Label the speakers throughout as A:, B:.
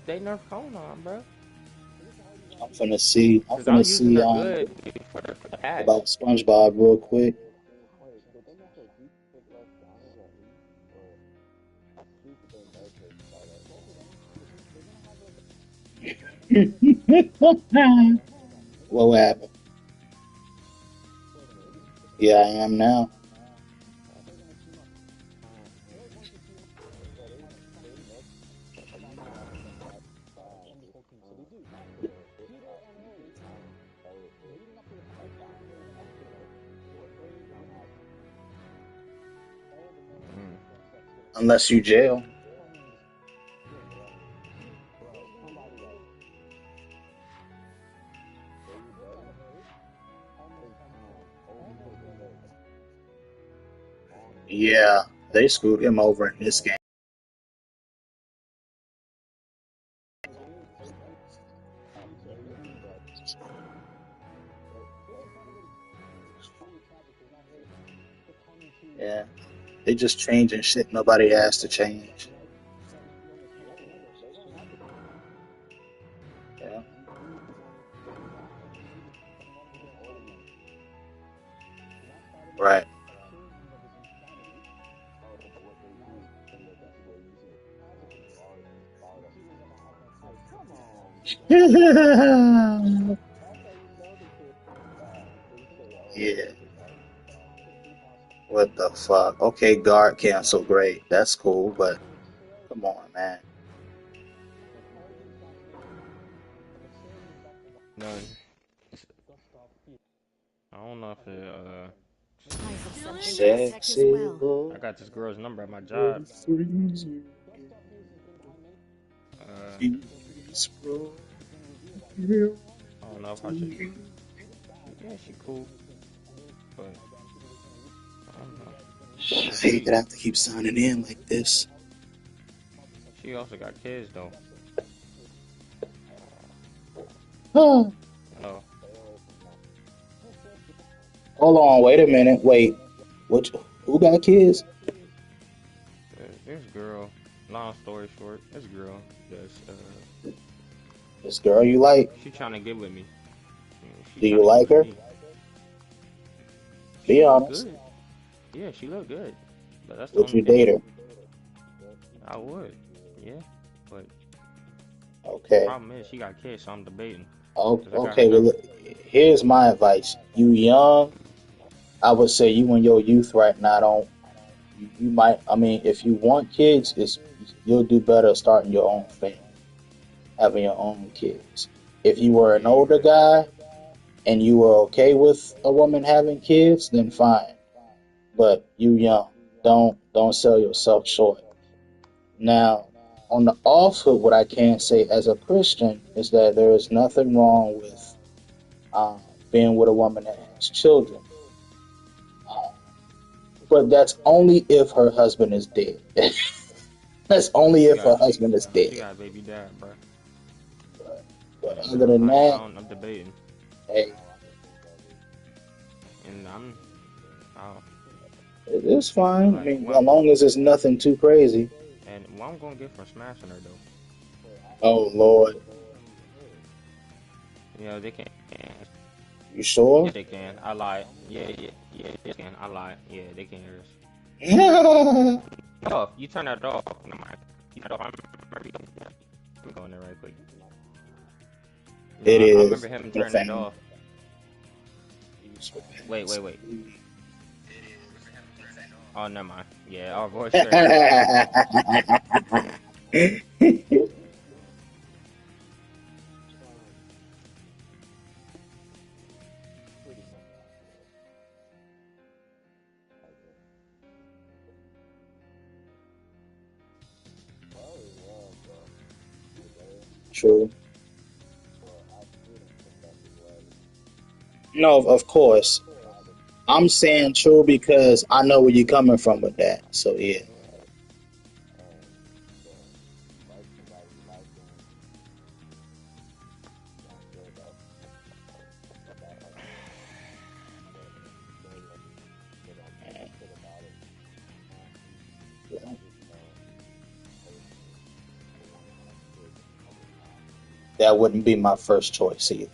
A: they nerf Conan, bro.
B: I'm finna see. I'm
A: Cause I'm
B: finna
A: using
B: see
A: her good for the patch.
B: about SpongeBob real quick. What happened? Yeah, I am now.
A: Mm.
B: Unless you jail. Yeah, they screwed him over in this game. Yeah, they just changing shit nobody asked to change. Yeah, right. Yeah, what the fuck? Okay, guard cancel, great. That's cool, but come on, man.
A: None. I don't know if it.
C: I have something to protect as
B: Sexy
C: well.
A: I
B: boy,
A: got this girl's number at my job.
B: will freeze you.
A: Uh,
B: He's royal.
A: I don't know if I should. Yeah, she cool, but I don't know.
B: I
A: Cause
B: hate that I have to keep signing in like this.
A: she also got kids though.
B: Huh.
A: Oh,
B: Hold on, wait a minute. Wait, what? Who got kids?
A: this girl. Long story short, this girl. That's
B: This girl you like?
A: she trying to get with me. She
B: Do
A: trying
B: you
A: to get
B: like
A: with
B: her?
A: me. She
B: Be
A: look
B: honest.
A: good. Yeah, she look good. But that's the
B: Would
A: only
B: you
A: thing.
B: date her?
A: I would. Yeah, but the
B: Okay.
A: problem is she got kids, so I'm debating.
B: Oh,
A: Cause I got her
B: okay. Well,
A: number.
B: look, here's my advice. You young. I would say you in your youth right now. Don't you might. I mean, if you want kids, it's you'll do better starting your own family, having your own kids. If you were an
A: Yeah, you
B: older
A: right.
B: guy and you were okay with a woman having kids, then fine. But you young. Don't sell yourself short. Now, on the off hook, what I can say as a Christian is that there is nothing wrong with um, being with a woman that has children. Uh, but that's only if her husband is dead. That's
A: Yeah,
B: only if her husband is
A: she
B: dead.
A: got a baby dad, bro.
B: But
A: And
B: other than that,
A: I'm debating,
B: hey,
A: and I,
B: it's
A: I feel
B: fine. I
A: like
B: mean, as long as it's nothing too crazy.
A: and what I'm gonna get from smashing her though.
B: Oh Lord,
A: You know they can.
B: you sure?
A: Yes, they can. I lied. Yeah, they can. I lied. Yeah, they can hear us.
B: It
A: Oh, you turn that off. Never mind. You turn it off. I'm going there right quick. No, I remember
B: is
A: him
B: the
A: turning it
B: family.
A: off. Wait. Oh, never mind. Yeah, our voice cracked.
B: True. No, of course. I'm saying true because I know where you're coming from with that. So yeah. that wouldn't be my first choice either.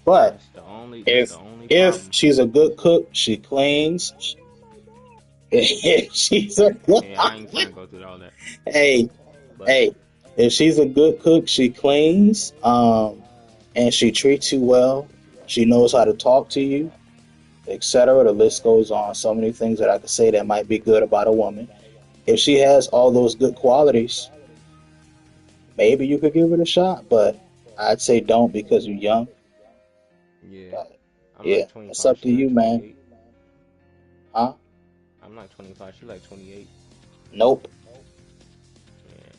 B: But
A: That's the
B: if
A: only
B: if
A: problem.
B: she's a good cook, she cleans. If she's a
A: Yeah, I ain't trying to go through all that.
B: hey,
A: But
B: hey, if she's a good cook, she cleans, and she treats you well. She knows how to talk to you, etc. The list goes on. So many things that I could say that might be good about a woman. If she has all those good qualities, maybe you could give it a shot. But I'd say don't because you're young.
A: yeah,
B: But
A: I'm
B: yeah,
A: like
B: it's
A: 25.
B: up to
A: She like
B: you, man.
A: 28.
B: Huh?
A: I'm like 25. She like 28.
B: Nope.
A: Yeah.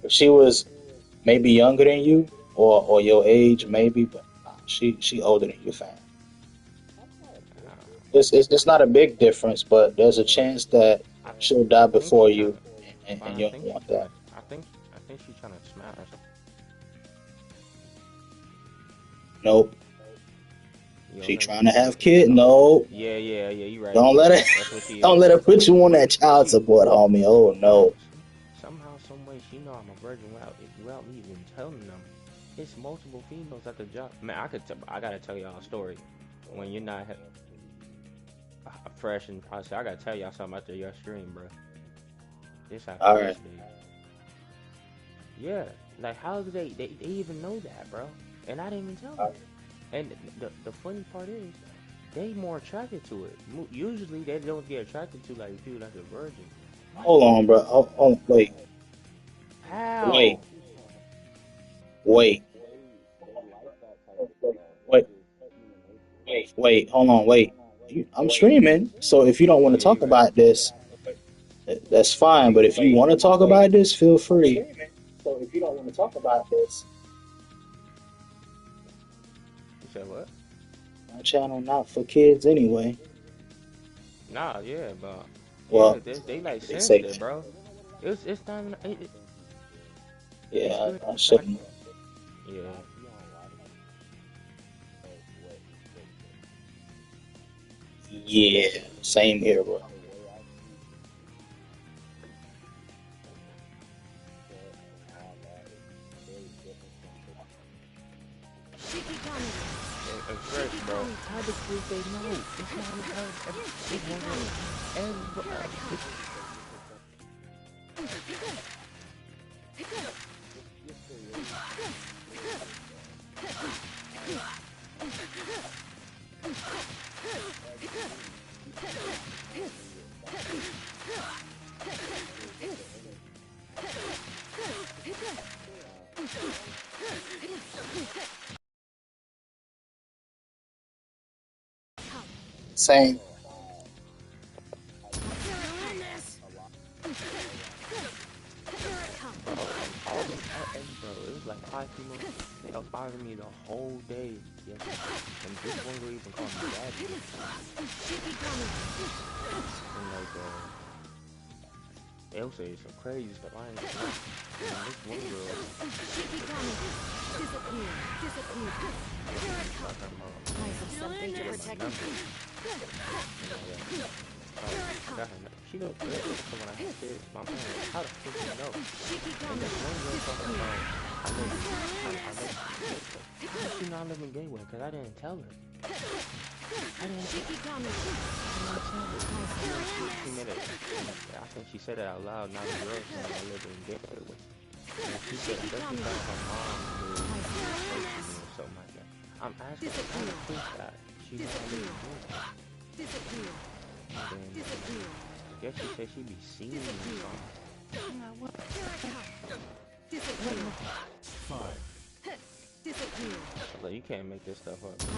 B: If she was maybe younger than you or your age, maybe, but nah, she older than you, fam.
A: Uh,
B: It's not a big difference, but there's a chance that
A: I
B: she'll die
A: I think she
B: before
A: trying
B: you,
A: to. But
B: and
A: I
B: you don't
A: think she
B: want
A: trying
B: that.
A: to. I think she trying to smash.
B: Nope.
A: You don't
B: She
A: think?
B: trying to have kids.
A: No.
B: No,
A: Yeah, yeah, yeah. You right.
B: don't
A: You
B: let
A: right.
B: her
A: That's what she
B: don't
A: is.
B: let her put you on
A: But
B: that child
A: she
B: support, homie. Oh no.
A: somehow, some way, she know I'm a virgin without me even telling them. It's multiple females at the job. Man, I gotta tell y'all a story. When you're not fresh and process, I gotta tell y'all something after your stream, bro. This happened
B: All right.
A: yesterday. Yeah, like how do they even know that, bro? And I didn't even tell them. And the funny part is, they more attracted to it. Usually they don't get attracted to like people that's a virgin.
B: Hold on, bro. Wait, wait,
A: How?
B: wait, wait, wait. Hold on, wait. I'm streaming, so if you don't want
A: Oh
B: to
A: yeah,
B: talk
A: you right.
B: about this, that's fine. But if you want to talk about this, feel free.
A: You said what?
B: My channel not for kids anyway.
A: Nah, yeah, but yeah,
B: Well,
A: they like
B: they say
A: sensitive,
B: that.
A: bro. It's not even it's
B: Yeah,
A: crazy.
B: I
A: Like
B: shouldn't.
A: yeah,
B: Yeah, same here, bro.
A: fresh, bro. How the freak they know? It's not even her. It's one girl. It's
B: Same.
A: bro. And all them, bro. It was like five females. They bothered me the whole day yesterday, and this one girl even called me daddy yesterday. And like they'll say some crazy stuff. I ain't gonna lie. And then this one girl, she start talking about she get my number and all that. I got her. She know. So when I had kids, my mom like, how the fuck you know? And this one girl talking about I live in I live how does she not live in Gateway? Cause I didn't tell her. I didn't tell her. And then she made it. I think she said it out loud. Now the girl's saying I live in Gateway. And she said, I guess she thought her mom lived close to me or something like that. I'm asking her how the fuck that she know I live in Gateway. And then I guess she said she be seeing me or something. I'm like, what? What in the I was like, you can't make this stuff up, bro.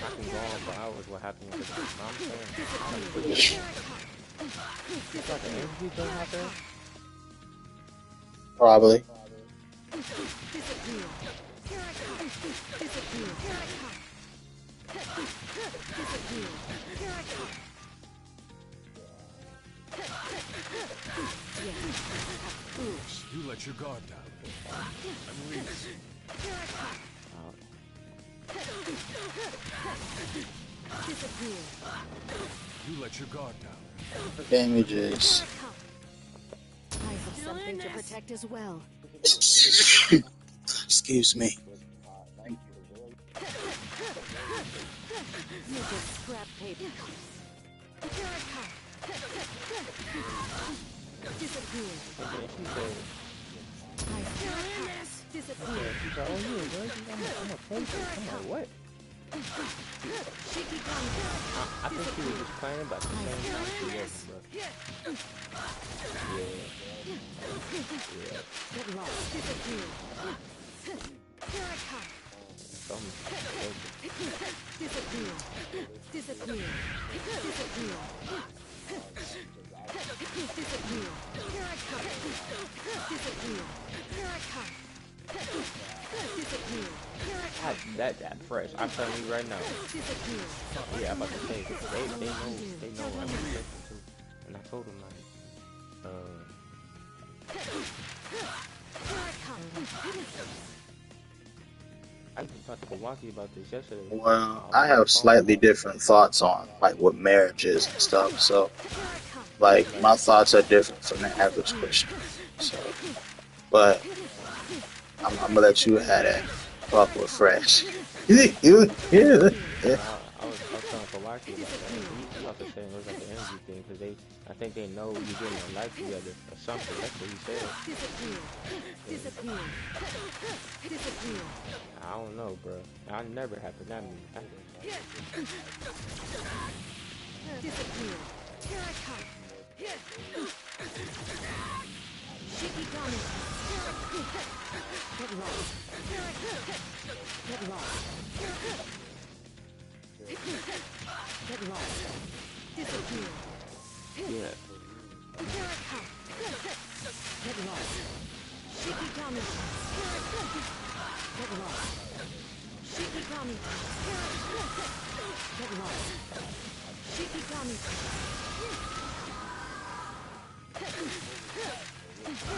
A: I can go on for hours what happened yesterday. But I'm saying, how the fuck they know? It's like an interview thing out there.
B: Probably.
C: You let your guard down. I'm Reese.
A: Uh,
C: You let your guard down.
B: Damages.
D: protect as well.
B: Excuse me. Thank
D: You just scrap paper. Here I come. Disappear.
A: And then she said,
D: Disappear.
A: she's like, oh, you a virgin? I'm a patient. I'm like, what? I think she was just playing, but at the same time, she wasn't, bro. Yeah.
D: Get lost. Disappear. Here I come.
A: Something.
D: Disappear. Disappear. Disappear. Disappear. Here I come. Disappear. Here I come. Disappear. Here I come.
A: That fresh. I'm telling you right now.
D: Disappear.
A: Yeah, I'm about to say, they know I'm listening to. And I told them, like,
D: Here I come.
A: I was talking to Kawaki about this yesterday.
B: Well, I have slightly different thoughts on like what marriage is and stuff. So, like, my thoughts are different from the average Christian. So, but I'm gonna let you have that talk with Fresh.
A: I was telling Kawaki about that. He also said it was like an energy thing because I think they know you're getting your life together or something. That's what he said.
D: Disappear. Disappear. Disappear.
A: I don't know, bro. That never happened to me.
D: Disappear. Here I come. Shikigami. Get lost. Get lost. Get lost. Disappear.
A: Yeah.
D: Here I come. Get lost. Shikigami. Get lost. Shikigami. Get lost. Shikigami.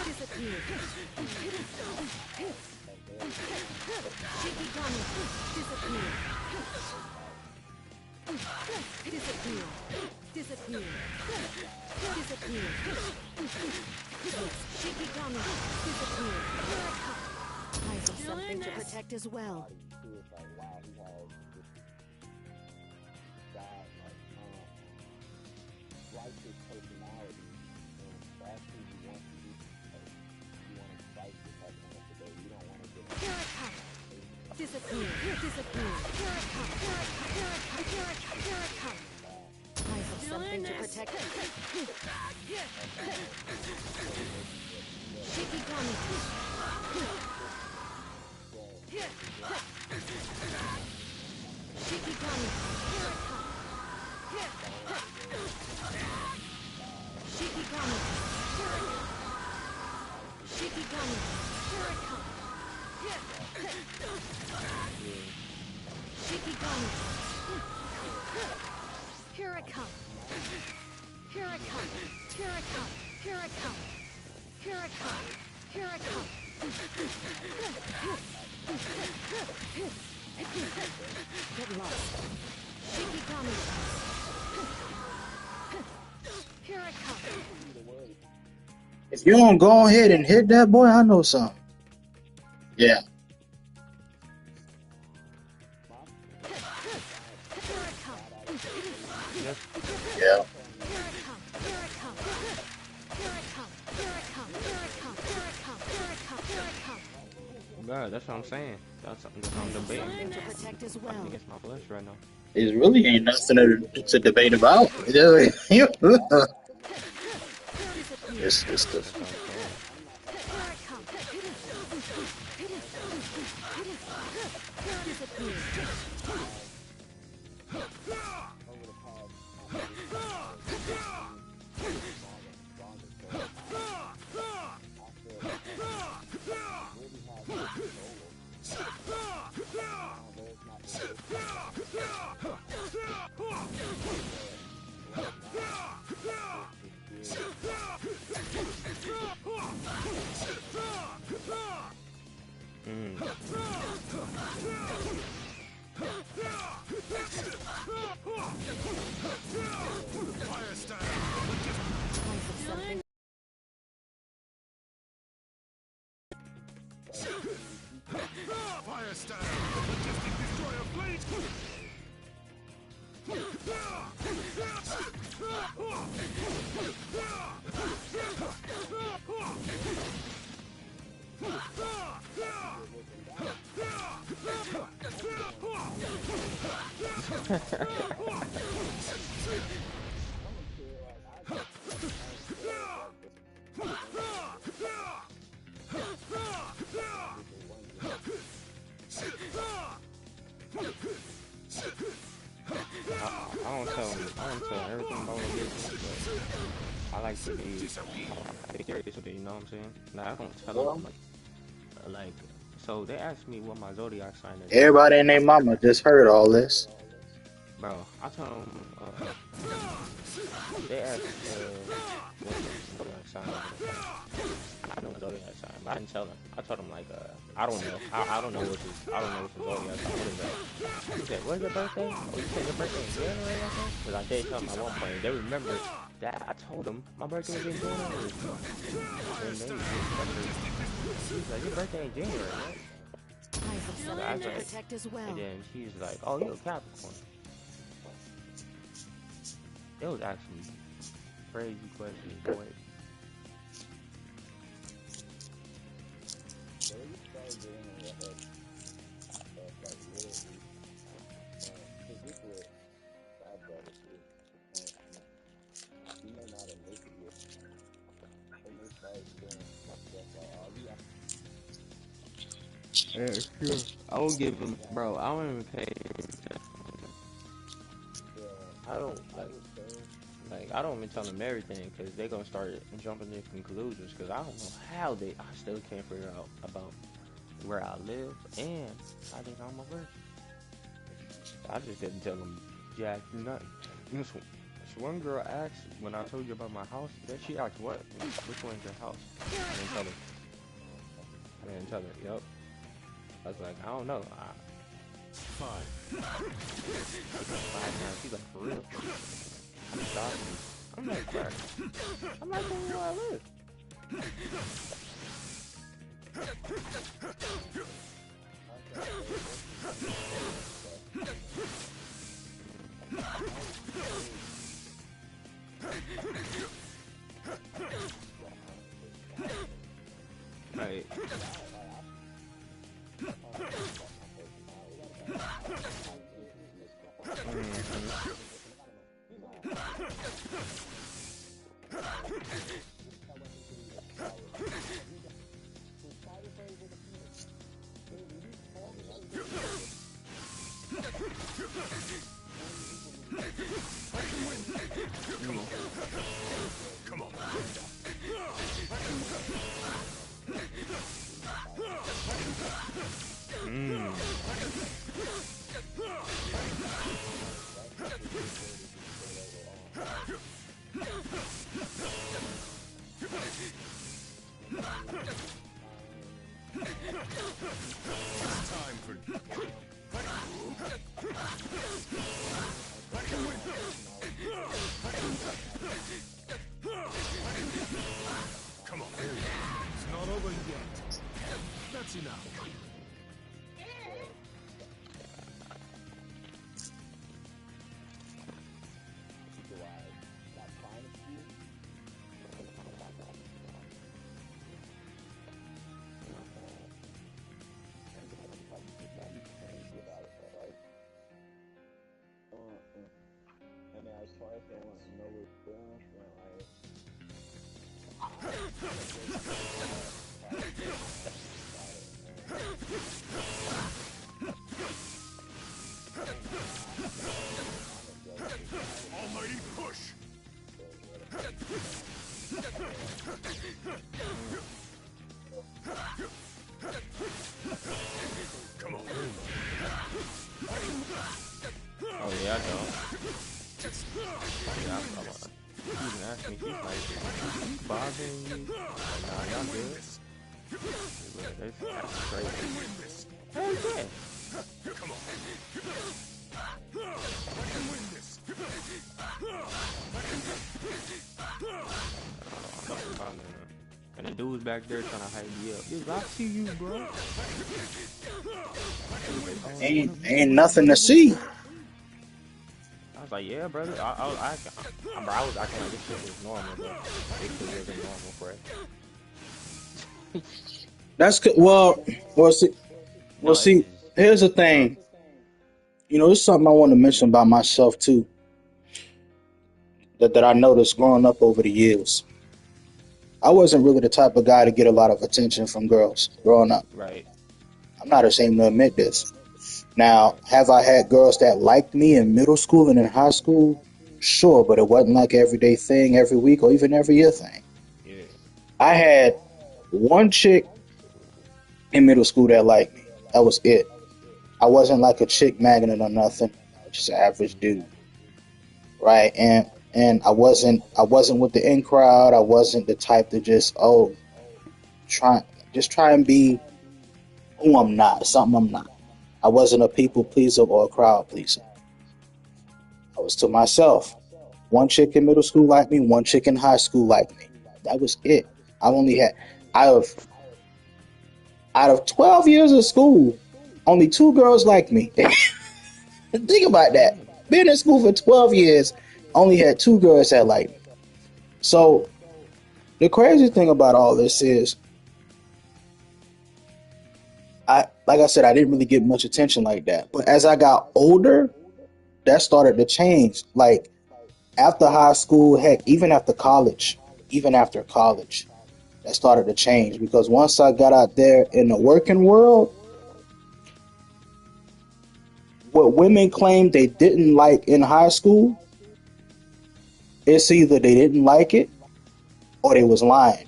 D: Disappear. Shikigami. Disappear. Disappear. Disappear. Disappear. Shikigami. Disappear. Here I come. I have something to protect as well. Here I come. Disappear. Disappear. Here I come. Here I come. Here I come. Here I come. Here I come. I have something to protect. Shikigami. Shikigami. Here I come. Shikigami. Here I come. Shikigami. Here I come. Shikigami. Here I come. Here I come. Here I come. Here I come. Here I come. Here I come. Get lost. Shikigami. Here I come.
B: If you don't go ahead and hit that boy, I know something. Yeah. Yeah.
A: Bro, that's what I'm saying. That's something I'm debating.
D: To protect as
A: I
D: well.
A: think it's my flesh right now.
B: It really ain't nothing to debate about. It's the
A: That's what I'm saying.
C: Stand up. Majestic destroyer blade.
A: I don't tell everything about my business, but I like to be serious with it, you know what I'm saying? Like, I don't tell them, like, so they asked me what my zodiac sign is, right?
B: Everybody and their mama just heard all this.
A: Bro, I told them, they asked, what's the zodiac sign? I know the zodiac sign, but I didn't tell them. I told them, like, I don't know. I don't know what's his, I don't know what's the zodiac sign. What is that? He said, when's your birthday? Oh, you said your birthday in January, I think? Because I did tell them at one point. They remembered that I told them my birthday was in January. And they remembered. He's like, your birthday in January, right? So I was like,
D: Protect as well.
A: and then she's like, oh, you're a Capricorn. It was actually crazy questions, boy. Yeah, sure. I will give him, bro. I don't even pay. I don't like. I don't even tell them everything because they gonna start jumping to conclusions. Because I don't know how they. I still can't figure out about where I live and how they know my birthday. I just didn't tell them jack nothing. You know, so one girl asked when I told you about my house. Then she asked, "What? Which one's your house?" I didn't tell her. I didn't tell her. Yup. I was like, I don't know.
C: Fine.
A: She's like, for real? I'm shocked. I'm like, where? I'm not telling you where I live. Right.
C: Come on. It's time for. Come on. It's not over yet. That's enough. Almighty push. Come on.
A: Oh yeah, I know. Yeah, she even asked me, she's like, "You bothering you?" Like, nah, y'all good. That's crazy. Hell yeah.
C: Come on. I can win this.
A: I'm not bothering her. And the dude was back there trying to hype me up. Yes, I see you, bro. He was like, oh,
B: Ain't
A: what
B: nothing to
A: is it?
B: see.
A: I was like, yeah, brother. Bro, I was acting like this shit was normal, but it clearly wasn't normal, Fresh.
B: That's good. Well,
A: No, it's
B: see. Here's the
A: huh?
B: thing. You know, this is something I want to mention about myself too. That I noticed growing up over the years. I wasn't really the type of guy to get a lot of attention from girls growing up.
A: Right.
B: I'm not ashamed to admit this. Now, have I had girls that liked me in middle school and in high school? Sure, but it wasn't like everyday thing every week or even every year thing.
A: Yeah.
B: I had one chick in middle school that liked me. That was it. I wasn't like a chick magnet or nothing. I was just an average dude, right? And I wasn't with the in crowd. I wasn't the type to just try just try and be who I'm not, something I'm not. I wasn't a people pleaser or a crowd pleaser. I was to myself. One chick in middle school liked me, one chick in high school liked me. That was it. I only had out of out of 12 years of school, only two girls liked me. Think about that.
A: Damn.
B: Been in school for 12 years, only had two girls that liked me. So the crazy thing about all this is like I said, I didn't really get much attention like that. But as I got older, that started to change. Like after high school, heck, even after college, that started to change because once I got out there in the working world, what women claimed they didn't like in high school, it's either they didn't like it or they was lying.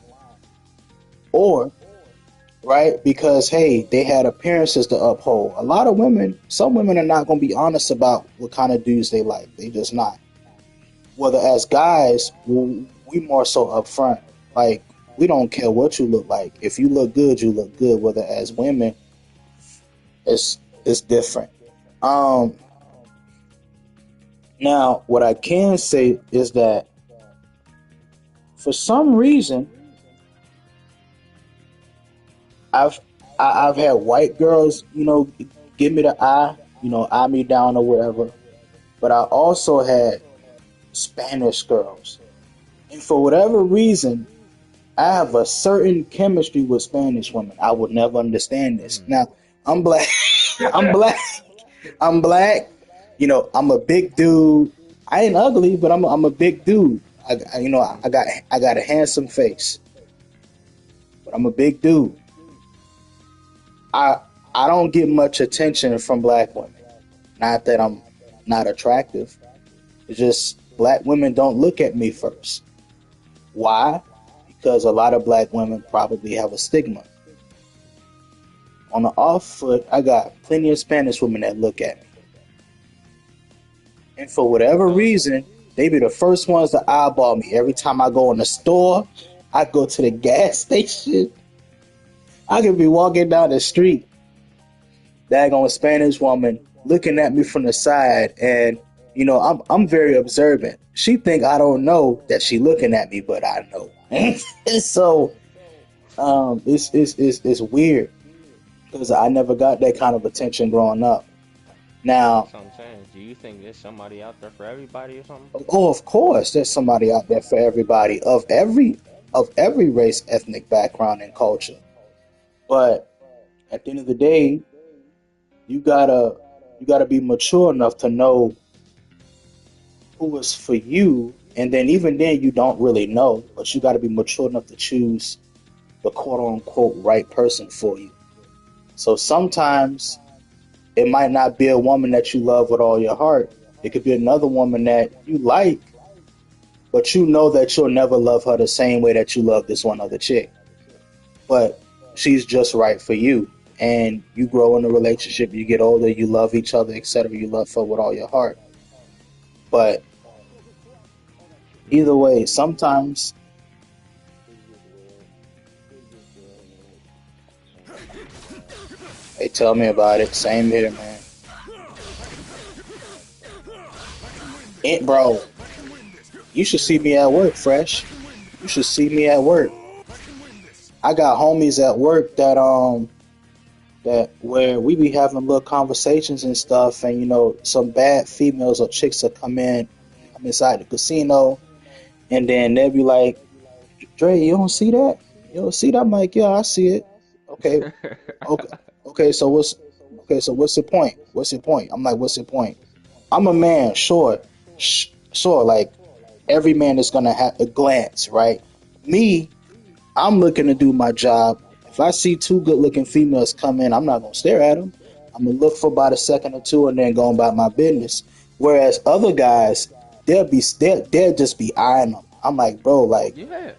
B: Or, right, because hey, they had appearances to uphold. A lot of women, some women are not going to be honest about what kind of dudes they like. They just not. Whether as guys, we more so upfront. Like, we don't care what you look like. If you look good, you look good. Whether as women, it's different. Um, Now, what I can say is that for some reason, I've I've had white girls, give me the eye, eye me down or whatever. But I also had Spanish girls, and for whatever reason, I have a certain chemistry with Spanish women. I would never understand this.
A: Mm.
B: Now, I'm black. I'm black. I'm black. I'm a big dude. I ain't ugly, but I'm a big dude. I got a handsome face, but I'm a big dude. I I don't get much attention from black women. Not that I'm not attractive. It's just black women don't look at me first. Why? Because a lot of black women probably have a stigma. On the off foot, I got plenty of Spanish women that look at me. And for whatever
A: Okay.
B: reason, they be the first ones to eyeball me. Every time I go in the store, I go to the gas station. I could be walking down the street, daggone Spanish woman looking at me from the side, and I'm very observant. She think I don't know that she looking at me, but I know. So it's weird because I never got that kind of attention growing up. Now,
A: That's what I'm saying. Do you think there's somebody out there for everybody or something?
B: oh, of course, there's somebody out there for everybody of every race, ethnic background, and culture. But at the end of the day, you gotta you gotta be mature enough to know who is for you, and then even then, you don't really know, but you gotta be mature enough to choose the quote unquote right person for you. So sometimes it might not be a woman that you love with all your heart. It could be another woman that you like, but you know that you'll never love her the same way that you love this one other chick. But she's just right for you. And you grow in a relationship, you get older, you love each other, etc. You love her with all your heart. But either way, sometimes they tell me about it. Same here, man. And bro, you should see me at work, Fresh. You should see me at work. I got homies at work that where we be having little conversations and stuff, and you know, some bad females or chicks will come inside the casino, and then they'll be like, "Dre, you don't see that? You don't see that?" I'm like, "Yeah, I see it." Okay, okay, okay. So what's the point? What's the point? I'm like, "What's the point?" I'm a man, sure, sure. Like every man is gonna have a glance, right? Me, I'm looking to do my job. If I see two good looking females come in, I'm not gonna stare at them. I'm gonna look for about a second or two and then go about my business. Whereas other guys, they'll just be eyeing them. I'm like, bro,
A: Yeah.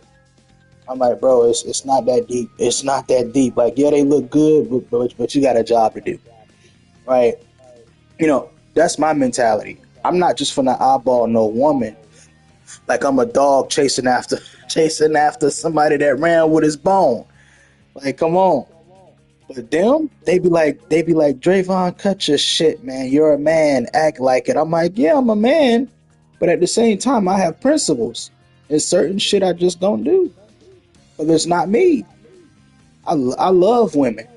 B: it's not that deep. It's not that deep. Like, yeah, they look good, but you got a job to do, right? You know, that's my mentality. I'm not just gonna eyeball no woman like I'm a dog chasing after somebody that ran with his bone. Like, come on. But them, they be like, Drayvon, cut your shit, man. You're a man. Act like it. I'm like, yeah, I'm a man. But at the same time, I have principles. There's certain shit I just don't do. But it's not me. I love women.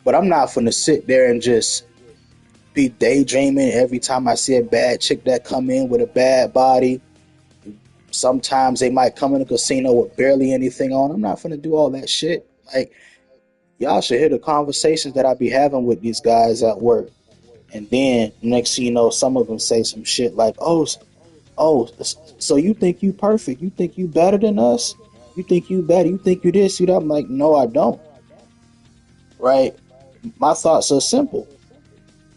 B: But I'm not finna sit there and just be daydreaming every time I see a bad chick that come in with a bad body. Sometimes they might come in a casino with barely anything on. I'm not finna do all that shit. Like, y'all should hear the conversations that I be having with these guys at work. And then next thing you know, some of them say some shit like, "Oh, so you think you perfect? You think you better than us? You think you better? You think you this? You that?" I'm like, "No, I don't." Right? My thoughts are simple.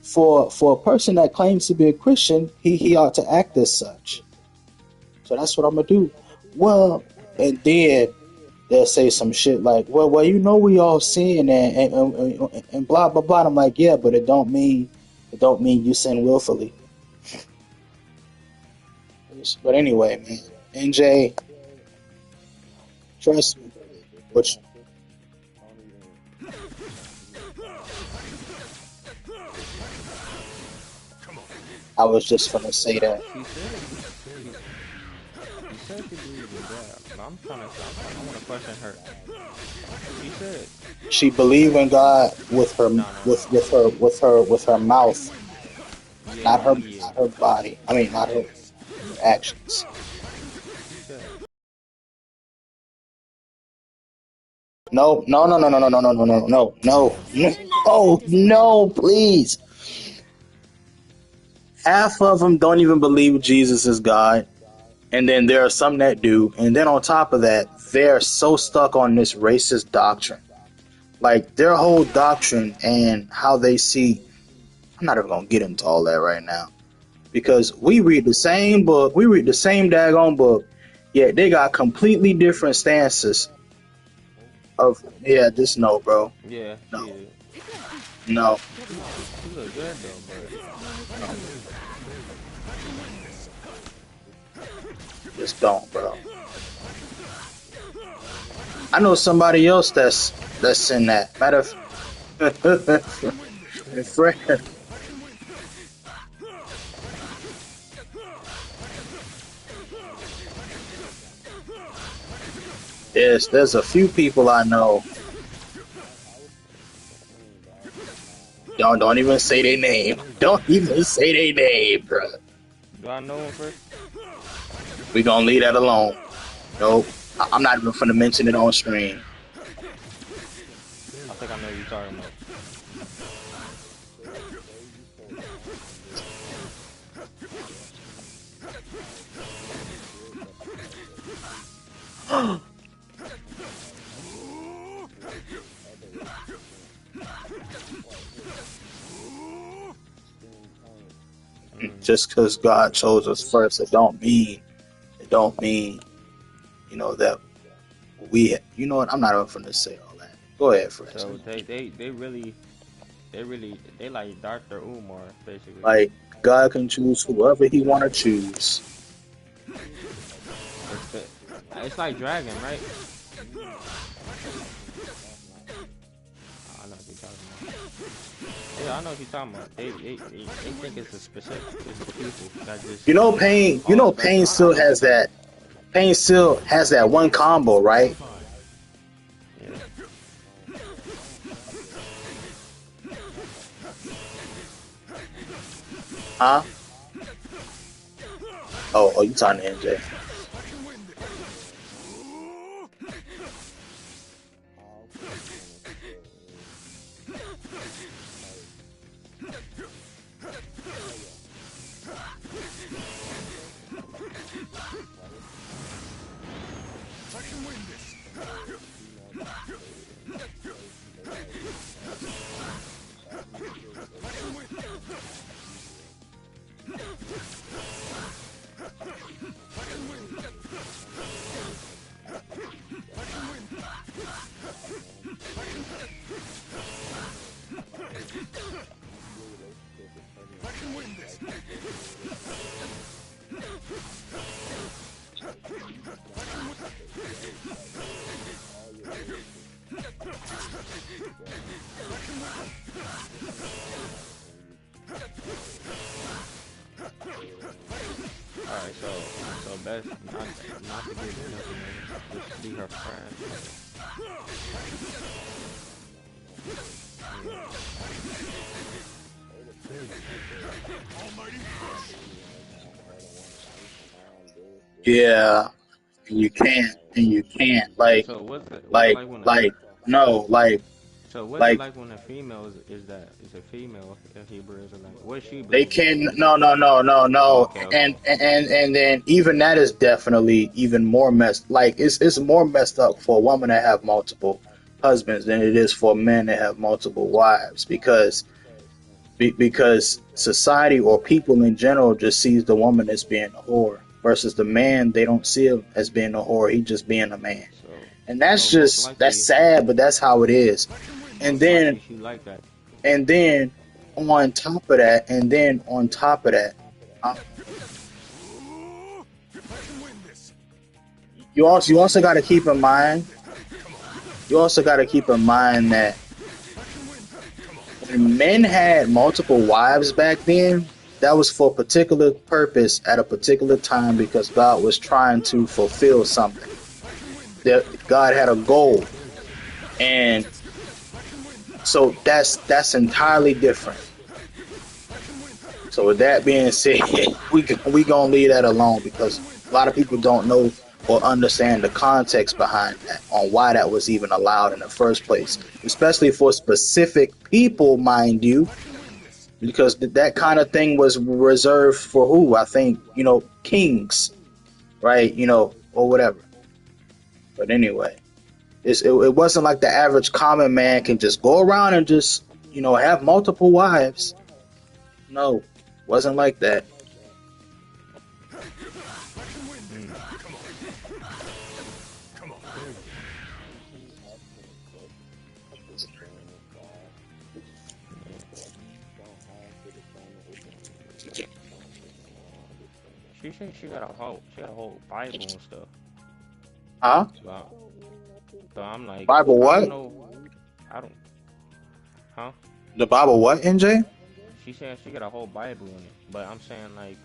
B: For a person that claims to be a Christian, he ought to act as such. So that's what I'm gonna do. Well, and then they'll say some shit like, "Well, you know, we all sin and blah blah blah." I'm like, "Yeah, but it don't mean you sin willfully." But anyway, man, NJ, trust me. Which I was just gonna say that
A: She said she said she believes in God, but I want to question her. She said
B: she believed in God with her
A: no no no.
B: with her mouth,
A: Yeah
B: not
A: yeah
B: her
A: yeah.
B: not her body. I mean, not her actions.
A: She said
B: No, no, no, no, no, no, no, no, no, no, no, no, no,
D: You're next.
B: no,
D: Disappointed.
B: no, please. Half of them don't even believe Jesus is God, and then there are some that do, and then on top of that, they're so stuck on this racist doctrine. Like their whole doctrine and how they see. I'm not even gonna get into all that right now because we read the same book, we read the same daggone book, yet they got completely different stances. Of yeah, just no, bro,
A: yeah she
B: no,
A: is.
B: no,
A: No, she look good though, but
B: no, just don't, bro. I know somebody else that's in that. Matter of Fred, there's a few people I know. Don't even say their name. Don't even say their name, bro.
A: do I know him first?
B: We gonna leave that alone. Nope. I'm not even gonna mention it on stream.
A: I think I know who you're talking about. Mm.
B: Just because God chose us first, it don't mean that we. You know what? I'm not even gonna say all that. Go ahead, Fresh.
A: So they like Dr. Umar basically.
B: Like God can choose whoever He want to choose.
A: It's like Dragon, right? I know what you're talking about. Yeah, I know what you're talking about. They think it's a specific it's people that just
B: You know, Pain. You
A: all
B: know,
A: spectrum.
B: Pain
A: I
B: still
A: know what you're
B: has
A: talking
B: that.
A: about.
B: Pain still has that one combo, right? Huh? Oh, you talking to NJ?
C: I can win this. I can win this. I can win. I can win. I can win. I can win this.
A: Alright, so best not to get nothing, just be her friend.
C: Almighty push.
B: Yeah, and you can't,
A: So what's it
B: like,
A: like when a
B: like, no,
A: so what's it
B: like
A: like when a female is a female Hebrew Israelite? What she
B: they
A: believe?
B: can, no, no, no, no,
A: Oh,
B: no,
A: okay, okay.
B: and then even that is definitely even more messed. Like, it's more messed up for a woman to have multiple husbands than it is for men to have multiple wives because society or people in general just sees the woman as being a whore versus the man. They don't see him as being a whore. He just being a man, and
A: So most
B: that's
A: likely,
B: sad, but that's how it is.
C: I can win
B: And
C: this.
A: most likely
B: then
A: she like that.
B: and then on top of that, um,
C: I can win this.
B: you also got to keep in mind
C: Come on.
B: that
C: I can win. Come on.
B: when men had multiple wives back then, that was for a particular purpose at a particular time because God was trying to fulfill something.
C: I can win this.
B: That God had a goal, and
C: I can win.
B: so that's entirely different.
C: I can win.
B: So with that being said, we gonna leave that alone
C: I
B: because
C: can win.
B: a lot of people
C: Come on.
B: don't know or understand the context behind that on why that was even allowed in the first
C: I can
B: place,
C: win this.
B: especially for specific people, mind you,
C: I can win this.
B: because that kind of thing was reserved for who? I think, kings, right? Or whatever. But anyway, it wasn't like the average common man can just go around and just have multiple wives. No, wasn't like that.
C: I can win this.
A: Mm.
C: Come on. Come on.
A: She said she got a whole Bible and stuff.
B: Huh?
A: So, so I'm like,
B: Bible
A: I don't
B: what?
A: know, I don't, huh?
B: The Bible what, NJ?
A: She said she got a whole Bible in it, but I'm saying like,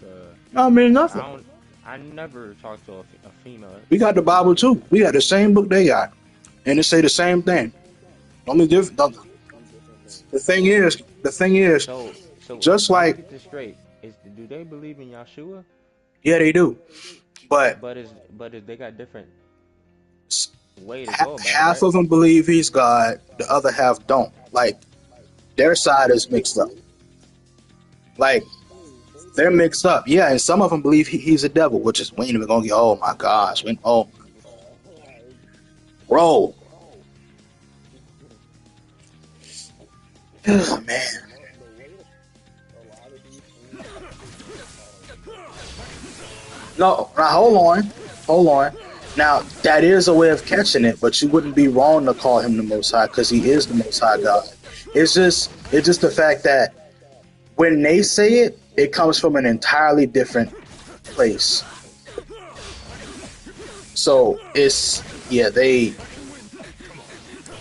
B: I mean
A: I
B: nothing.
A: don't, I never talked to a female
B: We got the Bible
A: Hebrew.
B: too. We got the same book they got, and it say the same thing. Only different. The thing is,
A: So
B: just
A: let me
B: like
A: get this straight. Do they believe in Yahshua?
B: yeah, they do, but
A: But is they got different
B: s-
A: way to go about it,
B: half
A: right?
B: of them believe he's God, the other half don't. Like their side is mixed up. Like they're mixed up. Yeah, and some of them believe he's a devil, which is we ain't even gonna get. Oh my gosh, bro, man. No, now hold on. Now that is a way of catching it, but you wouldn't be wrong to call him the Most High because he is the Most High God. It's just the fact that when they say it, it comes from an entirely different place. So it's yeah, they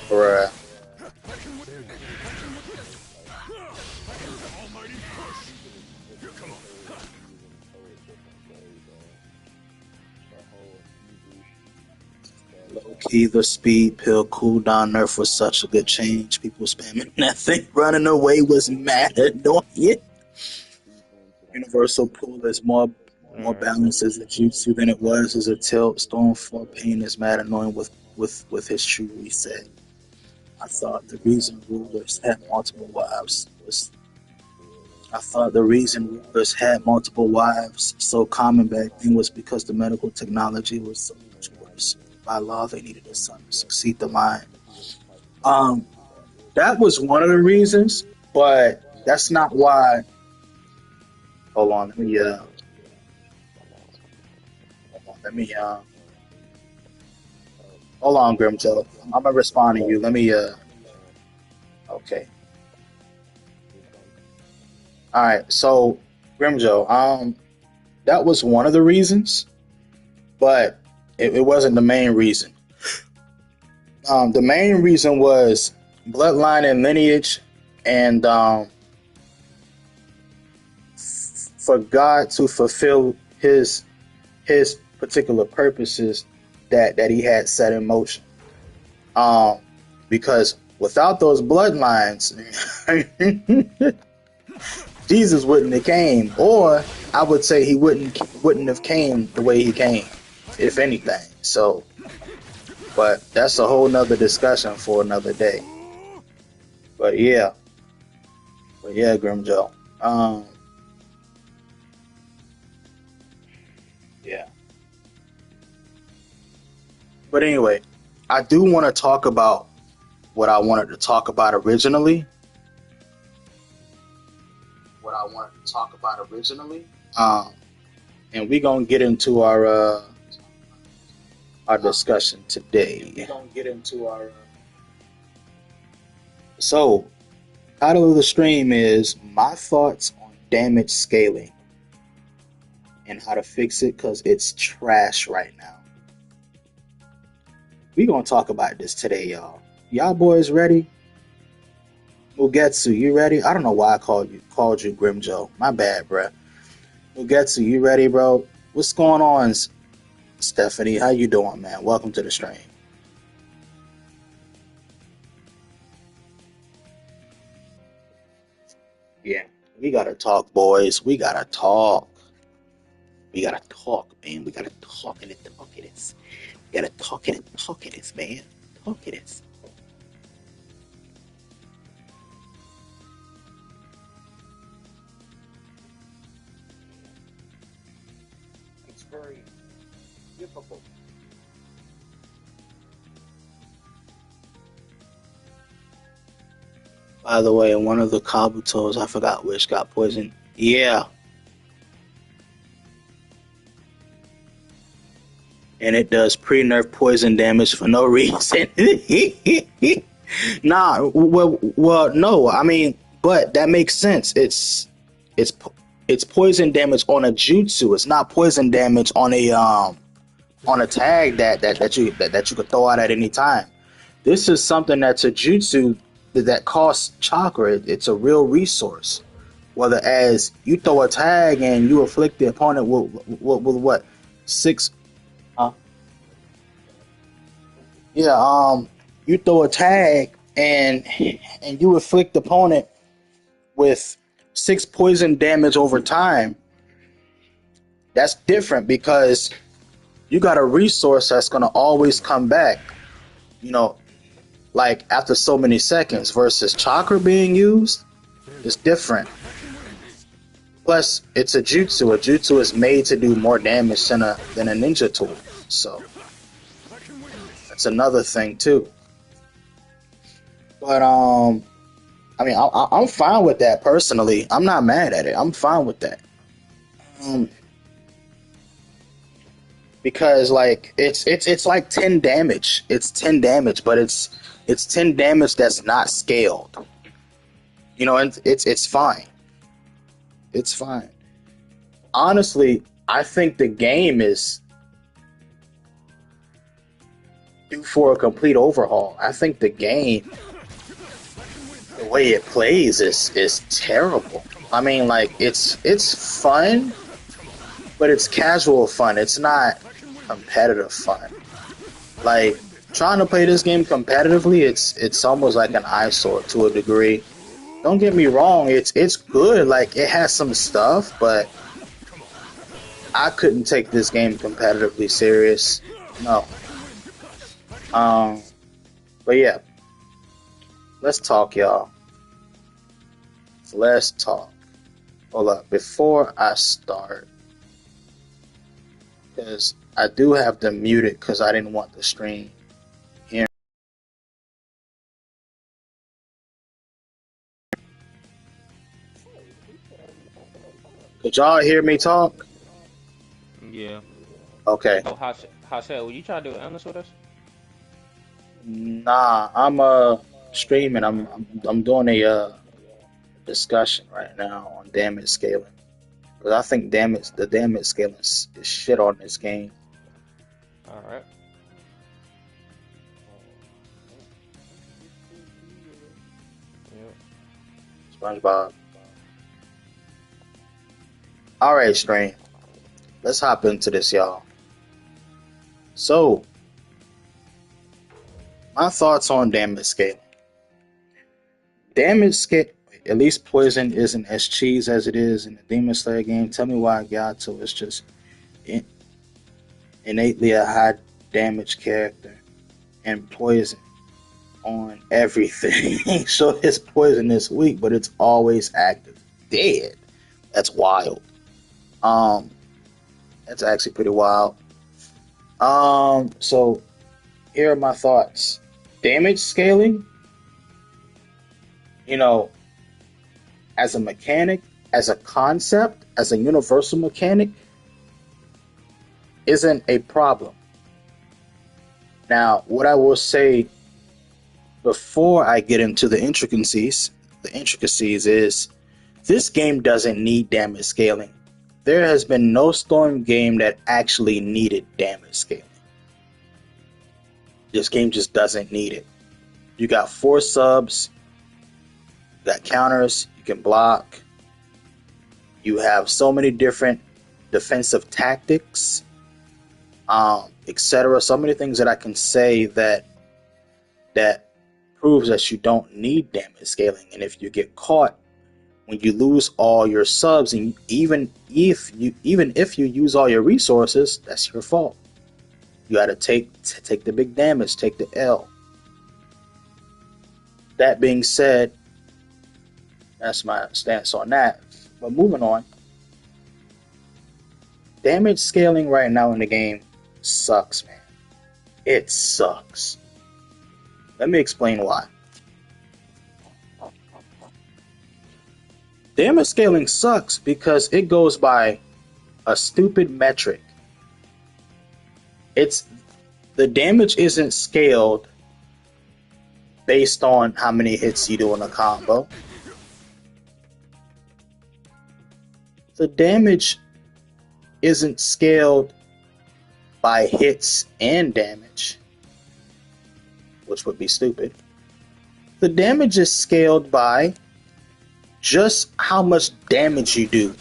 B: bruh.
C: Almighty push. Come on.
B: Low key, the speed pill cooldown nerf was such a good change. People spamming that thing running away was mad annoying. Universal Pool is more
A: Alright.
B: balanced as a jutsu than it was as a tilt. Stormfall Pain is mad annoying with his true reset. I thought the reason rulers had multiple wives was I thought the reason rulers had multiple wives so common back then was because the medical technology was so much worse. By law, they needed a son to succeed the line. Um, that was one of the reasons, but that's not why. Hold on, let me hold on, Grimjo. I'm gonna respond to you. Let me okay. All right, so Grimjo, that was one of the reasons, but it wasn't the main reason. The main reason was bloodline and lineage, and for God to fulfill his particular purposes that he had set in motion. Um, because without those bloodlines, Jesus wouldn't have came, or I would say he wouldn't have came the way he came, if anything. So, but that's a whole nother discussion for another day. But yeah, Grimjo. Yeah. But anyway, I do want to talk about what I wanted to talk about originally. Um, and we're gonna get into our discussion today. So, title of the stream is my thoughts on damage scaling and how to fix it because it's trash right now. We're gonna talk about this today, y'all. Y'all boys ready? Mugetsu, you ready? I don't know why I called you Grimjo. My bad, bruh. Mugetsu, you ready, bro? What's going on, Stephanie? How you doing, man? Welcome to the stream. Yeah, we gotta talk, boys. We gotta talk. We gotta talk, man. We gotta talk and talk it is. We gotta talk and talk it is, man. Talk it is. It's very difficult. By the way, one of the Kabutos, I forgot which, got poisoned. Yeah. And it does pre-nerf poison damage for no reason. Nah, well, no. I mean, but that makes sense. It's it's poison damage on a jutsu. It's not poison damage on a tag that you could throw out at any time. This is something that's a jutsu that costs chakra. It's a real resource. Whether as you throw a tag and you afflict the opponent with what 6. Yeah, you throw a tag and you afflict the opponent with 6 poison damage over time. That's different because you got a resource that's gonna always come back. You know, like after so many seconds versus chakra being used is different. Plus, it's a jutsu. A jutsu is made to do more damage than a ninja tool. So that's another thing too. But I mean, I'm fine with that personally. I'm not mad at it. I'm fine with that. Because like it's like 10 damage. It's 10 damage, but it's 10 damage that's not scaled. You know, and it's fine. It's fine. Honestly, I think the game is due for a complete overhaul. I think the game, the way it plays, is terrible. I mean, like it's fun, but it's casual fun. It's not competitive fun. Like trying to play this game competitively, it's almost like an eyesore to a degree. don't get me wrong, it's good. Like it has some stuff, but I couldn't take this game competitively serious. No. Um, but yeah, let's talk, y'all. Let's talk. Hold up, before I start, because I do have to mute it because I didn't want the stream here. Could y'all hear me talk?
A: Yeah.
B: Okay.
A: Oh, Hassel, were you trying to do illness with us?
B: Nah, I'm streaming. I'm doing a discussion right now on damage scaling. Because I think the damage scaling is shit on this game.
A: All right. Yeah.
B: SpongeBob. All right, stream. Let's hop into this, y'all. So, my thoughts on damage scaling. Damage scale, at least poison isn't as cheese as it is in the Demon Slayer game. Tell me why Gato is just in, innately a high damage character and poison on everything. So his poison is weak, but it's always active. Dead. That's wild. Um, that's actually pretty wild. So here are my thoughts. Damage scaling, you know, as a mechanic, as a concept, as a universal mechanic, isn't a problem. Now, what I will say before I get into the intricacies is this game doesn't need damage scaling. There has been no Storm game that actually needed damage scaling. This game just doesn't need it. You got 4 subs, you got counters, you can block, you have so many different defensive tactics, etc. So many things that I can say that proves that you don't need damage scaling. And if you get caught when you lose all your subs, and even if you use all your resources, that's your fault. You got to take the big damage, take the L. That being said, that's my stance on that. But moving on, damage scaling right now in the game sucks, man. It sucks. Let me explain why. Damage scaling sucks because it goes by a stupid metric. The damage isn't scaled based on how many hits you do in a combo. The damage isn't scaled by hits and damage, which would be stupid. The damage is scaled by just how much damage you do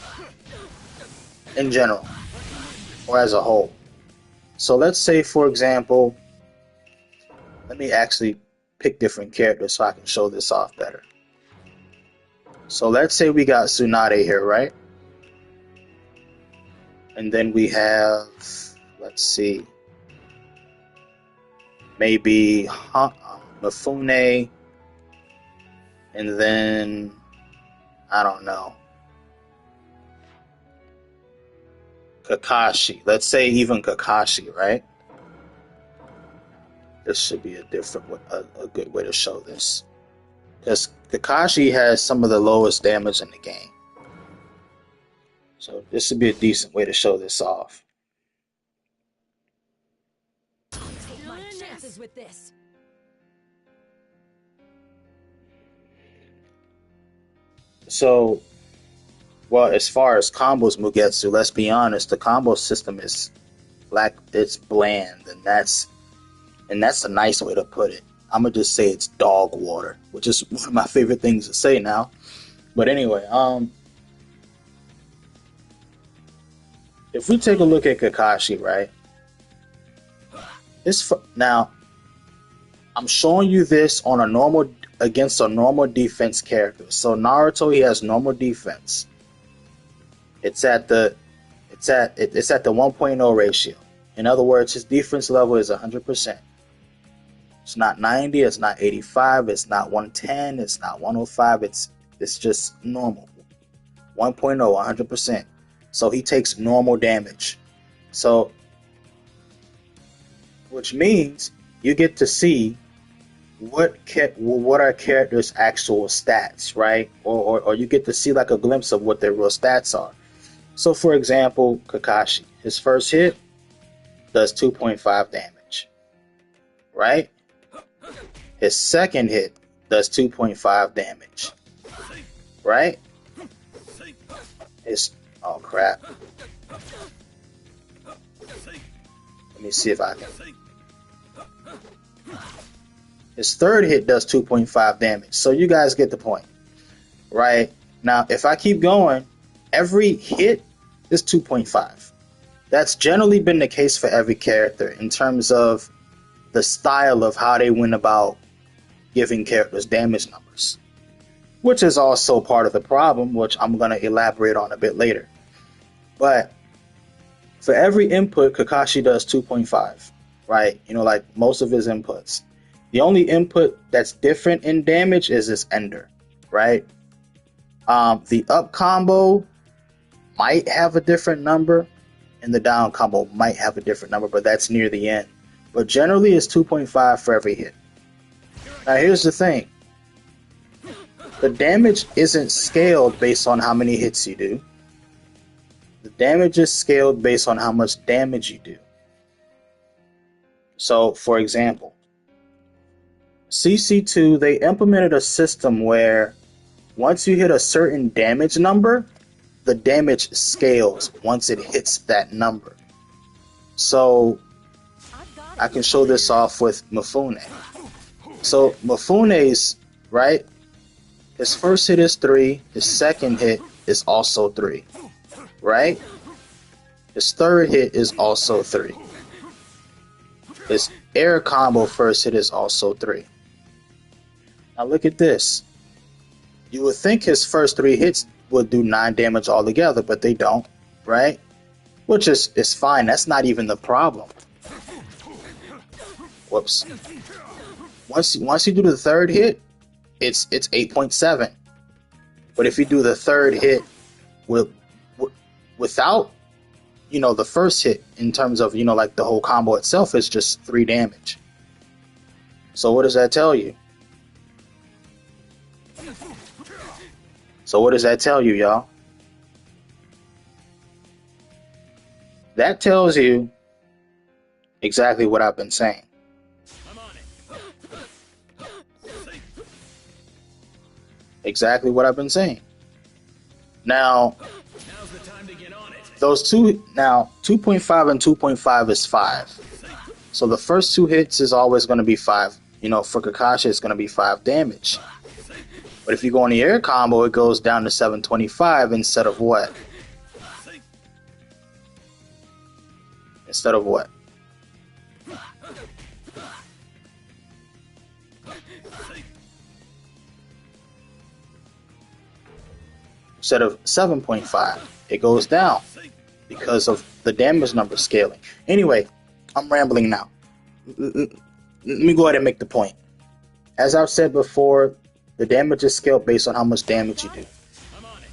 B: in general or as a whole. So let's say, for example, let me actually pick different characters so I can show this off better. So let's say we got Tsunade here, right? And then we have, let's see, maybe Mifune, and then, I don't know, Kakashi. Let's say even Kakashi, right? This should be a good way to show this. Because Kakashi has some of the lowest damage in the game. So this would be a decent way to show this off.
D: Take my chances with this.
B: So, well, as far as combos, Mugetsu, let's be honest, the combo system is it's bland, and that's a nice way to put it. I'm gonna just say it's dog water, which is one of my favorite things to say now. But anyway, if we take a look at Kakashi, right? Now, I'm showing you this on a normal against a normal defense character. So Naruto, he has normal defense. It's at the 1.0 ratio. In other words, his defense level is 100%. It's not 90, it's not 85, it's not 110, it's not 105, it's just normal. 1.0, 100%. So he takes normal damage. So, which means you get to see what are characters' actual stats, right? Or you get to see like a glimpse of what their real stats are. So, for example, Kakashi, his first hit does 2.5 damage, right? His second hit does 2.5 damage, right? Oh crap. Let me see if I can. His third hit does 2.5 damage. So you guys get the point, right? Now, if I keep going, every hit is 2.5. That's generally been the case for every character in terms of the style of how they went about giving characters damage numbers, which is also part of the problem, which I'm going to elaborate on a bit later. But for every input, Kakashi does 2.5, right? You know, like most of his inputs. The only input that's different in damage is his ender, right? The up combo might have a different number, and the down combo might have a different number, but that's near the end. But generally, it's 2.5 for every hit. Now, here's the thing. The damage isn't scaled based on how many hits you do. The damage is scaled based on how much damage you do. So, for example, CC2, they implemented a system where once you hit a certain damage number, the damage scales once it hits that number. So, I can show this off with Mifune. So, Mifune's, right? His first hit is 3, his second hit is also 3, right? His third hit is also 3. His air combo first hit is also 3. Now look at this. You would think his first 3 hits would do 9 damage altogether, but they don't, right? Which is fine. That's not even the problem. Whoops. Once you do the third hit, it's 8.7. But if you do the third hit without, you know, the first hit, in terms of, you know, like the whole combo itself, is just 3 damage. So what does that tell you? So what does that tell you, y'all? That tells you exactly what I've been saying. Exactly what I've been saying. Now, those two, now 2.5 and 2.5 is 5. So the first 2 hits is always going to be 5. You know, for Kakashi, it's going to be 5 damage. But if you go on the air combo, it goes down to 725 instead of what? Instead of what? Instead of 7.5, it goes down because of the damage number scaling. Anyway, I'm rambling now. Let me go ahead and make the point. As I've said before, the damage is scaled based on how much damage you do.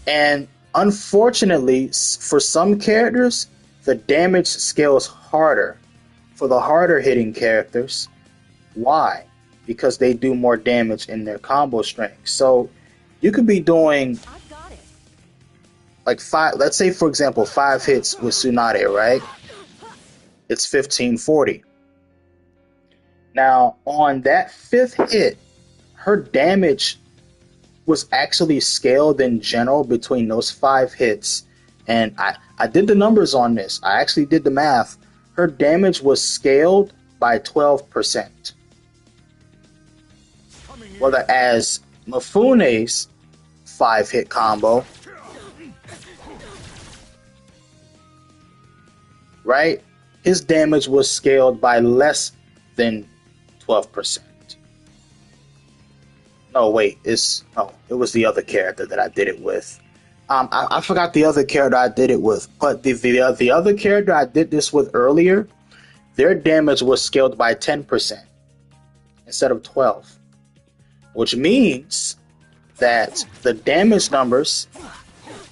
B: And unfortunately, for some characters, the damage scales harder for the harder hitting characters. Why? Because they do more damage in their combo strength. So you could be doing like 5, let's say for example 5 hits with Tsunade, right? It's 1540. Now on that 5th hit, her damage was actually scaled in general between those 5 hits. And I did the numbers on this. I actually did the math. Her damage was scaled by 12%. Whereas Mifune's 5-hit combo, right? His damage was scaled by less than 12%. No, wait, it was the other character that I did it with. I forgot the other character I did it with, but the other character I did this with earlier, their damage was scaled by 10% instead of 12, which means that the damage numbers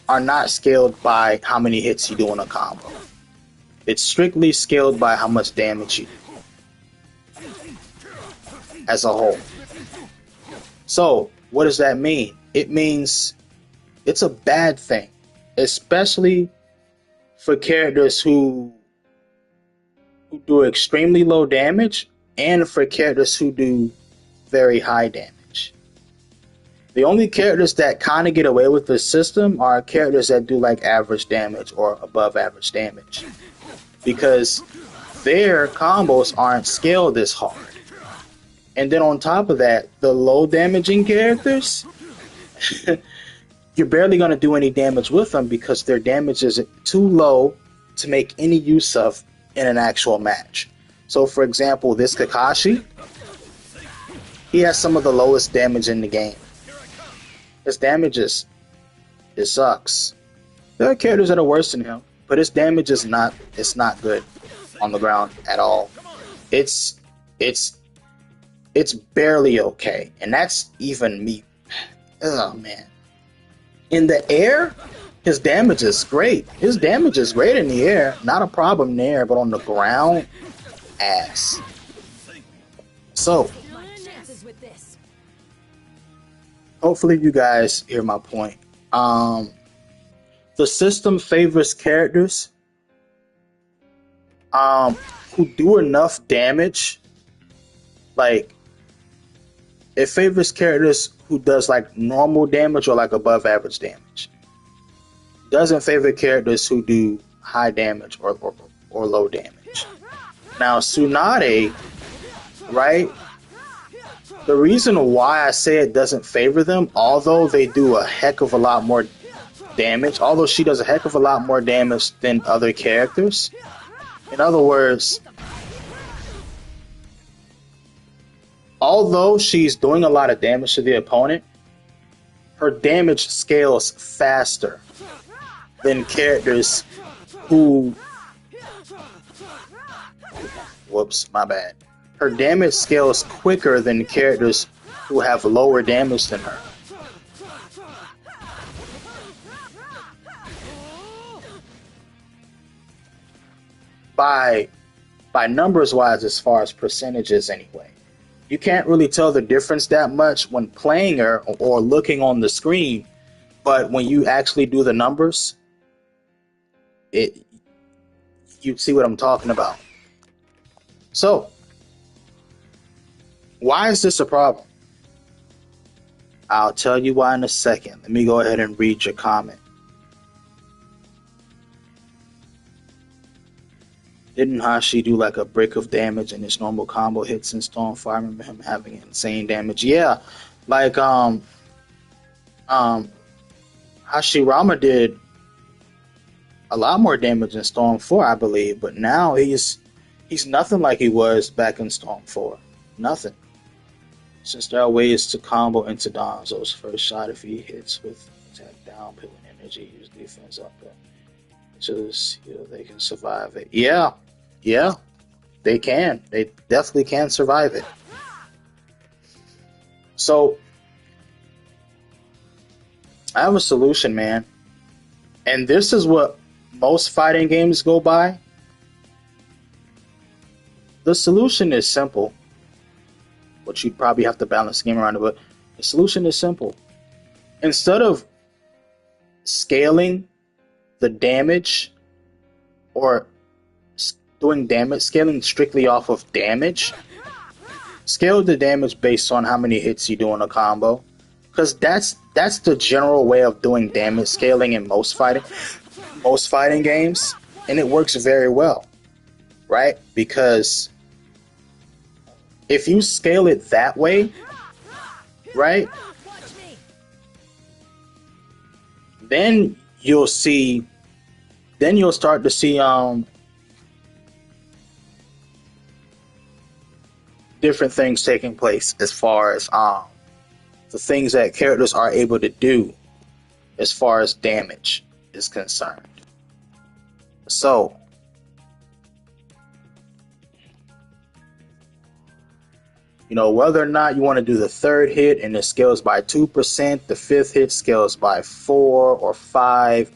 B: are not scaled by how many hits you do in a combo. It's strictly scaled by how much damage you do as a whole. So, what does that mean? It means it's a bad thing, especially for characters who do extremely low damage and for characters who do very high damage. The only characters that kind of get away with this system are characters that do like average damage or above average damage, because their combos aren't scaled this hard. And then on top of that, the low damaging characters, you're barely going to do any damage with them because their damage is too low to make any use of in an actual match. So for example, this Kakashi, he has some of the lowest damage in the game. His damage it sucks. There are characters that are worse than him, but his damage is not good on the ground at all. It's barely okay, and that's even me. Oh man. In the air, his damage is great. His damage is great in the air, not a problem there, but on the ground, ass. So, hopefully you guys hear my point. The system favors characters who do enough damage. Like, it favors characters who does like normal damage or like above average damage. Doesn't favor characters who do high damage or low damage. Now Tsunade, right? The reason why I say it doesn't favor them, although they do a heck of a lot more damage, although she does a heck of a lot more damage than other characters. In other words, although she's doing a lot of damage to the opponent, her damage scales faster than characters who... Whoops, my bad. Her damage scales quicker than characters who have lower damage than her. By numbers wise, as far as percentages anyway. You can't really tell the difference that much when playing her or looking on the screen, but when you actually do the numbers, you see what I'm talking about. So, why is this a problem? I'll tell you why in a second. Let me go ahead and read your comment. Didn't Hashi do like a brick of damage in his normal combo hits in Stormfire? I remember him having insane damage. Yeah, like Hashirama did a lot more damage in Storm 4, I believe, but now he's nothing like he was back in Storm 4. Nothing. Since there are ways to combo into Donzo's first shot if he hits with attack down, pulling energy, use defense up there. Just, they can survive it. Yeah, they can. They definitely can survive it. So, I have a solution, man. And this is what most fighting games go by. The solution is simple, but you'd probably have to balance the game around it, but the solution is simple. Instead of scaling the damage or doing damage, scaling strictly off of damage, scale the damage based on how many hits you do in a combo, because that's the general way of doing damage scaling in most fighting games, and it works very well, right? Because if you scale it that way, right, then you'll start to see different things taking place as far as the things that characters are able to do as far as damage is concerned. So, whether or not you want to do the third hit and it scales by 2%, the fifth hit scales by 4 or 5,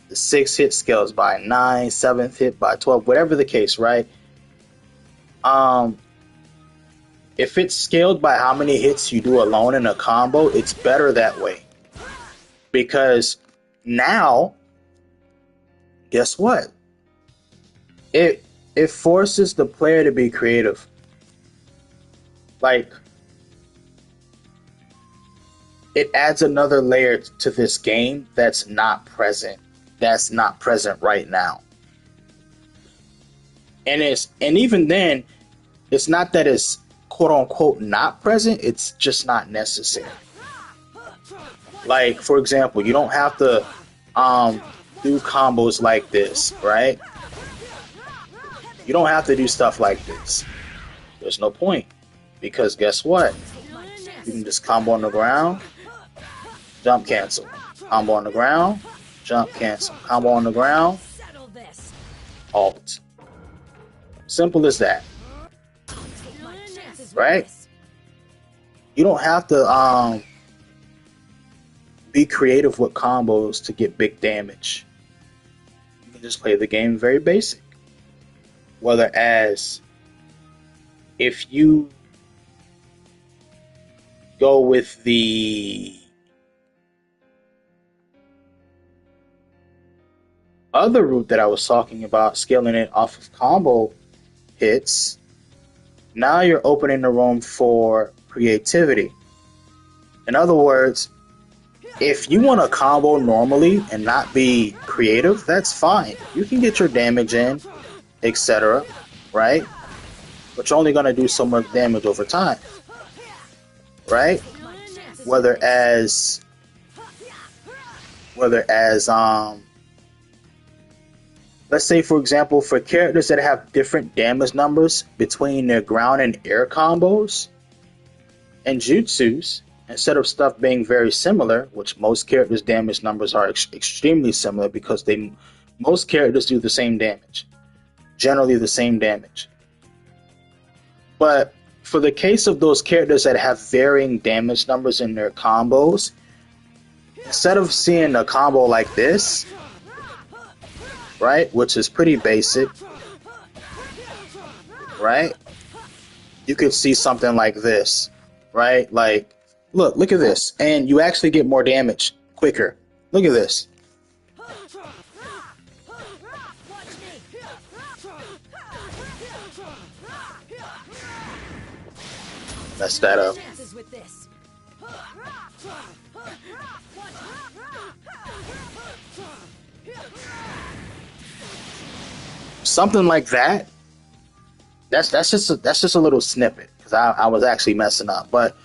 B: the sixth hit scales by 9, seventh hit by 12, whatever the case, right? If it's scaled by how many hits you do alone in a combo, it's better that way. Because now, guess what? It forces the player to be creative. Like, it adds another layer to this game that's not present. That's not present right now. And even then, it's not that it's quote unquote not present, it's just not necessary. Like, for example, you don't have to do combos like this, right? You don't have to do stuff like this. There's no point. Because guess what? You can just combo on the ground, jump cancel. Combo on the ground, jump cancel. Combo on the ground, alt. Simple as that. Right? You don't have to be creative with combos to get big damage. You can just play the game very basic. Whereas if you go with the other route that I was talking about, scaling it off of combo hits, now you're opening the room for creativity. In other words, if you want to combo normally and not be creative, that's fine. You can get your damage in, etc., right? But you're only going to do so much damage over time, right? Whereas let's say, for example, for characters that have different damage numbers between their ground and air combos and jutsus, instead of stuff being very similar, which most characters' damage numbers are extremely similar because most characters do the same damage, generally the same damage. But for the case of those characters that have varying damage numbers in their combos, instead of seeing a combo like this, right, which is pretty basic, right, you could see something like this, right? Like, look at this, and you actually get more damage quicker. Look at this. Mess that up. Something like that. That's just a little snippet because I was actually messing up, but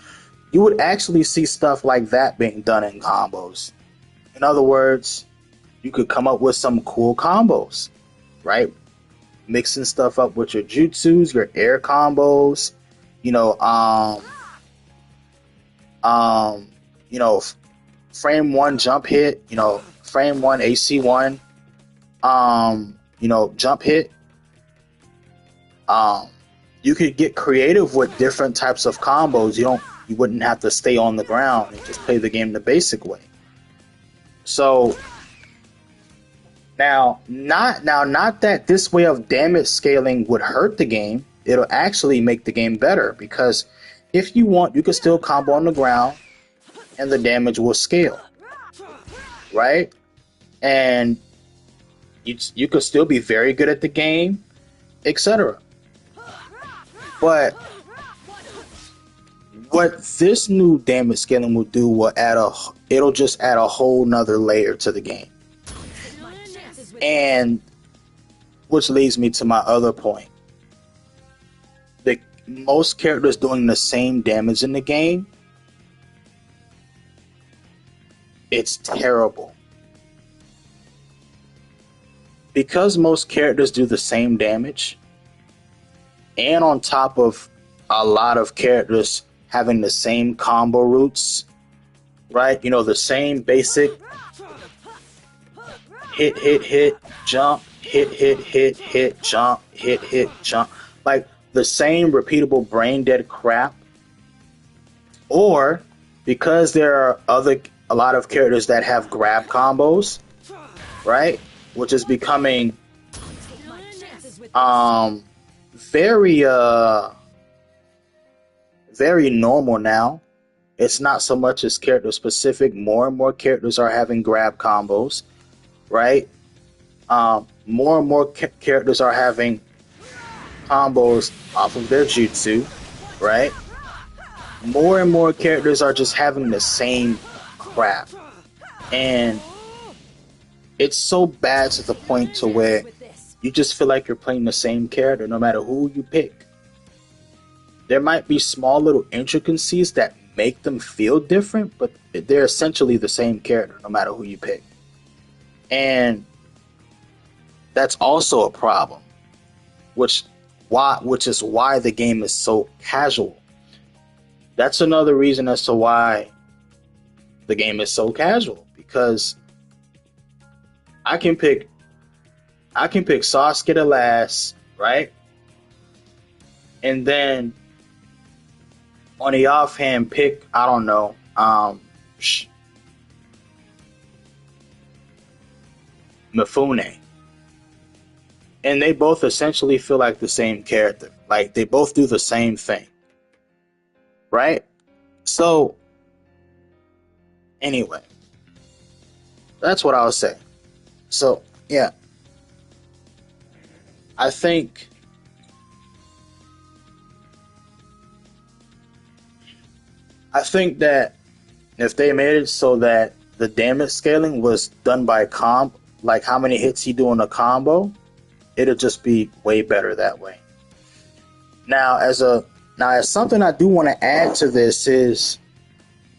B: you would actually see stuff like that being done in combos. In other words, you could come up with some cool combos, right? Mixing stuff up with your jutsus, your air combos, frame one jump hit, frame one AC1, jump hit. You could get creative with different types of combos. You wouldn't have to stay on the ground and just play the game the basic way. So now not that this way of damage scaling would hurt the game. It'll actually make the game better because if you want, you can still combo on the ground and the damage will scale, right? And you could still be very good at the game, etc. But what this new damage scaling will do it'll just add a whole nother layer to the game. And which leads me to my other point. Most characters doing the same damage in the game, it's terrible. Because most characters do the same damage, and on top of a lot of characters having the same combo routes, right? You know, the same basic hit, hit, hit, jump, hit, hit, hit, hit, jump, hit, hit, jump. Like the same repeatable brain dead crap. Or because there are a lot of characters that have grab combos, right? Which is becoming um very very normal now. It's not so much as character specific. More and more characters are having grab combos, right? More and more characters are having combos off of their jutsu, right? More and more characters are just having the same crap, and it's so bad to the point to where you just feel like you're playing the same character no matter who you pick. There might be small little intricacies that make them feel different, but they're essentially the same character no matter who you pick. And that's also a problem, which is why the game is so casual. That's another reason as to why the game is so casual, because I can pick Sasuke to last, right? And then on the offhand pick, I don't know, Mifune. And they both essentially feel like the same character. Like they both do the same thing. Right? So anyway, that's what I was saying. So yeah, I think that if they made it so that the damage scaling was done by like how many hits you do in a combo, it'll just be way better that way. Now, as something I do want to add to this is,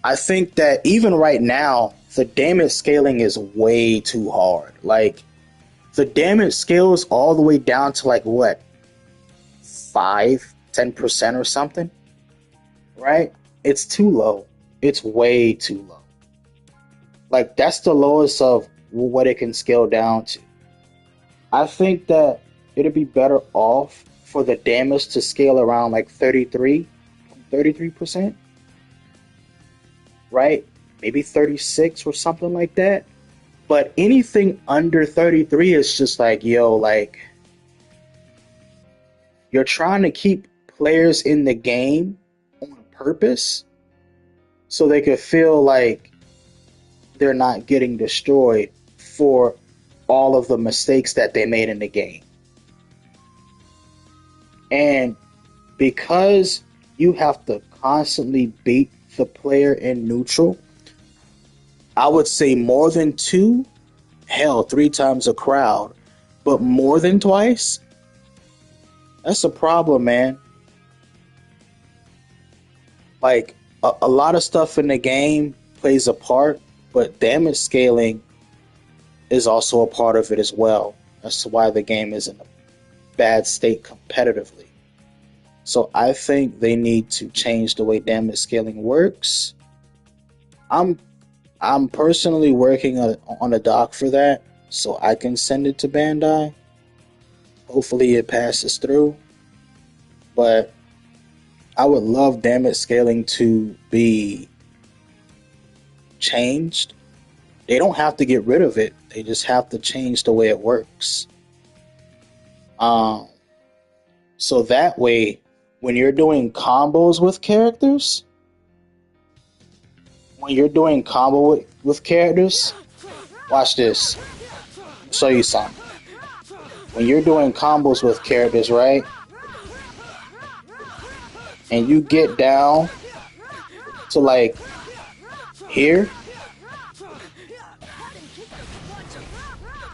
B: I think that even right now, the damage scaling is way too hard. Like, the damage scales all the way down to like what, 10% or something, right? It's too low. It's way too low. Like, that's the lowest of what it can scale down to. I think that it'd be better off for the damage to scale around like 33%, right? Maybe 36 or something like that. But anything under 33 is just like, yo, like, you're trying to keep players in the game on purpose so they could feel like they're not getting destroyed for all of the mistakes that they made in the game. And because you have to constantly beat the player in neutral, I would say more than 2, hell, 3 times a crowd, but more than twice, that's a problem, man. Like, a lot of stuff in the game plays a part, but damage scaling is also a part of it as well. That's why the game is in a bad state competitively. So I think they need to change the way damage scaling works. I'm personally working on a doc for that, so I can send it to Bandai. Hopefully it passes through. But I would love damage scaling to be changed. They don't have to get rid of it. They just have to change the way it works. So that way, when you're doing combos with characters, watch this. I'll show you something. When you're doing combos with characters, right? And you get down to like here,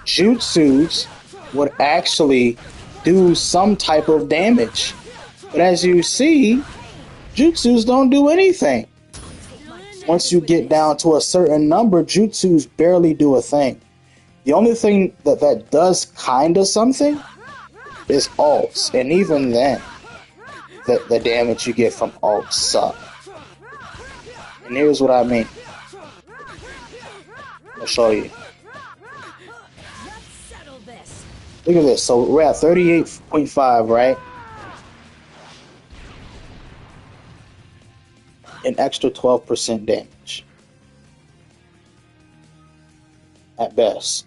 B: jutsus would actually do some type of damage. But as you see, jutsus don't do anything. Once you get down to a certain number, jutsus barely do a thing. The only thing that does kind of something is ults. And even then, the damage you get from ults suck. And here's what I mean. I'll show you.
D: Let's settle this.
B: Look at this. So we're at 38.5, right? An extra 12% damage. At best.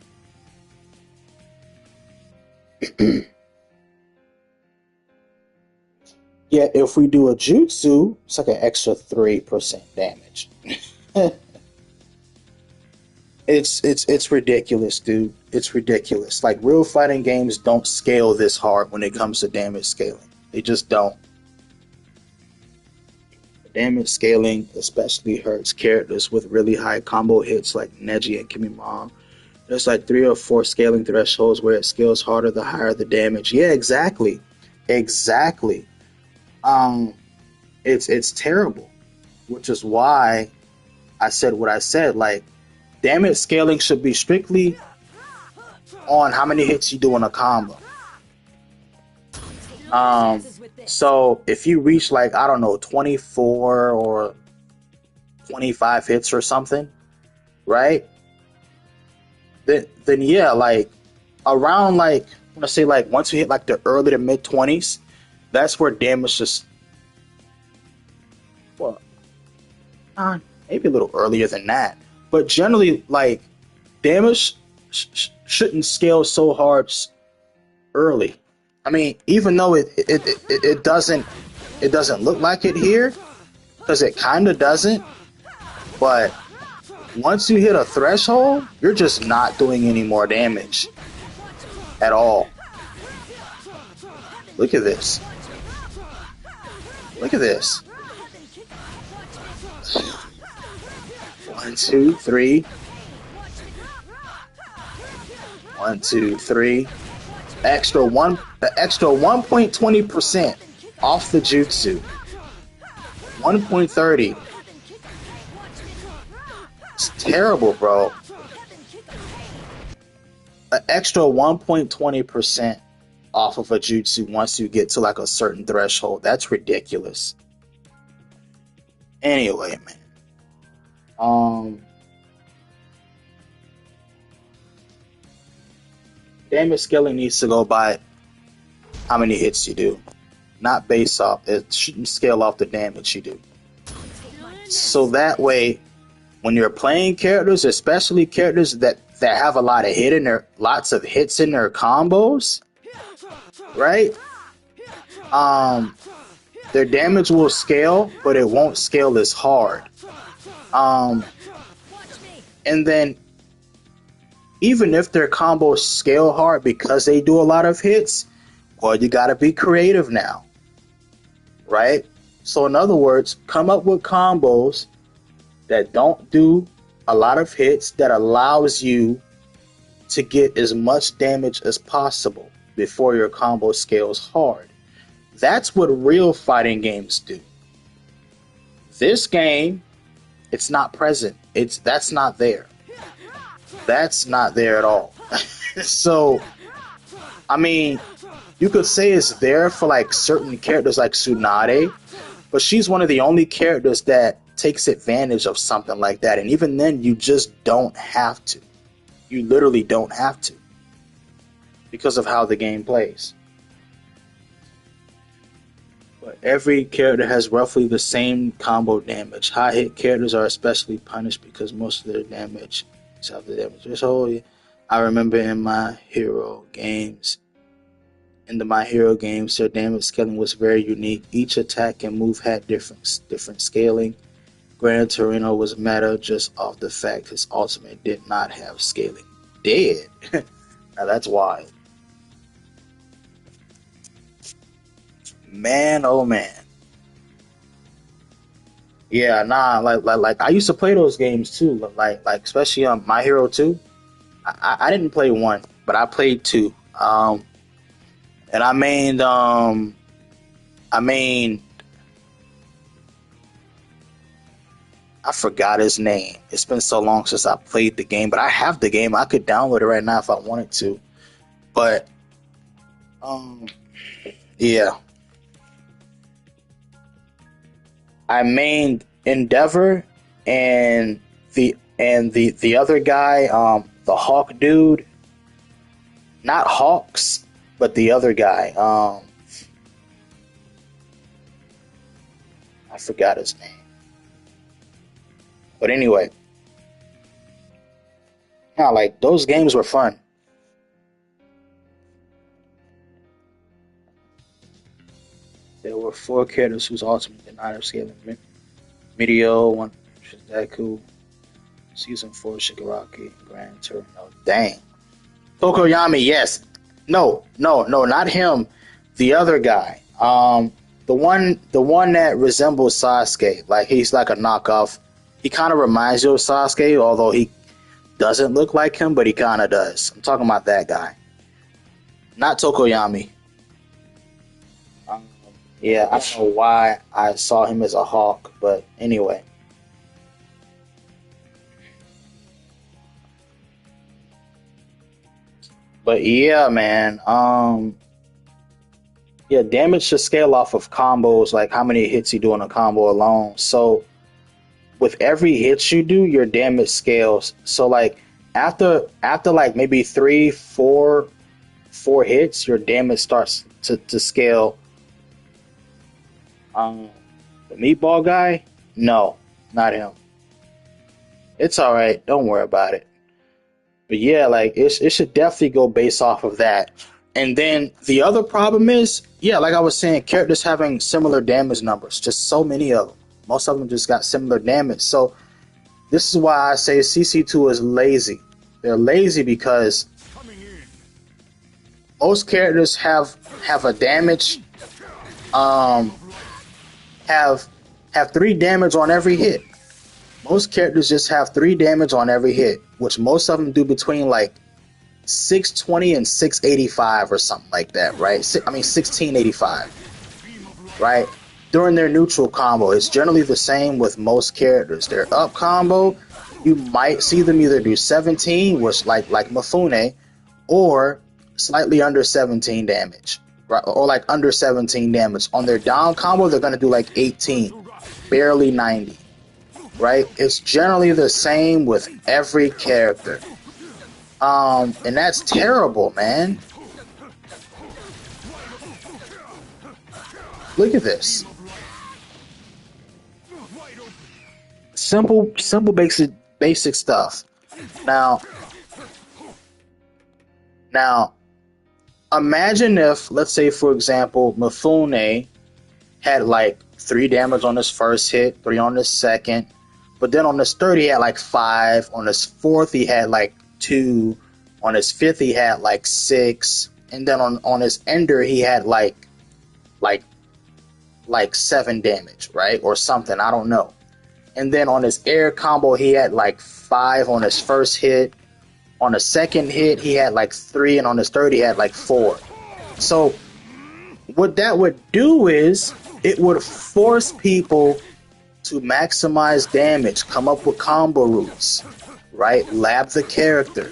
B: Yet if we do a jutsu, it's like an extra 3% damage. It's ridiculous, dude. It's ridiculous. Like, real fighting games don't scale this hard when it comes to damage scaling. They just don't. Damage scaling especially hurts characters with really high combo hits like Neji and Kimimon. There's like 3 or 4 scaling thresholds where it scales harder the higher the damage. Yeah, exactly. Exactly. It's terrible. Which is why I said what I said. Like, damage scaling should be strictly on how many hits you do in a combo. So if you reach like, I don't know, 24 or 25 hits or something, right? Then yeah, like around like, I'm gonna say like once you hit like the early to mid 20s, that's where damage just, well, maybe a little earlier than that, but generally like damage shouldn't scale so hard early. I mean, even though it doesn't look like it here, because it kind of doesn't, but once you hit a threshold, you're just not doing any more damage at all. Look at this. Look at this. 1, 2, 3. 1, 2, 3. The extra 1.20% off the jutsu. 1.30. It's terrible, bro. An extra 1.20% off of a jutsu once you get to like a certain threshold. That's ridiculous. Anyway, man. Damage scaling needs to go by how many hits you do, not based off. It shouldn't scale off the damage you do. So that way, when you're playing characters, especially characters that have a lot of lots of hits in their combos, right? Their damage will scale, but it won't scale as hard. And then even if their combos scale hard because they do a lot of hits, well, you gotta be creative now, right? So in other words, come up with combos that don't do a lot of hits, that allows you to get as much damage as possible before your combo scales hard. That's what real fighting games do. This game, it's not present. That's not there. That's not there at all. So, I mean, you could say it's there for like certain characters like Tsunade, but she's one of the only characters that takes advantage of something like that. And even then, you just don't have to. You literally don't have to, because of how the game plays. But every character has roughly the same combo damage. High hit characters are especially punished because most of their damage is out the damage threshold. I remember in my hero games, their damage scaling was very unique. Each attack and move had different scaling. Gran Torino was meta just off the fact his ultimate did not have scaling. Dead. Now that's wild. Man, oh man. Yeah, nah, like I used to play those games too. Like especially on My Hero 2. I didn't play 1, but I played 2. And I forgot his name. It's been so long since I played the game, but I have the game. I could download it right now if I wanted to. But yeah. I mained Endeavor and the other guy, the Hawk dude, not Hawks, but the other guy, I forgot his name. But anyway, yeah, like those games were fun. There were four characters whose ultimate did not escape. Medio, one Shizaku, Season 4, Shigaraki, Grand Torino. Dang. Tokoyami, yes. No, not him. The other guy. The one that resembles Sasuke. Like he's like a knockoff. He kind of reminds you of Sasuke, although he doesn't look like him, but he kind of does. I'm talking about that guy. Not Tokoyami. Um, yeah, I don't know why I saw him as a hawk, but anyway. But yeah, man. Yeah, damage should scale off of combos, like how many hits you do in a combo alone. So with every hit you do, your damage scales. So like after like maybe three, four hits, your damage starts to scale. Um, the meatball guy, no, not him. It's all right. Don't worry about it. But yeah, like it should definitely go based off of that. And then the other problem is, yeah, like I was saying, characters having similar damage numbers. Just so many of them. Most of them just got similar damage. So this is why I say CC2 is lazy. They're lazy because most characters have a damage, um, have three damage on every hit. Most characters just have three damage on every hit, which most of them do between like 620 and 685 or something like that, right? I mean 1685, right? During their neutral combo, it's generally the same with most characters. Their up combo, you might see them either do 17, which like Mifune, or slightly under 17 damage, right? Or like under 17 damage. On their down combo, they're gonna do like 18, barely 90, right? It's generally the same with every character. And that's terrible, man. Look at this. Simple basic stuff. Now imagine if, let's say for example, Mifune had like 3 damage on his first hit, 3 on his second, but then on his third he had like 5, on his fourth he had like 2, on his fifth he had like 6, and then on his ender he had like 7 damage, right? Or something, I don't know. And then on his air combo he had like 5 on his first hit, on the second hit he had like 3, and on his third he had like 4. So what that would do is it would force people to maximize damage, come up with combo routes, right? Lab the character,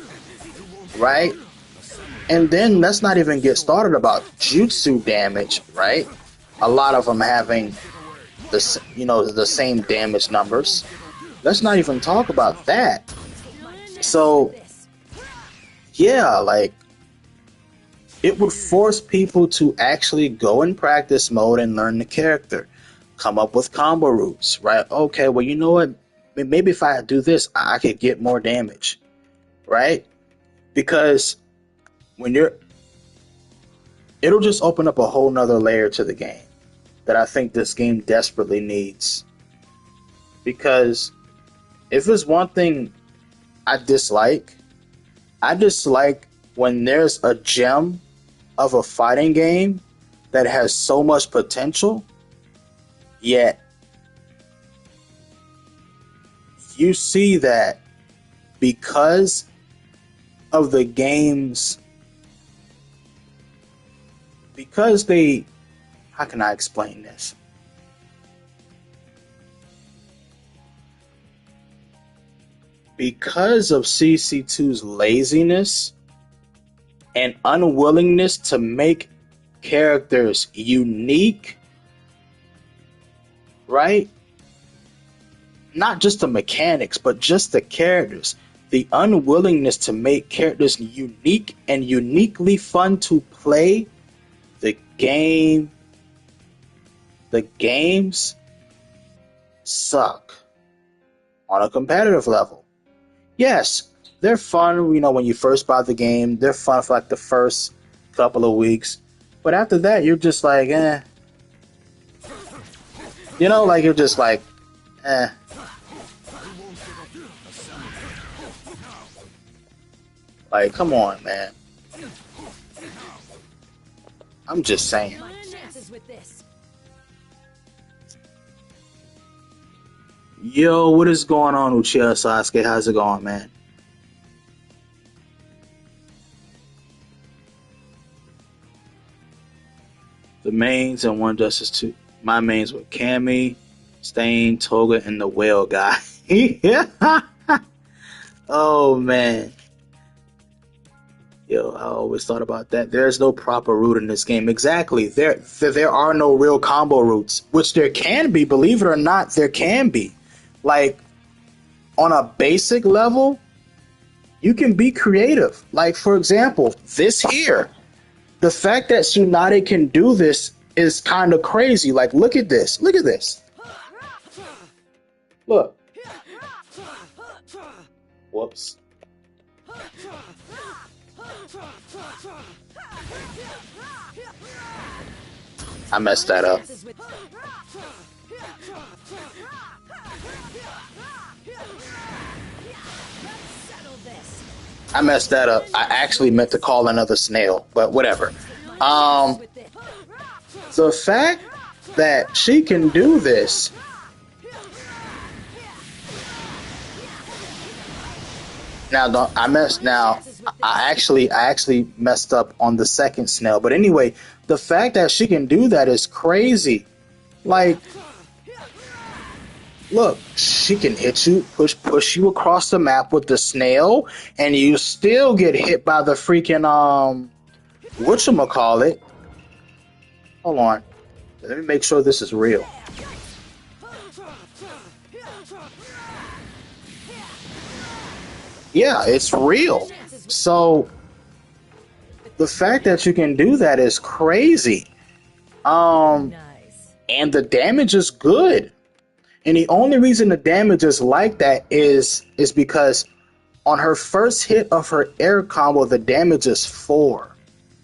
B: right? And then let's not even get started about jutsu damage, right? A lot of them having the same damage numbers. Let's not even talk about that. So yeah, like it would force people to actually go in practice mode and learn the character, come up with combo routes, right? Okay, well, you know what? Maybe if I do this, I could get more damage, right? Because it'll just open up a whole nother layer to the game that I think this game desperately needs. Because if there's one thing I dislike when there's a gem of a fighting game that has so much potential, yet you see that because of the games, because they, how can I explain this? Because of CC2's laziness and unwillingness to make characters unique, right? not just the mechanics, but just the characters. The unwillingness to make characters unique and uniquely fun to play. The game, the games suck on a competitive level. Yes, they're fun, when you first buy the game. They're fun for like the first couple of weeks. But after that, you're just like, eh. Like you're just like, eh. Like, come on, man. I'm just saying. Yo, what is going on, Uchiha Sasuke? How's it going, man? The mains and One Justice 2. My mains were Cammy, Stain, Toga, and the whale guy. Oh, man. Yo, I always thought about that. There's no proper route in this game. Exactly. There are no real combo routes, which there can be. Believe it or not, there can be. Like, on a basic level, you can be creative. Like, for example, this here. The fact that Tsunade can do this is kind of crazy. Like, look at this. Look at this. Look. Whoops. I messed that up. I messed that up. I actually meant to call another snail, but whatever. The fact that she can do this. Now, I actually messed up on the second snail. But anyway, the fact that she can do that is crazy. Like, look, she can hit you, push you across the map with the snail, and you still get hit by the freaking whatchamacallit. Hold on. Let me make sure this is real. Yeah, it's real. So the fact that you can do that is crazy. And the damage is good. And the only reason the damage is like that is because on her first hit of her air combo, the damage is 4.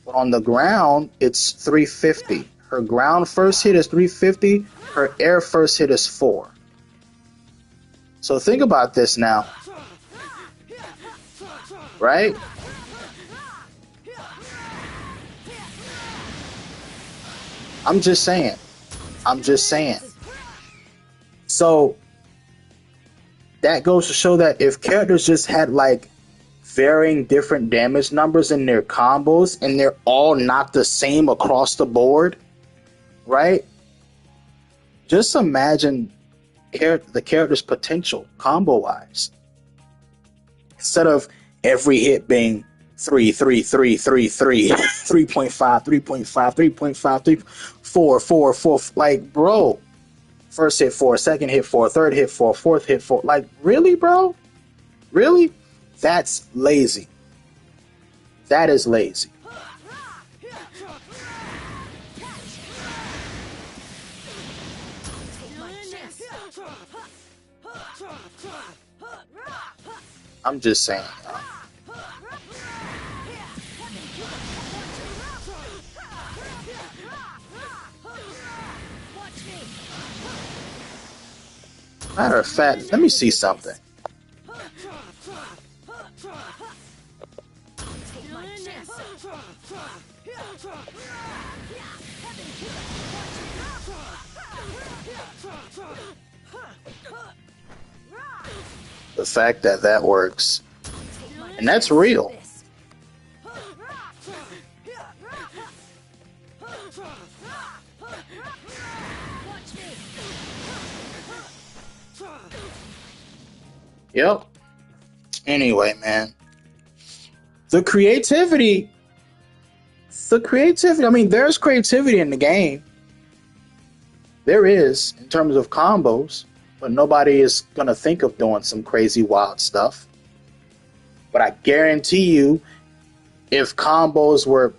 B: But on the ground, it's 350. Her ground first hit is 350. Her air first hit is 4. So think about this now. Right? I'm just saying. So that goes to show that if characters just had like varying different damage numbers in their combos and they're all not the same across the board, right? Just imagine the character's potential combo-wise. Instead of every hit being 3, 3, 3, 3, 3, 3.5, 3.5, 3.5, 3, 4, 4, 4. Like, bro, first hit 4, second hit 4, third hit 4, fourth hit 4. Like, really, bro? Really? That's lazy. That is lazy. I'm just saying. Matter of fact, let me see something. The fact that that works, and that's real. Yep. Anyway, man. The creativity, I mean, there's creativity in the game. There is, in terms of combos. but nobody is gonna think of doing some crazy wild stuff. But I guarantee you, if combos were,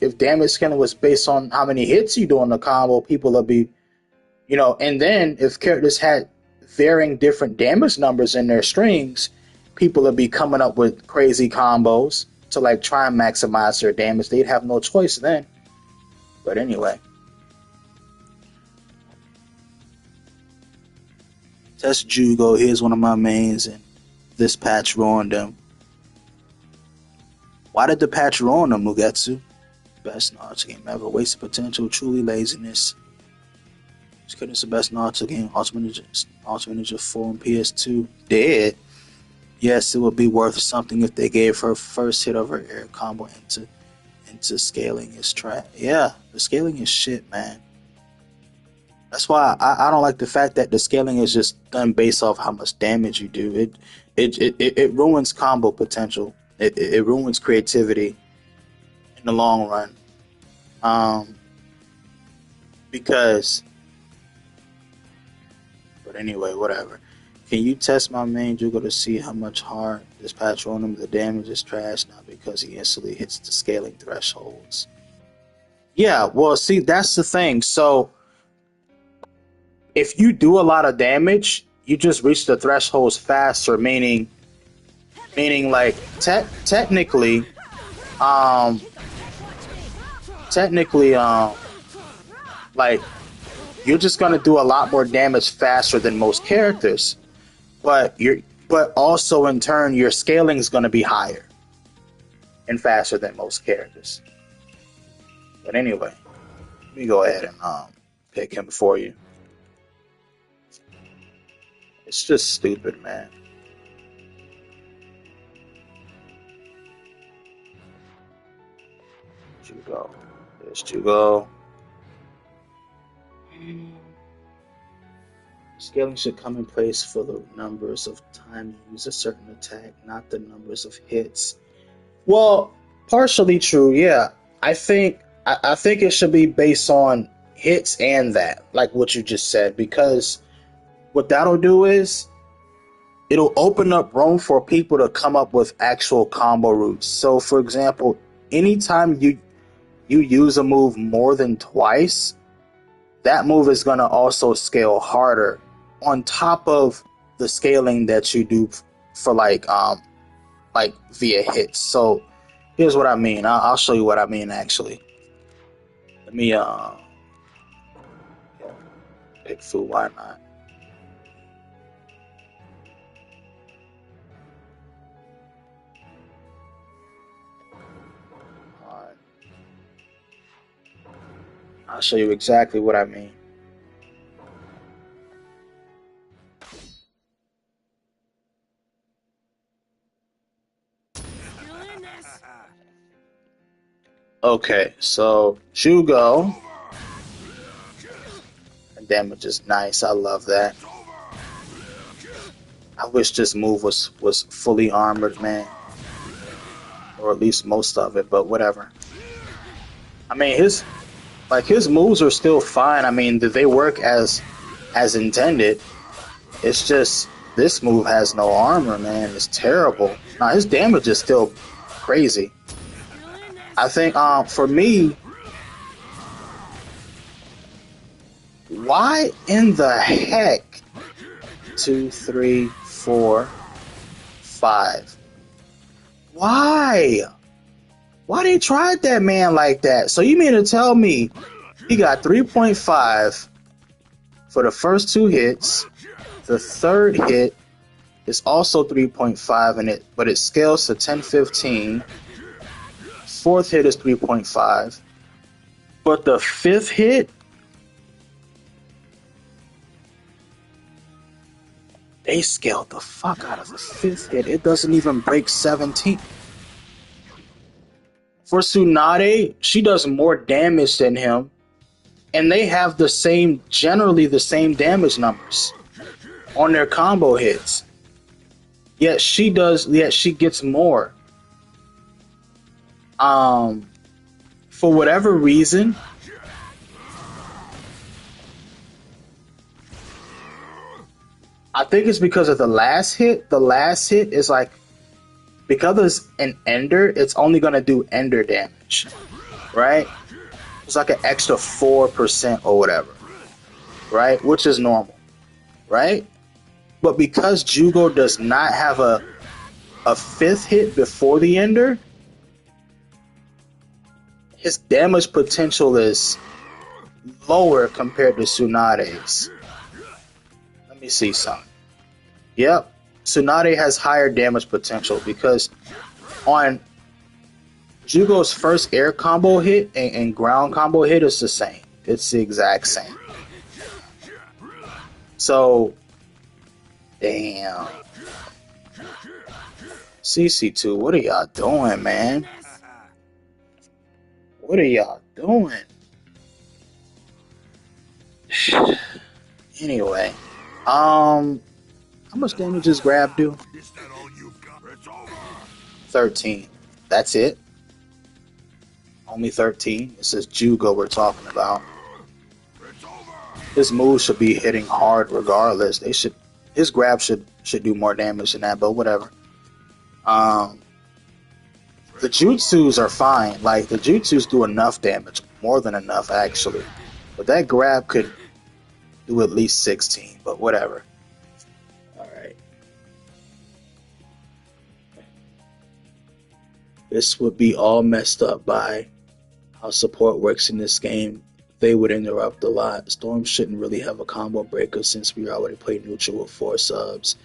B: if damage scaling was based on how many hits you do in the combo, people would be, and then if characters had varying different damage numbers in their strings, people would be coming up with crazy combos to like try and maximize their damage. They'd have no choice then. But anyway. Test Jugo, here's one of my mains, and this patch ruined them. Why did the patch ruin them, Mugetsu? Best Naruto game ever. Wasted potential, truly laziness. This couldn't the best Naruto game. Ultimate Ninja 4 and PS2. Dead. Yes, it would be worth something if they gave her first hit of her air combo into scaling is trash. Yeah, the scaling is shit, man. That's why I don't like the fact that the scaling is just done based off how much damage you do. It ruins combo potential. It ruins creativity in the long run. Because, but anyway, whatever. Can you test my main Jugo to see how much hard this patch on him? The damage is trash now because he instantly hits the scaling thresholds. Yeah, well, see, that's the thing. So, if you do a lot of damage, you just reach the thresholds faster, meaning like technically, like you're just gonna do a lot more damage faster than most characters, but also in turn your scaling is gonna be higher and faster than most characters. But anyway, let me go ahead and pick him for you. It's just stupid, man. Jugo. There's Jugo. Scaling should come in place for the numbers of time you use a certain attack, not the numbers of hits. Well, partially true, yeah. I think it should be based on hits and that, like what you just said, because what that'll do is it'll open up room for people to come up with actual combo routes. So, for example, anytime you use a move more than twice, that move is going to also scale harder on top of the scaling that you do for like via hits. So here's what I mean. I'll show you what I mean actually. Let me pick Fu. Why not? Alright. I'll show you exactly what I mean. Okay, so Jugo. And damage is nice. I love that. I wish this move was fully armored, man. Or at least most of it, but whatever. I mean, his moves are still fine. I mean, they work as intended. It's just this move has no armor, man. It's terrible. Now his damage is still crazy. I think for me, why in the heck 2, 3, 4, 5? Why they tried that man like that? So you mean to tell me he got 3.5 for the first 2 hits? The third hit is also 3.5 in it, but it scales to 10-15. Fourth hit is 3.5. But the fifth hit, they scaled the fuck out of the fifth hit. It doesn't even break 17. For Tsunade, she does more damage than him, and they have generally the same damage numbers on their combo hits. Yet she gets more. For whatever reason, I think it's because of the last hit. The last hit is like, because it's an ender, it's only gonna do ender damage, right? It's like an extra 4% or whatever, right? Which is normal, right? But because Jugo does not have a fifth hit before the ender, his damage potential is lower compared to Tsunade's. Let me see something. Yep, Tsunade has higher damage potential because on Jugo's first air combo hit and ground combo hit is the same. It's the exact same. So, damn. CC2, what are y'all doing, man? What are y'all doing? Anyway, how much damage does grab do? 13. That's it. Only 13. This is Jugo we're talking about. His move should be hitting hard regardless. His grab should do more damage than that, but whatever. The jutsus are fine. Like, the jutsus do enough damage, more than enough actually. But that grab could do at least 16, but whatever. Alright. This would be all messed up by how support works in this game. They would interrupt a lot. Storm shouldn't really have a combo breaker since we already played neutral with 4 subs.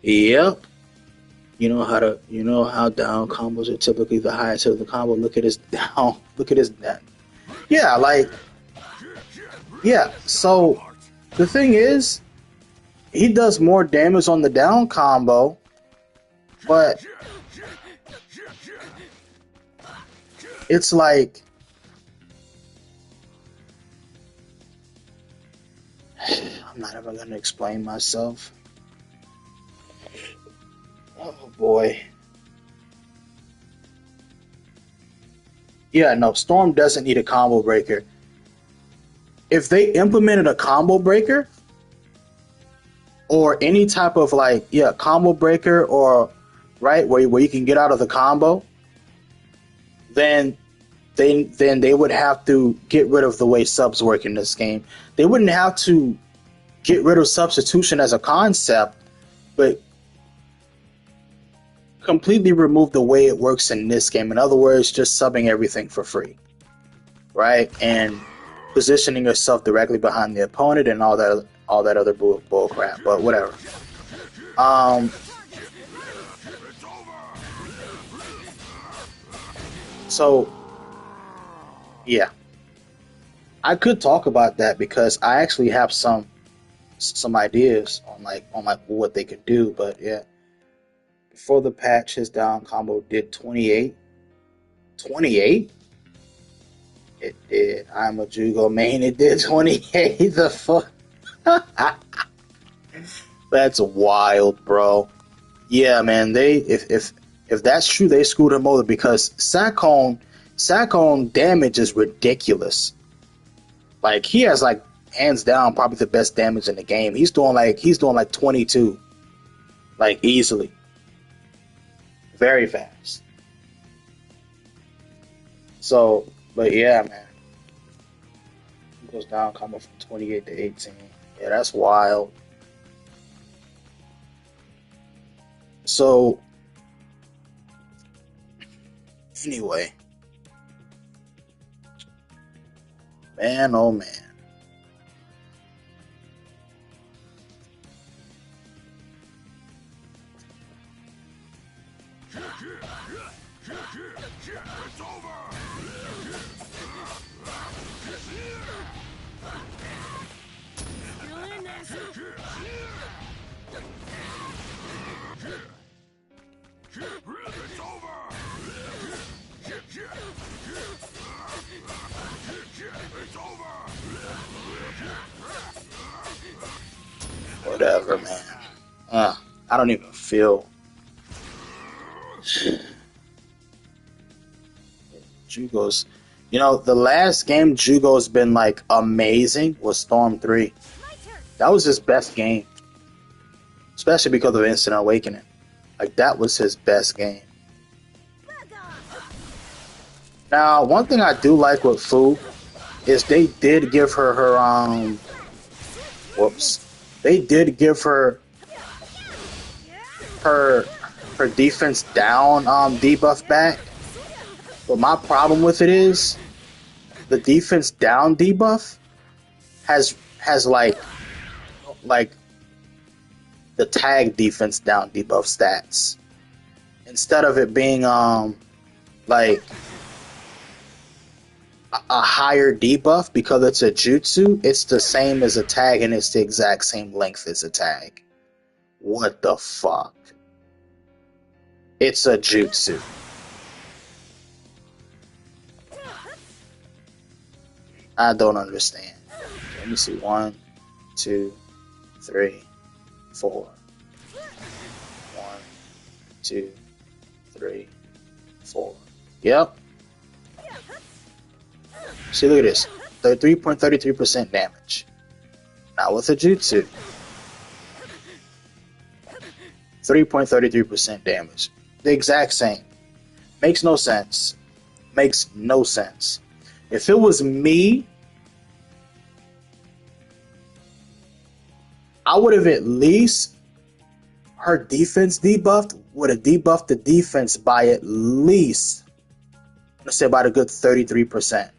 B: Yep. You know how down combos are typically the highest of the combo. Look at his down. Look at his net. Yeah, like, yeah. So the thing is, he does more damage on the down combo, but it's like, I'm not ever gonna explain myself. Oh boy. Yeah, no, Storm doesn't need a combo breaker. If they implemented a combo breaker, or any type of like, yeah, combo breaker, or right where you can get out of the combo, then they would have to get rid of the way subs work in this game. They wouldn't have to get rid of substitution as a concept, but completely remove the way it works in this game. In other words, just subbing everything for free, right? And positioning yourself directly behind the opponent and all that other bull crap. But whatever. So yeah, I could talk about that because I actually have some ideas on what they could do. But yeah. Before the patch, his down combo did 28. 28? It did. I'm a Jugo main. It did 28. The fuck? That's wild, bro. Yeah, man. If that's true, they screwed him over because Sakon damage is ridiculous. Like, he has like hands down probably the best damage in the game. He's doing like 22, like easily. Very fast. So, but yeah, man. He goes down coming from 28 to 18. Yeah, that's wild. So, anyway. Man, oh man. Whatever, man. I don't even feel. Jugo's, the last game Jugo's been like amazing was Storm 3. That was his best game. especially because of Instant Awakening. Like that was his best game. Now, one thing I do like with Fu is they did give her whoops. They did give her her her defense down debuff back. But my problem with it is the defense down debuff has like the tag defense down debuff stats. Instead of it being like a higher debuff because it's a jutsu, it's the same as a tag and it's the exact same length as a tag. What the fuck? It's a jutsu. I don't understand. Let me see. 1, 2, 3, 4. 1, 2, 3, 4. Yep. See, look at this. 3.33% damage. Now with a jutsu. 3.33% damage. The exact same. Makes no sense. Makes no sense. If it was me, I would have at least her defense debuffed, would have debuffed the defense by at least, let's say about a good 33%.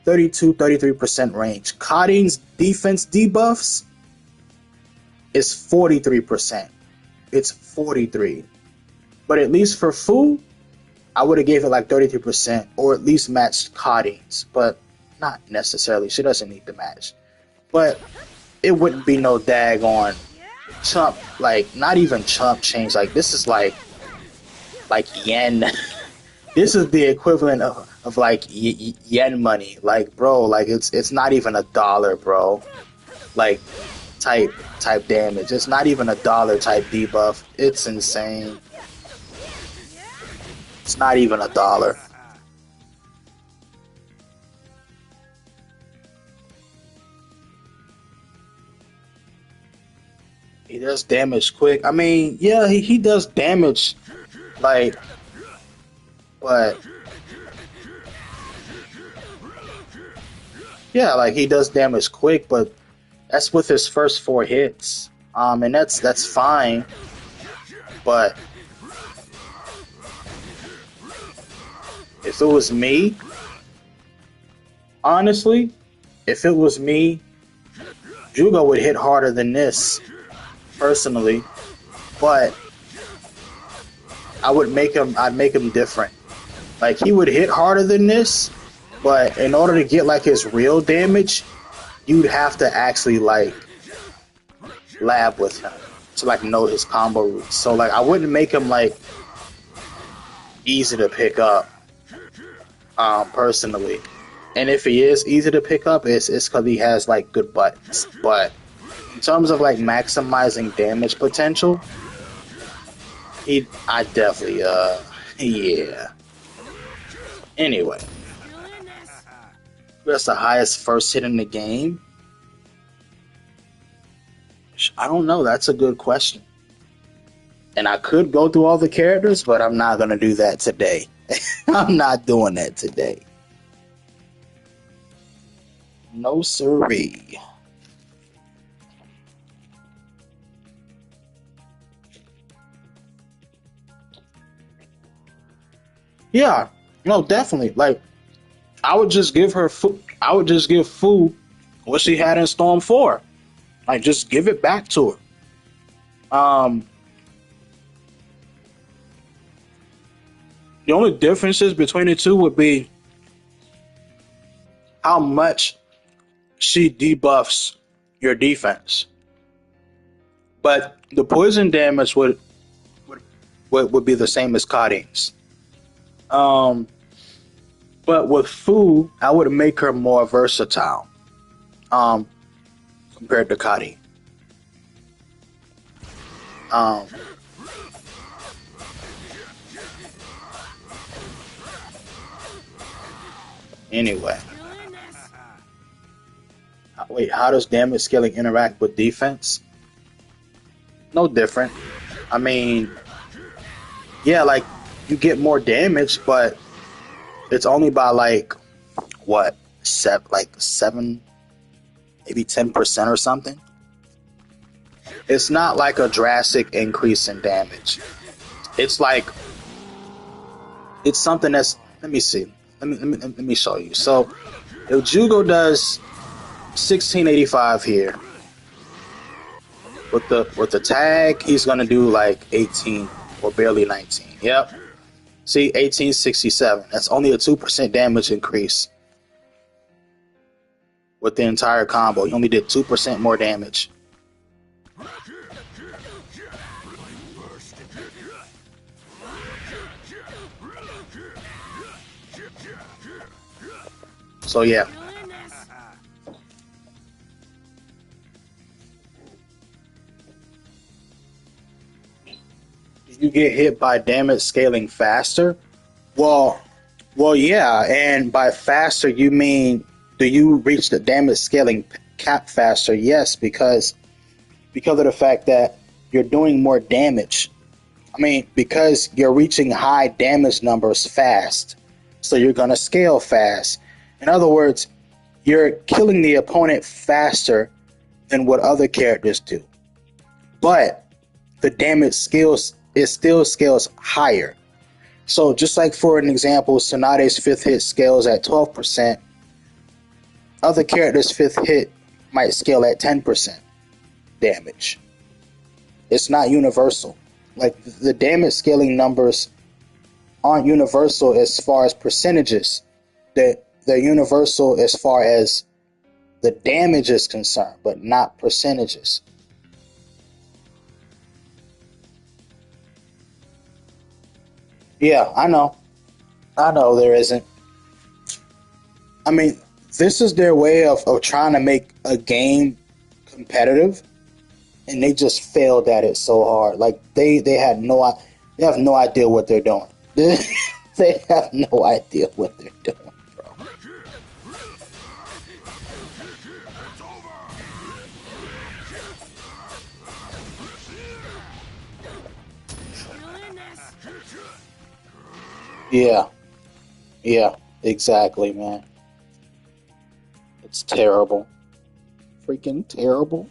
B: 33% range. Cotting's defense debuffs is 43%. It's 43. But at least for Fu, I would have gave it like 33% or at least matched Cotting's, but not necessarily. She doesn't need the match. But it wouldn't be no daggone chump, like not even chump change. Like this is like yen. This is the equivalent of like yen money. Like bro, like it's not even $1, bro. Like type damage. It's not even $1 type debuff. It's insane. It's not even $1. He does damage quick. I mean, yeah, he does damage, like, but yeah, like he does damage quick, but that's with his first 4 hits. And that's fine, but if it was me, honestly, if it was me, Jugo would hit harder than this, personally, but I'd make him different. Like he would hit harder than this, but in order to get like his real damage, you'd have to actually like lab with him to like know his combo routes. So like I wouldn't make him like easy to pick up, personally. And if he is easy to pick up, it's because he has like good buttons. But in terms of like maximizing damage potential, I definitely yeah. Anyway, that's the highest first hit in the game. I don't know. That's a good question. And I could go through all the characters, but I'm not gonna do that today. I'm not doing that today. No siree. Yeah, no, definitely. Like, I would just give her I would just give Fu what she had in Storm 4. Like, just give it back to her. The only differences between the two would be how much she debuffs your defense. But the poison damage would be the same as Cotting's. But with Fu, I would make her more versatile, compared to Cotting. Anyway. Wait, how does damage scaling interact with defense? No different. I mean, yeah, like you get more damage, but it's only by like what seven, maybe 10% or something. It's not like a drastic increase in damage. It's like it's something that's. Let me see. Let me show you. So if Jugo does 1685 here with the tag, he's gonna do like 18 or barely 19. Yep. See, 1867. That's only a 2% damage increase with the entire combo. You only did 2% more damage. So yeah. You get hit by damage scaling faster? Well, yeah, and by faster you mean do you reach the damage scaling cap faster? Yes, because of the fact that you're doing more damage. I mean, because you're reaching high damage numbers fast, so you're gonna scale fast. In other words, you're killing the opponent faster than what other characters do, but the damage scales it still scales higher. So just like for an example, Tsunade's fifth hit scales at 12%, other characters' fifth hit might scale at 10% damage. It's not universal. Like the damage scaling numbers aren't universal as far as percentages. They're universal as far as the damage is concerned, but not percentages. Yeah, I know. I know there isn't. I mean, this is their way of trying to make a game competitive, and they just failed at it so hard. Like they have no idea what they're doing. They have no idea what they're doing, bro. Yeah, yeah, exactly, man. It's terrible, freaking terrible.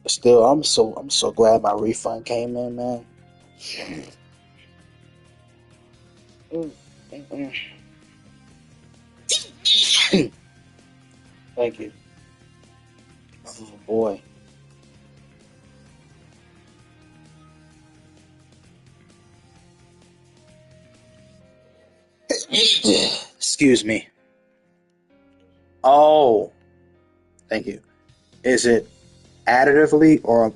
B: Still, I'm so glad my refund came in, man. Mm, mm, mm. Thank you. Oh boy. Excuse me. Oh, thank you. Is it additively or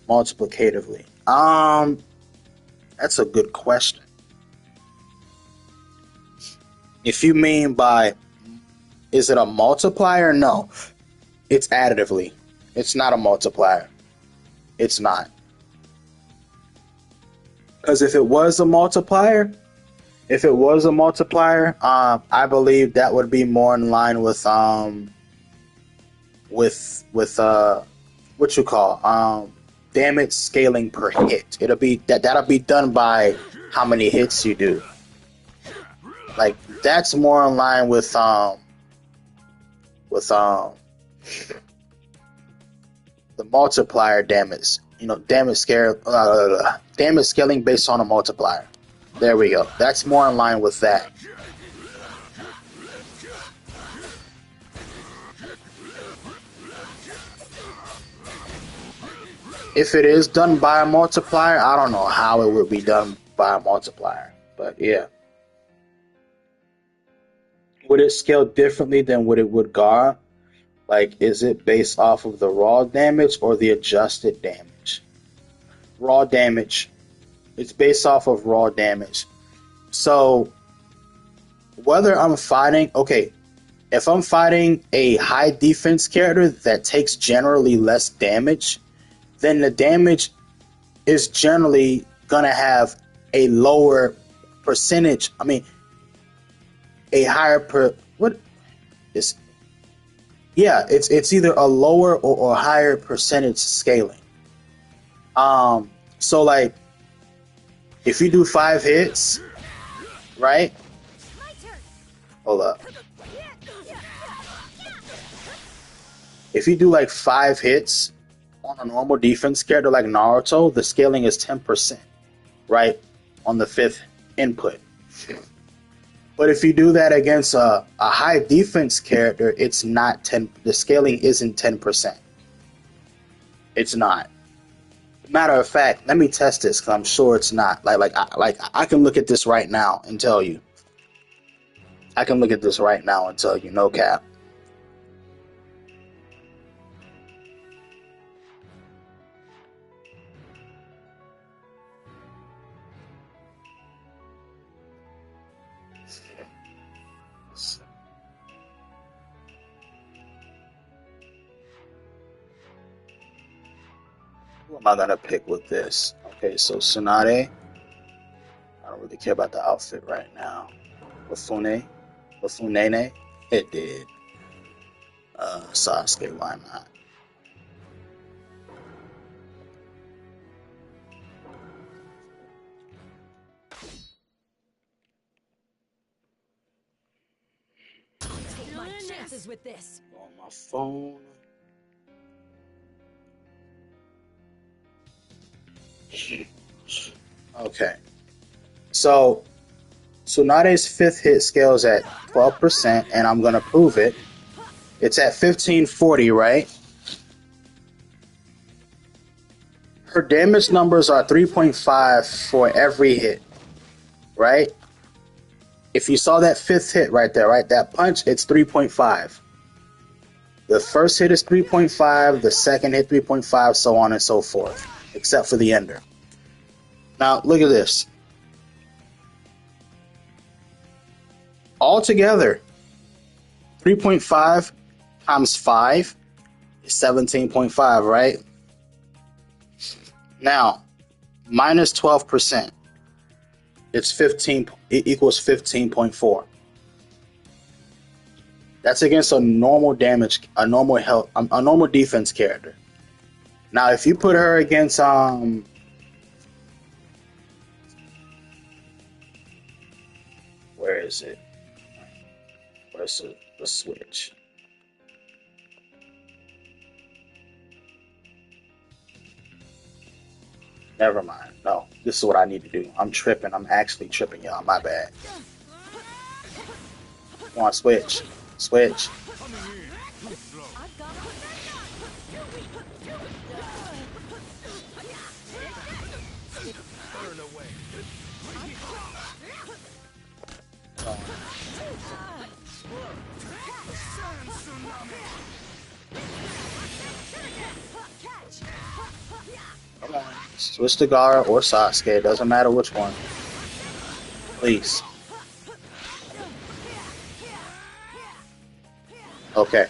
B: multiplicatively? That's a good question. If you mean by is it a multiplier? No, it's additively. It's not a multiplier. It's not. Because if it was a multiplier, I believe that would be more in line with what you call damage scaling per hit. That'll be done by how many hits you do. Like that's more in line with the multiplier damage. Damage scaling based on a multiplier. There we go. That's more in line with that. If it is done by a multiplier, I don't know how it would be done by a multiplier. But yeah. Would it scale differently than what it would Gar? Like, is it based off of the raw damage or the adjusted damage? Raw damage. It's based off of raw damage. So, whether I'm fighting, okay, if I'm fighting a high defense character that takes generally less damage, then the damage is generally gonna have a lower percentage. I mean, a higher per what is yeah, it's either a lower or higher percentage scaling. So like if you do 5 hits, right?
D: My turn.
B: Hold up. If you do like 5 hits on a normal defense character like Naruto, the scaling is 10%, right? On the 5th input. But if you do that against a high defense character, it's not 10. The scaling isn't 10%. It's not. Matter of fact, let me test this because I'm sure it's not. Like I can look at this right now and tell you. I can look at this right now and tell you, no cap. Who am I gonna pick with this? Okay, so Tsunade. I don't really care about the outfit right now. Lafunene. It did. Sasuke, why not?
D: Take my chances with this.
B: On my phone. Okay. So Tsunade's 5th hit scales at 12%, and I'm gonna prove it. It's at 1540, right? Her damage numbers are 3.5 for every hit, right? If you saw that 5th hit right there, right? That punch, it's 3.5. The first hit is 3.5, the second hit 3.5, so on and so forth, except for the ender. Now, look at this. Altogether, 3.5 times 5 is 17.5, right? Now, minus 12%, it's 15. It equals 15.4. That's against a normal damage, a normal health, a normal defense character. Now, if you put her against where is it? Where's the switch? Never mind. No, this is what I need to do. I'm tripping. I'm actually tripping, y'all. My bad. Come on, switch. Switch.
C: Coming in. Too slow.
D: I've got
C: Burn away. Sand tsunami.
B: Come on. Switch to Gaara or Sasuke. It doesn't matter which one. Please. Okay.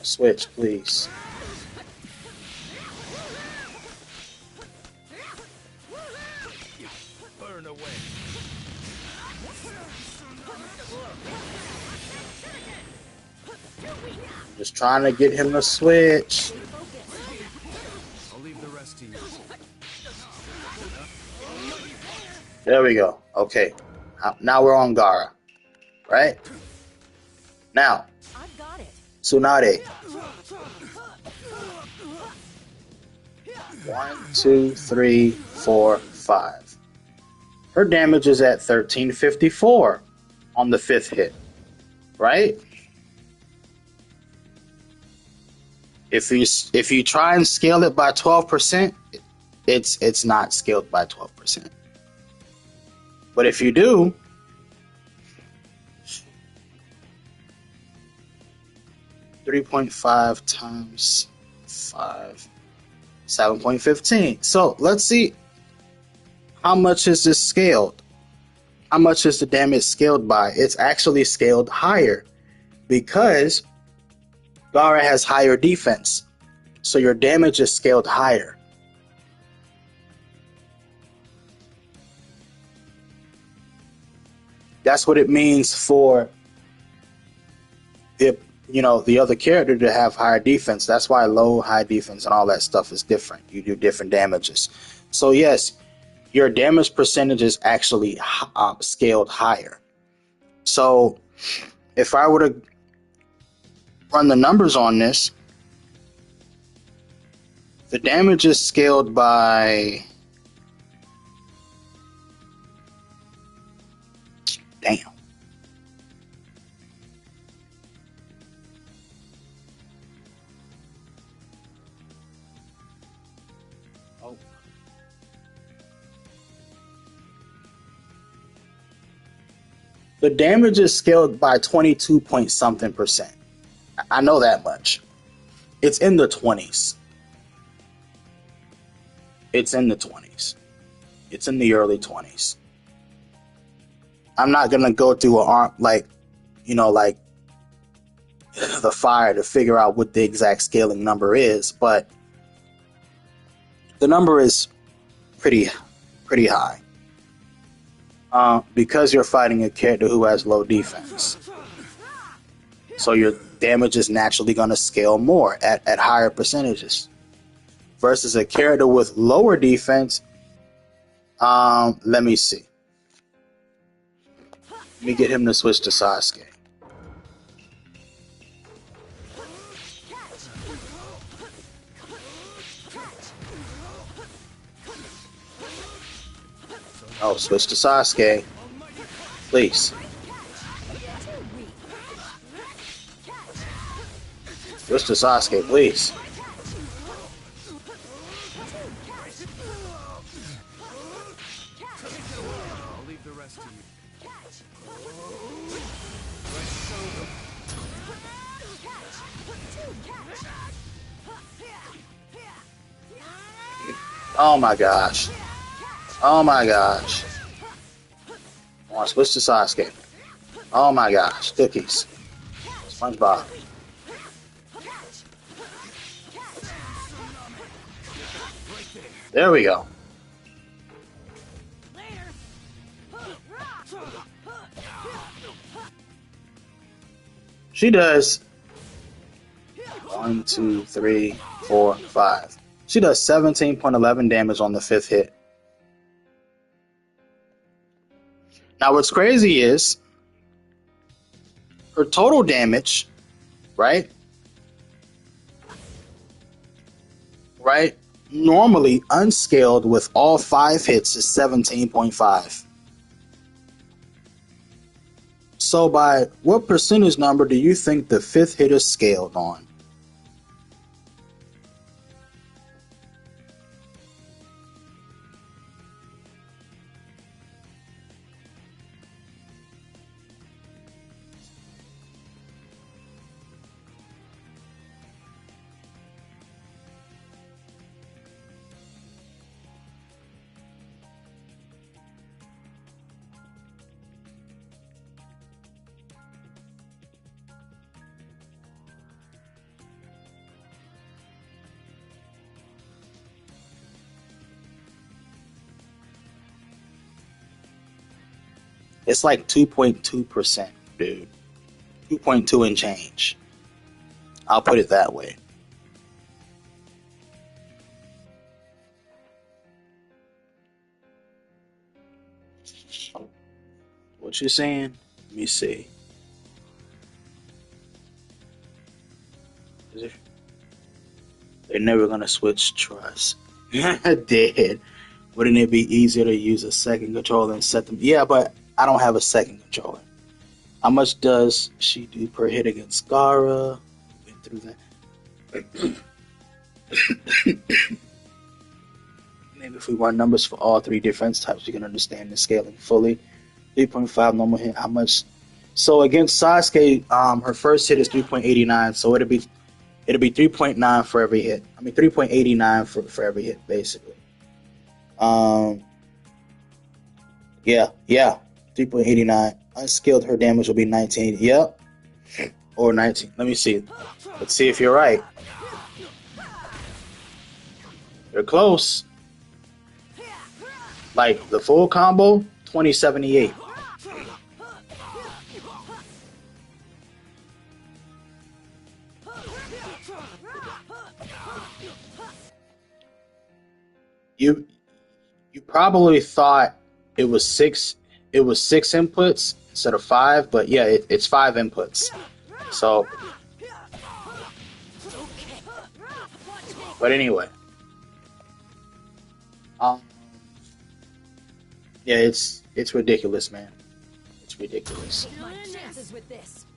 B: Switch, please.
C: Burn away.
B: Just trying to get him to switch.
C: I'll leave the rest to you.
B: There we go. Okay. Now we're on Gaara. Right? Now,
D: I've got it.
B: Tsunade. 1, 2, 3, 4, 5. Her damage is at 1354 on the 5th hit. Right? If you try and scale it by 12%, it's not scaled by 12%. But if you do, .5 times 5, 7.15. So let's see how much is this scaled. How much is the damage scaled by? It's actually scaled higher because Gaara has higher defense. So your damage is scaled higher. That's what it means for the other character to have higher defense. That's why low, high defense, and all that stuff is different. You do different damages. So yes, your damage percentage is actually scaled higher. So if I were to run the numbers on this, the damage is scaled by, damn. Oh. The damage is scaled by 22 point something percent. I know that much. It's in the 20s. It's in the 20s. It's in the early 20s. I'm not gonna go through like the fire to figure out what the exact scaling number is, but the number is pretty high. Because you're fighting a character who has low defense, so your damage is naturally going to scale more at higher percentages. Versus a character with lower defense, let me see. Let me get him to switch to Sasuke. Oh, switch to Sasuke. Please. Switch to Sasuke, please.
C: I'll leave the rest to you.
B: Oh my gosh. Oh my gosh. I want to switch to Sasuke. Oh my gosh. Cookies. SpongeBob. There we go. She does 1, 2, 3, 4, 5. She does 17.11 damage on the 5th hit. Now what's crazy is her total damage, right? Normally unscaled with all 5 hits is 17.5. So by what percentage number do you think the 5th hit is scaled on? It's like 2.2%, dude. 2.2 and change. I'll put it that way. What you saying? Let me see. They're never gonna switch trust. Dead. Wouldn't it be easier to use a second controller and set them? Yeah, but I don't have a second controller. How much does she do per hit against Gaara? Went through that. Maybe if we run numbers for all 3 defense types, you can understand the scaling fully. 3.5 normal hit. How much? So against Sasuke, her first hit is 3.89. So it'll be 3.9 for every hit. I mean 3.89 for every hit, basically. Yeah. 3.89. Unskilled, her damage will be 19. Yep. Or 19. Let me see. Let's see if you're right. You're close. Like the full combo, 2078. You you probably thought it was six. It was six inputs instead of five, but yeah, it's five inputs. So, but anyway, um, yeah, it's ridiculous, man. It's ridiculous.
D: My chances with this.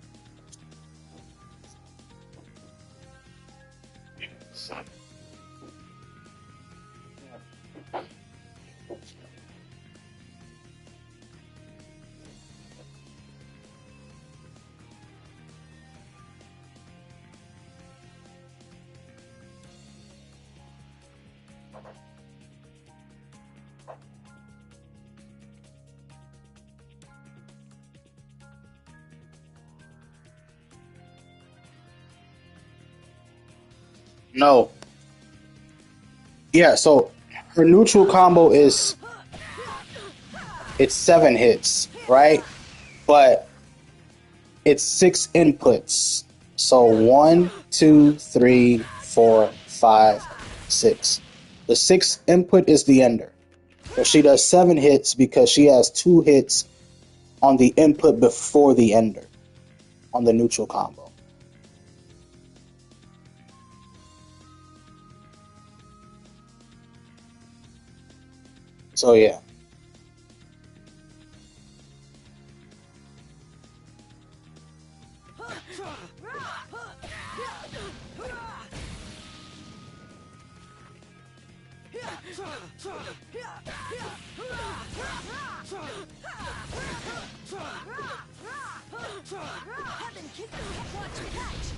B: No, yeah. So her neutral combo is it's 7 hits, right? But it's 6 inputs. So 1, 2, 3, 4, 5, 6. The sixth input is the ender. So she does 7 hits because she has 2 hits on the input before the ender on the neutral combo. So yeah.
D: Heaven kick watch catch.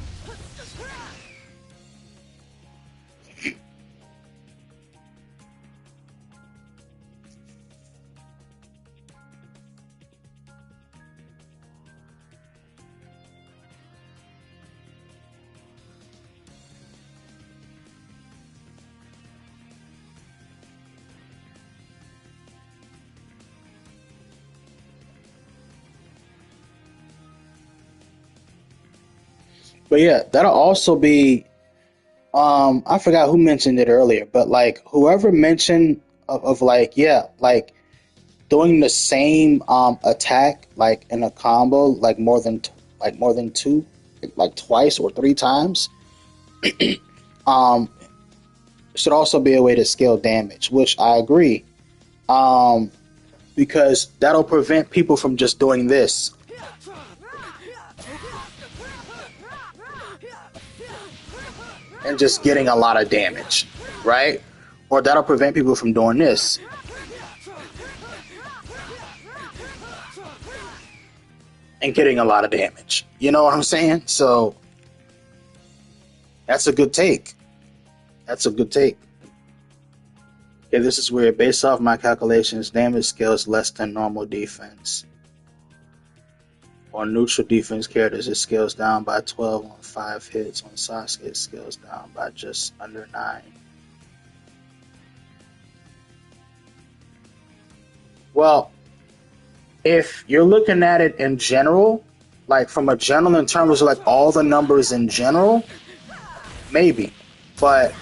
B: But yeah, that'll also be I forgot who mentioned it earlier, but like whoever mentioned of like yeah, like doing the same attack like in a combo like more than two like twice or 3 times um should also be a way to scale damage, which I agree. Um because that'll prevent people from just doing this and just getting a lot of damage, right? Or that'll prevent people from doing this and getting a lot of damage. You know what I'm saying? So that's a good take. That's a good take. Okay, this is where, based off my calculations, damage scales less than normal defense. On neutral defense characters, it scales down by 12 on 5 hits. On Sasuke, it scales down by just under 9. Well, if you're looking at it in general, like from a general in terms of like all the numbers in general, maybe. But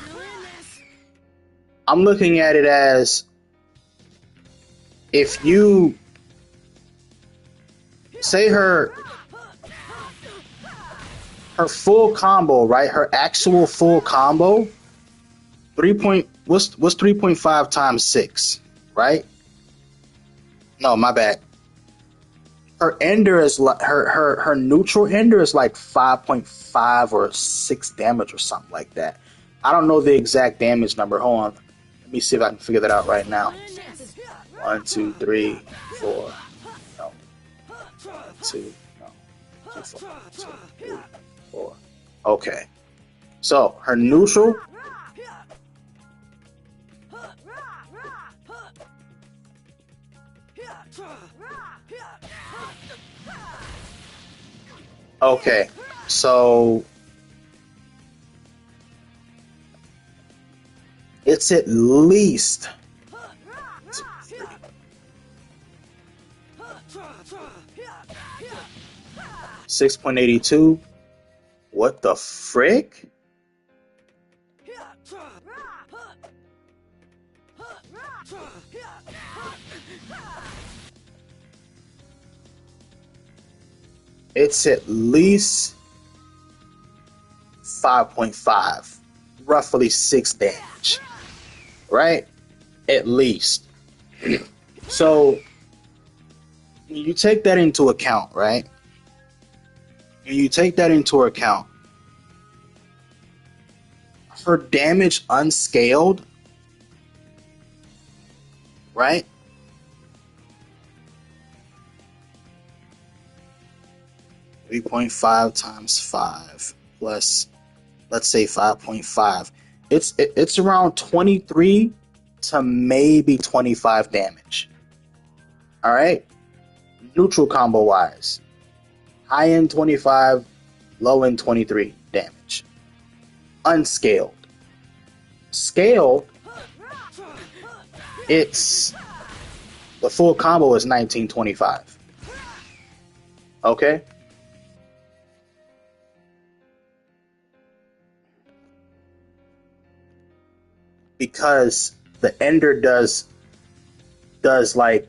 B: I'm looking at it as if you say her full combo, right? Her actual full combo, what's 3.5 times 6, right? No, my bad. Her ender is like her neutral ender is like 5.5 or 6 damage or something like that. I don't know the exact damage number. Hold on. Let me see if I can figure that out right now. 1, 2, 3, 4. No. 2. No. 2, 4. 2, 3, 4. Okay. So her neutral. Okay. So it's at least 6.82. What the frick? It's at least 5.5, roughly 6 damage, right? At least. So when you take that into account, right? When you take that into account, her damage unscaled, right? 3.5 times 5 plus, let's say 5.5. It's around 23 to maybe 25 damage. All right? Neutral combo wise. High end 25, low end 23 damage. Unscaled. Scaled, it's the full combo is 1925. Okay? Because the ender does like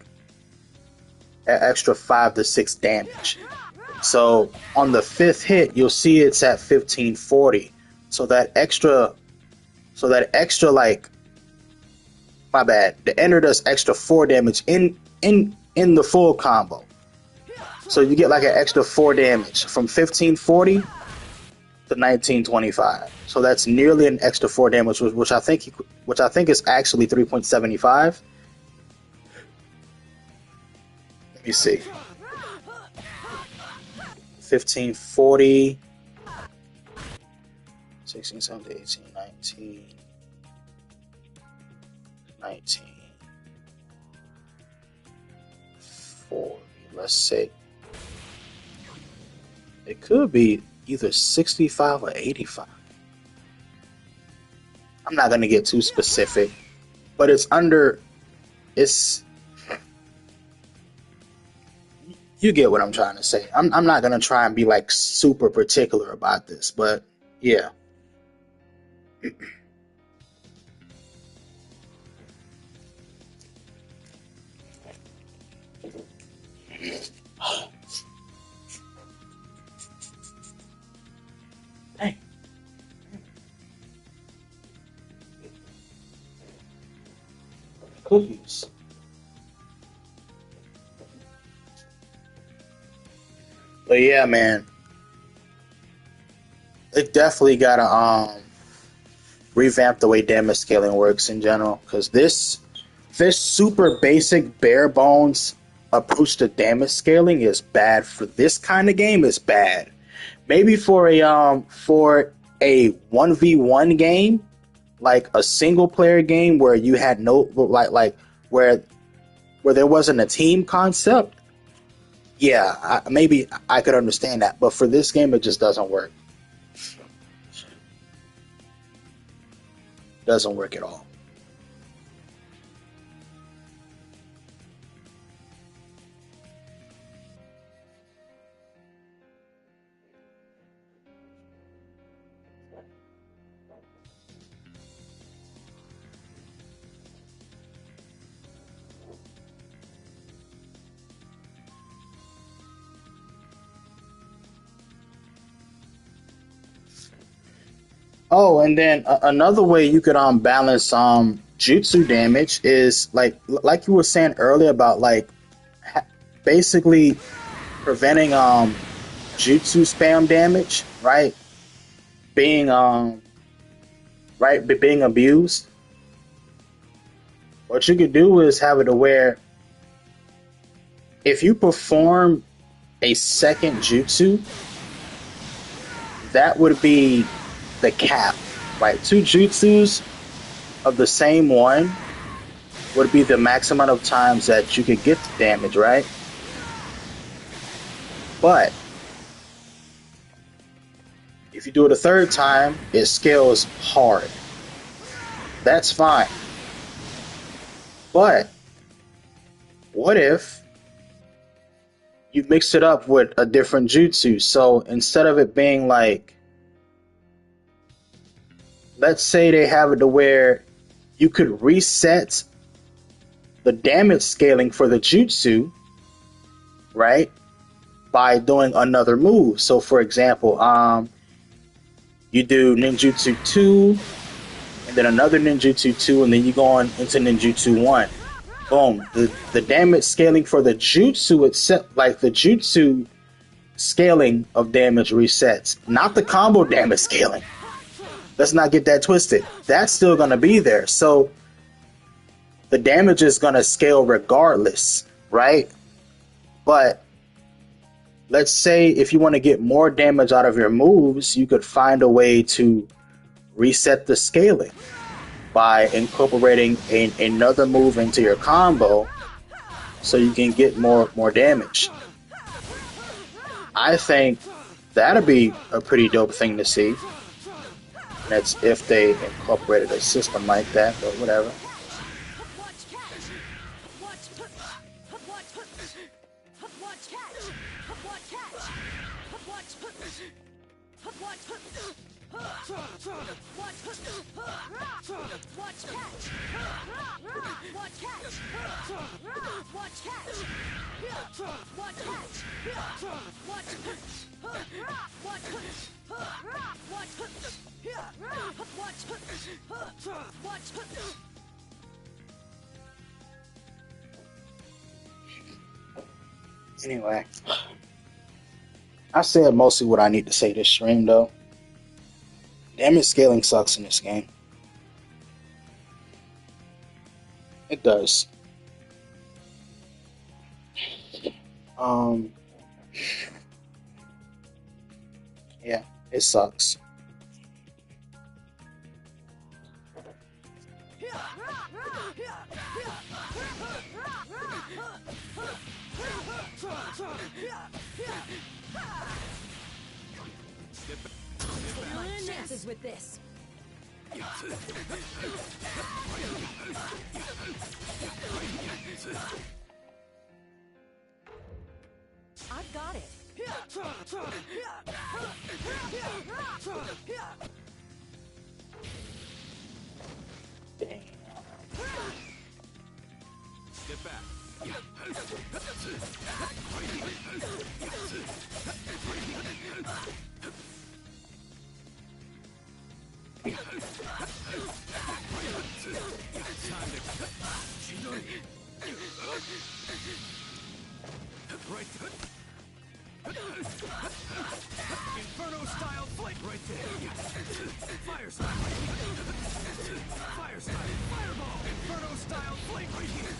B: an extra 5 to 6 damage. So on the fifth hit, you'll see it's at 1540. So that extra like, my bad. The ender does extra 4 damage in the full combo. So you get like an extra 4 damage from 1540 to 1925. So that's nearly an extra 4 damage, which I think is actually 3.75. Let me see. 1540, 16, 17, 18, 19, 19, 40. Let's say it could be either 65 or 85. I'm not going to get too specific, but it's you get what I'm trying to say. I'm not going to try and be like super particular about this, but yeah. Dang. Cookies. But yeah, man, it definitely gotta revamp the way damage scaling works in general. Because this super basic bare bones approach to damage scaling is bad for this kind of game. Is bad. Maybe for a 1v1 game, like a single player game where you had no like where there wasn't a team concept. Yeah, maybe I could understand that, but for this game, it just doesn't work. Doesn't work at all. Oh, and then another way you could balance jutsu damage is like you were saying earlier about like basically preventing jutsu spam damage, right? Being being abused. What you could do is have it to where if you perform a second jutsu, that would be the cap, right? Two jutsus of the same one would be the max amount of times that you could get the damage, right? But if you do it a third time, it scales hard. That's fine. But what if you mix it up with a different jutsu? So instead of it being like, let's say they have it to where you could reset the damage scaling for the jutsu, right? By doing another move. So for example, you do ninjutsu 2 and then another ninjutsu 2 and then you go on into ninjutsu 1. Boom. The damage scaling for the jutsu itself, like the jutsu scaling of damage resets, not the combo damage scaling. Let's not get that twisted. That's still going to be there. So the damage is going to scale regardless, right? But let's say if you want to get more damage out of your moves, you could find a way to reset the scaling by incorporating another move into your combo so you can get more damage. I think that'd be a pretty dope thing to see. That's if they incorporated a system like that, but whatever. Anyway, I said mostly what I need to say this stream, though. Damage scaling sucks in this game. It does. Yeah, it sucks.
D: Chances with this. I've got it.
B: Dang.
C: Get back. Inferno style flick right there. Fire style. Fire style. Fireball. Inferno style flick right here.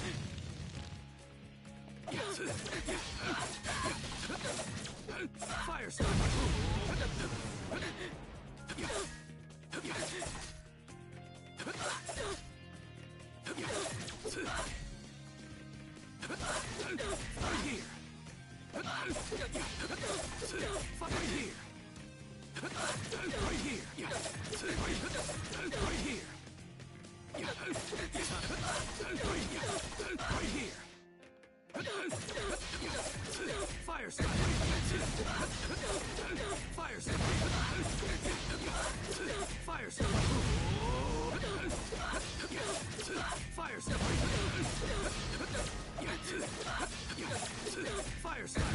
C: Fire style. Right here. Right here. Right here. Right here. Right here. Fire style. Fire style. Fire style. Fire style. Fire style.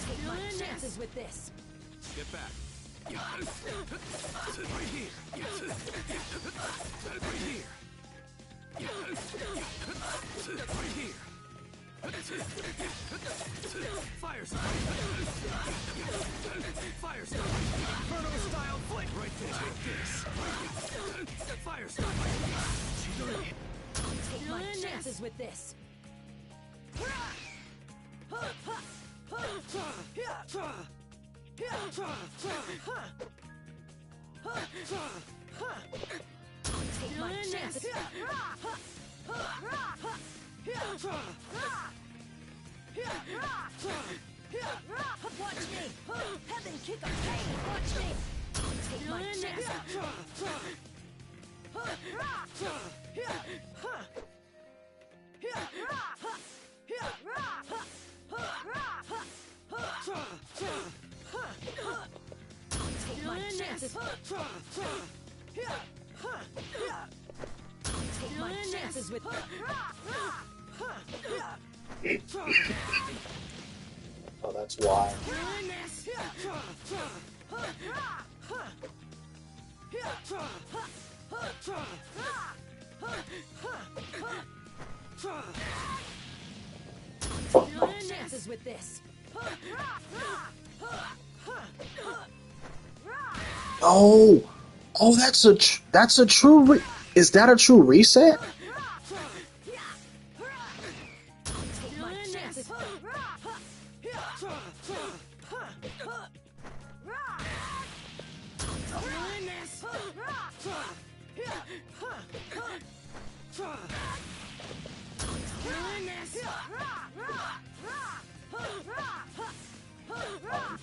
D: Take my chances with this.
C: Get back. Right here. Right here. Right here. Fire style. Fire style. Inferno style flick right there. Take this. Fire style.
D: Take my chances with this. Take my chances. Watch me. Heaven kick of pain. Watch me. Take my chances. Take my chances. Take chances with
B: Oh, that's why.
D: chances with this.
B: Oh, oh, that's a true. Is that a true reset?
D: Take my chances.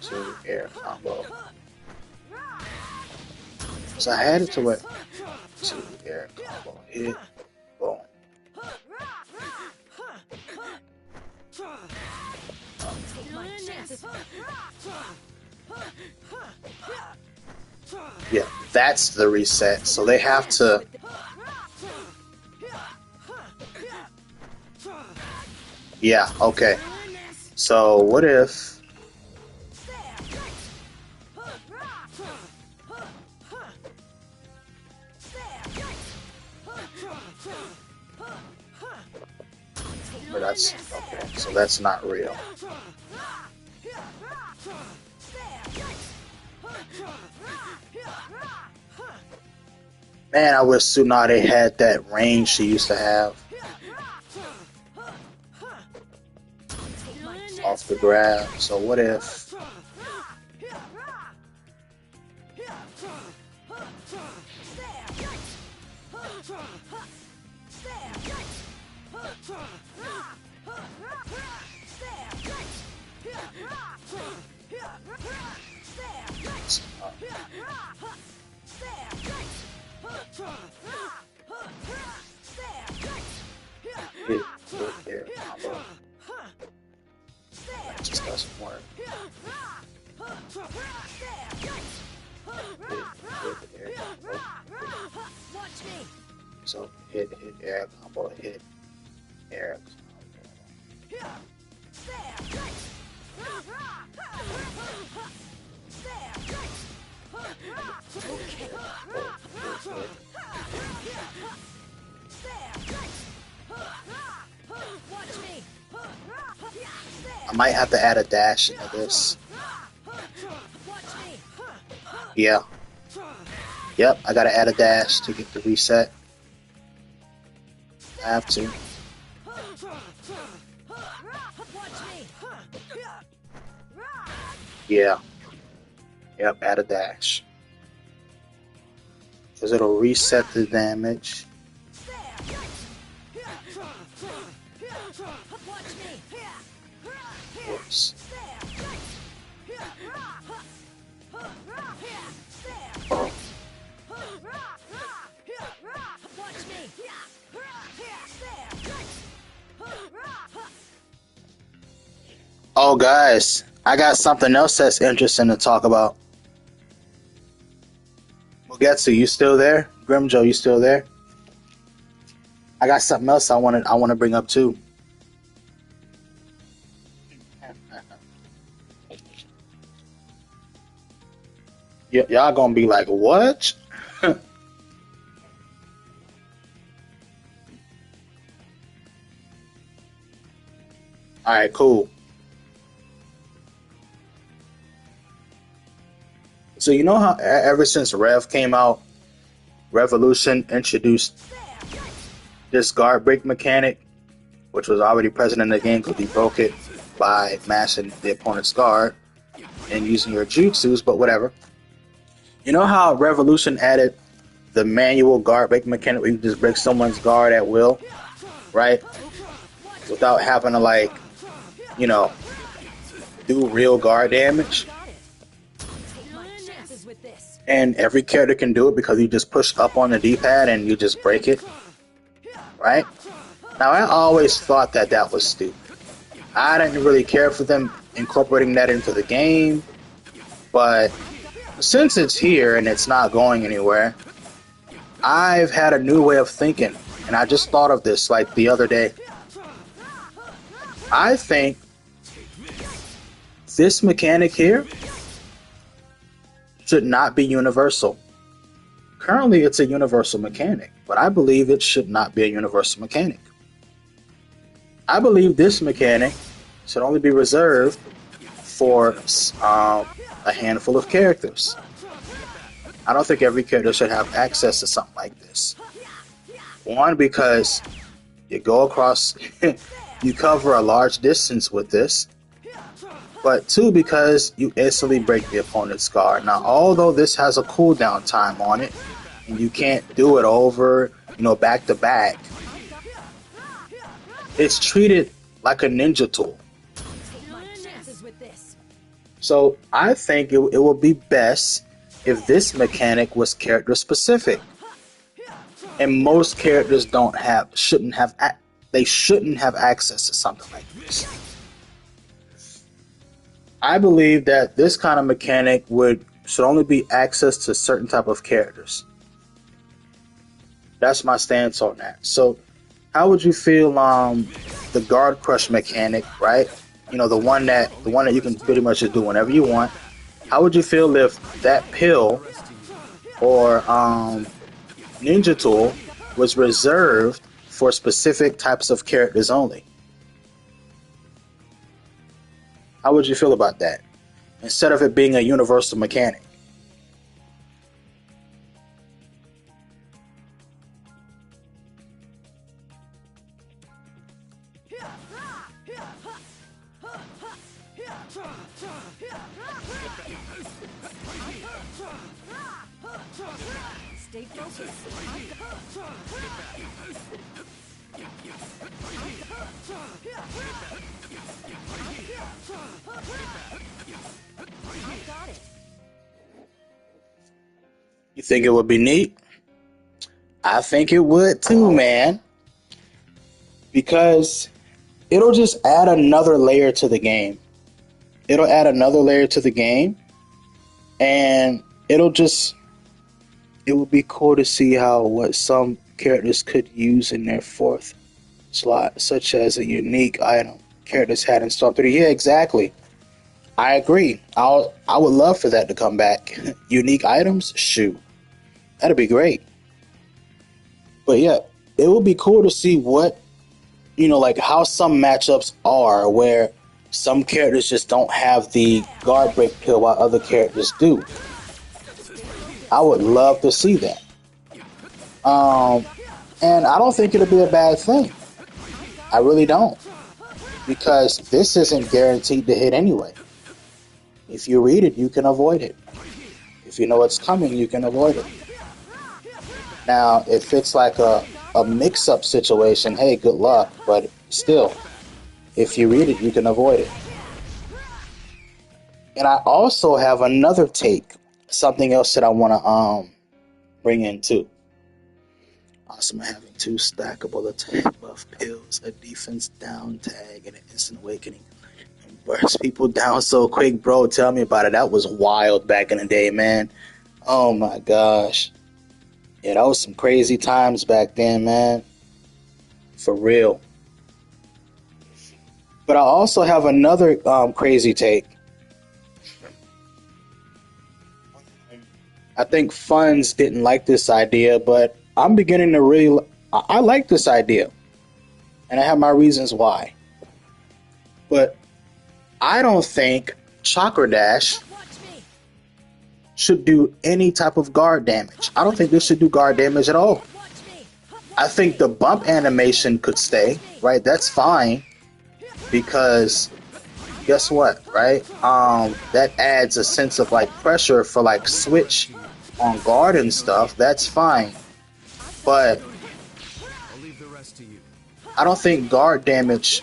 B: To air combo. So I had it to what? To air combo. Hit. Boom.
D: Take my chances.
B: Yeah, that's the reset. So they have to. Yeah, okay. So what if. But that's okay. So that's not real. Man, I wish Tsunade had that range she used to have. Off the grab. So what if? Hit air combo. That just doesn't work. Hit air combo.
D: Watch me.
B: So hit air combo, hit air combo.
D: Watch me.
B: I might have to add a dash into this.
D: Watch me.
B: Yeah. Yep, I gotta add a dash to get the reset. I have to.
D: Watch me.
B: Yeah. Yep, add a dash. Because it'll reset the damage.
D: Watch me.
B: Whoops. Oh.
D: Watch me.
B: Oh, guys, I got something else that's interesting to talk about. Mugetsu, you still there? Grimjo, you still there? I got something else I want to bring up too. Y'all gonna be like, what? All right, cool. So you know how ever since Rev came out, Revolution introduced this guard break mechanic, which was already present in the game because he broke it by mashing the opponent's guard and using your jutsus, but whatever. You know how Revolution added the manual guard break mechanic where you just break someone's guard at will, right? Without having to, like, you know, do real guard damage.
D: Take my chances with this.
B: And every character can do it because you just push up on the D-pad and you just break it, right? Now, I always thought that was stupid. I didn't really care for them incorporating that into the game, but since it's here and it's not going anywhere, I've had a new way of thinking. and I just thought of this like the other day. I think this mechanic here should not be universal. Currently, it's a universal mechanic, but I believe it should not be a universal mechanic. I believe this mechanic should only be reserved for a handful of characters. I don't think every character should have access to something like this. One, because you go across, you cover a large distance with this. But two, because you instantly break the opponent's guard. Now, although this has a cooldown time on it, and you can't do it over, back to back, it's treated like a ninja tool. So I think it would be best if this mechanic was character specific. And most characters shouldn't have access to something like this. I believe that this kind of mechanic should only be access to certain type of characters. That's my stance on that. So, how would you feel the guard crush mechanic, right? The one that you can pretty much just do whenever you want. How would you feel if that pill or ninja tool was reserved for specific types of characters only? How would you feel about that? Instead of it being a universal mechanic.
D: Stay focused. Got it.
B: You think it would be neat? I think it would too, man. Because it'll just add another layer to the game. It'll add another layer to the game. And it would be cool to see what some characters could use in their fourth slot, such as a unique item characters had in Star 3. Yeah, exactly. I agree. I would love for that to come back. Unique items? Shoot. That'd be great. But yeah, it would be cool to see what, like how some matchups are where some characters just don't have the guard break pill while other characters do. I would love to see that. And I don't think it'll be a bad thing. I really don't. Because this isn't guaranteed to hit anyway. If you read it, you can avoid it. If you know what's coming, you can avoid it. Now, if it's like a mix-up situation, hey, good luck. But still, if you read it, you can avoid it. And I also have another take. Something else that I want to bring in too. Awesome having 2 stackable attack buff pills, a defense down tag, and an instant awakening. And burst people down so quick, bro. Tell me about it. That was wild back in the day, man. Oh my gosh. Yeah, that was some crazy times back then, man. For real. But I also have another crazy take. I think Funds didn't like this idea, but I'm beginning to really... I like this idea. And I have my reasons why. But I don't think Chakra Dash should do any type of guard damage. I don't think this should do guard damage at all. I think the bump animation could stay, right? That's fine. Because... guess what, right? That adds a sense of pressure for switch on guard and stuff. That's fine. But I don't think guard damage,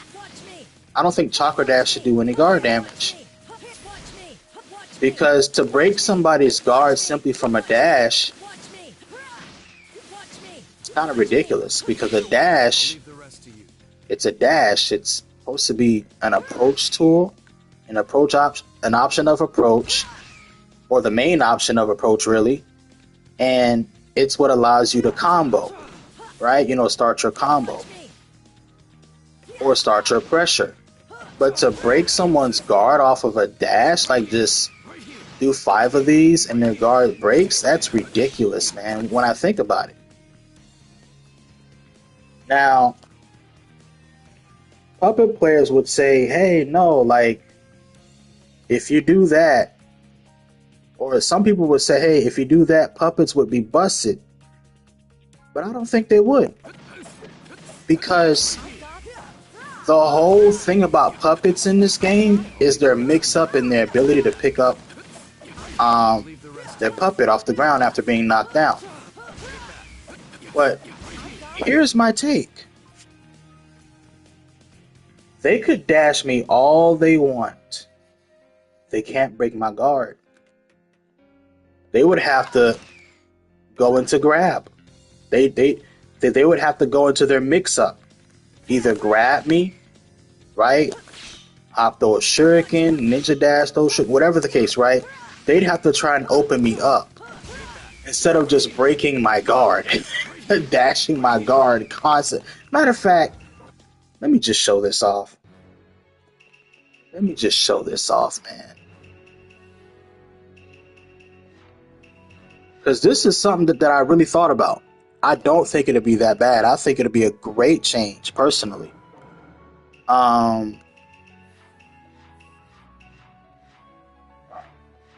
B: I don't think Chakra Dash should do any guard damage. Because to break somebody's guard simply from a dash, it's kind of ridiculous. Because a dash, it's a dash. It's supposed to be an approach tool, an option of approach, or the main option of approach, really. And it's what allows you to combo. right? You know, start your combo or start your pressure. But to break someone's guard off of a dash, like just do 5 of these and their guard breaks, that's ridiculous, man, when I think about it. Now, puppet players would say, hey, no, like, if you do that, or some people would say, hey, if you do that, puppets would be busted. But I don't think they would. Because the whole thing about puppets in this game is their mix-up and their ability to pick up their puppet off the ground after being knocked down. But here's my take. They could dash me all they want. They can't break my guard. They would have to go into grab. They would have to go into their mix-up. Either grab me, right? Hop throw a shuriken, ninja dash, whatever the case, right? They'd have to try and open me up instead of just breaking my guard, dashing my guard constant. Matter of fact, let me just show this off. Let me just show this off, man. Because this is something that I really thought about. I don't think it'll be that bad. I think it'll be a great change, personally.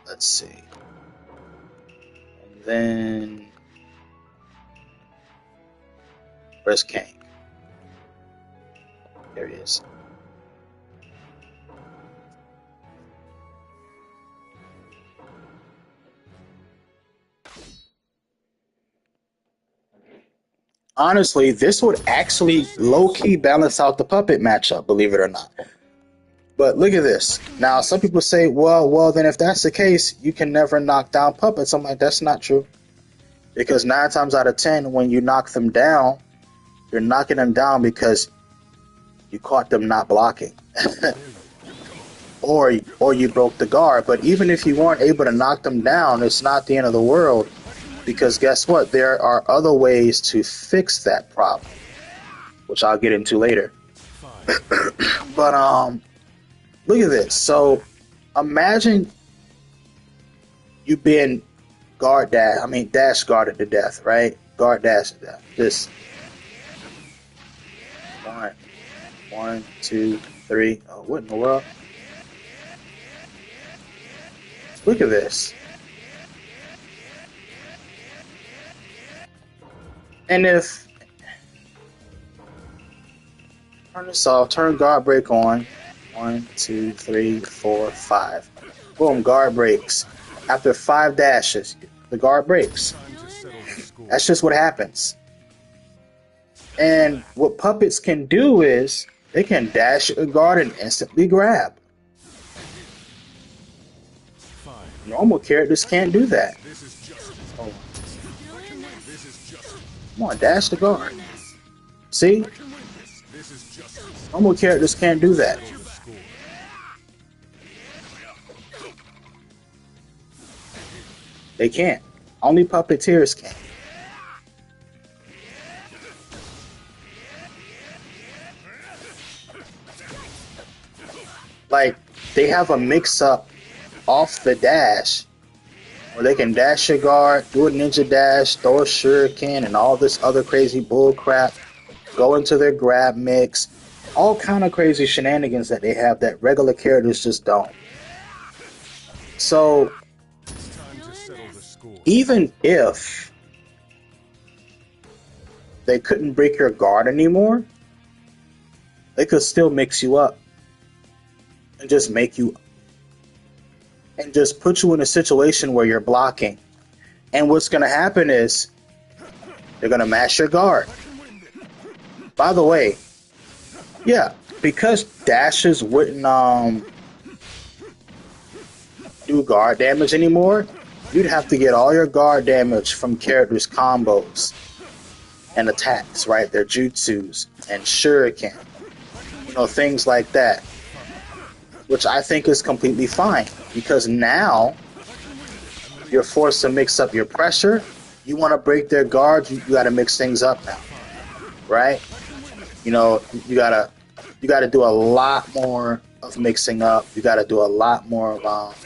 B: Let's see. And then where's Kang? There he is. Honestly, this would actually low-key balance out the puppet matchup, believe it or not. But look at this. Now, some people say, well, then if that's the case, you can never knock down puppets. I'm like, that's not true. Because 9 times out of 10, when you knock them down, you're knocking them down because you caught them not blocking. or you broke the guard. But even if you weren't able to knock them down, it's not the end of the world. Because guess what? There are other ways to fix that problem, which I'll get into later. But look at this. So imagine you being dash guarded to death, right? Guard dash to death. Just 1, 2, 3. Oh, what in the world? Look at this. And if turn this off, turn guard break on. 1, 2, 3, 4, 5. Boom, guard breaks. After 5 dashes, the guard breaks. That's just what happens. And what puppets can do is they can dash a guard and instantly grab. Normal characters can't do that. Oh. Come on, dash the guard. See? Normal characters can't do that. They can't. Only puppeteers can. Like, they have a mix-up off the dash where they can dash your guard, do a ninja dash, throw a shuriken, and all this other crazy bull crap, go into their grab mix, all kind of crazy shenanigans that they have that regular characters just don't. So, even if they couldn't break your guard anymore, they could still mix you up and just make you and just put you in a situation where you're blocking. And what's going to happen is they're going to mash your guard. By the way, yeah, because dashes wouldn't do guard damage anymore, you'd have to get all your guard damage from characters' combos and attacks, right? Their jutsus and shuriken, things like that. Which I think is completely fine, because now you're forced to mix up your pressure. You want to break their guards, you got to mix things up now. right? You gotta do a lot more of mixing up. You gotta do a lot more of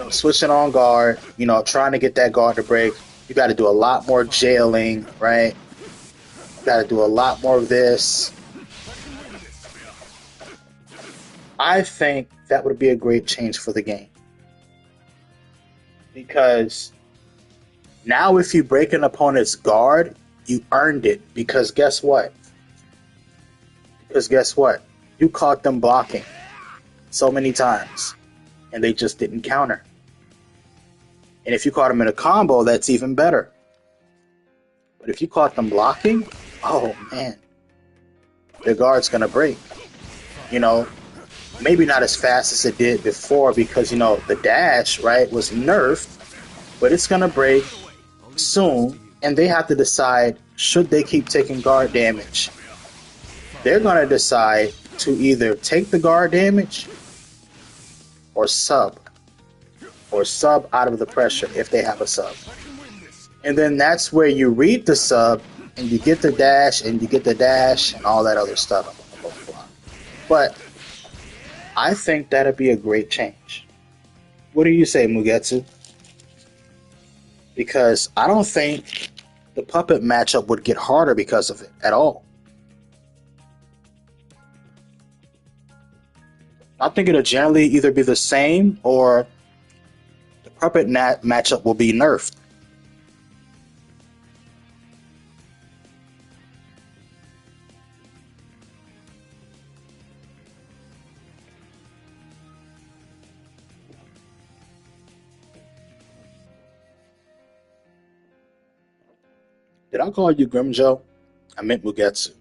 B: switching on guard. Trying to get that guard to break. You got to do a lot more jailing, right? You got to do a lot more of this. I think that would be a great change for the game. Because now if you break an opponent's guard, you earned it. Because guess what? You caught them blocking so many times, and they just didn't counter. And if you caught them in a combo, that's even better. But if you caught them blocking, oh man, their guard's gonna break. Maybe not as fast as it did before because the dash, right, was nerfed, but it's gonna break soon, and they have to decide should they keep taking guard damage. They're gonna decide to either take the guard damage or sub out of the pressure if they have a sub. And then that's where you read the sub and you get the dash and all that other stuff. But I think that'd be a great change. What do you say, Mugetsu? Because I don't think the puppet matchup would get harder because of it at all. I think it'll generally either be the same or the puppet matchup will be nerfed. Did I call you Grimjo? I meant Mugetsu.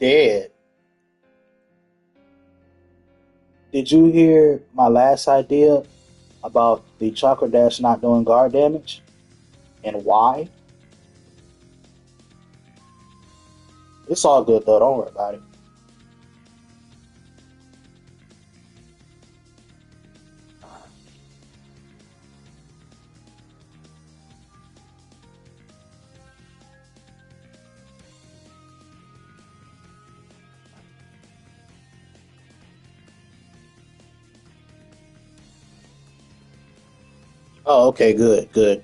B: Dead. Did you hear my last idea about the Chakra Dash not doing guard damage? And why? It's all good though, don't worry about it. Oh, okay, good, good.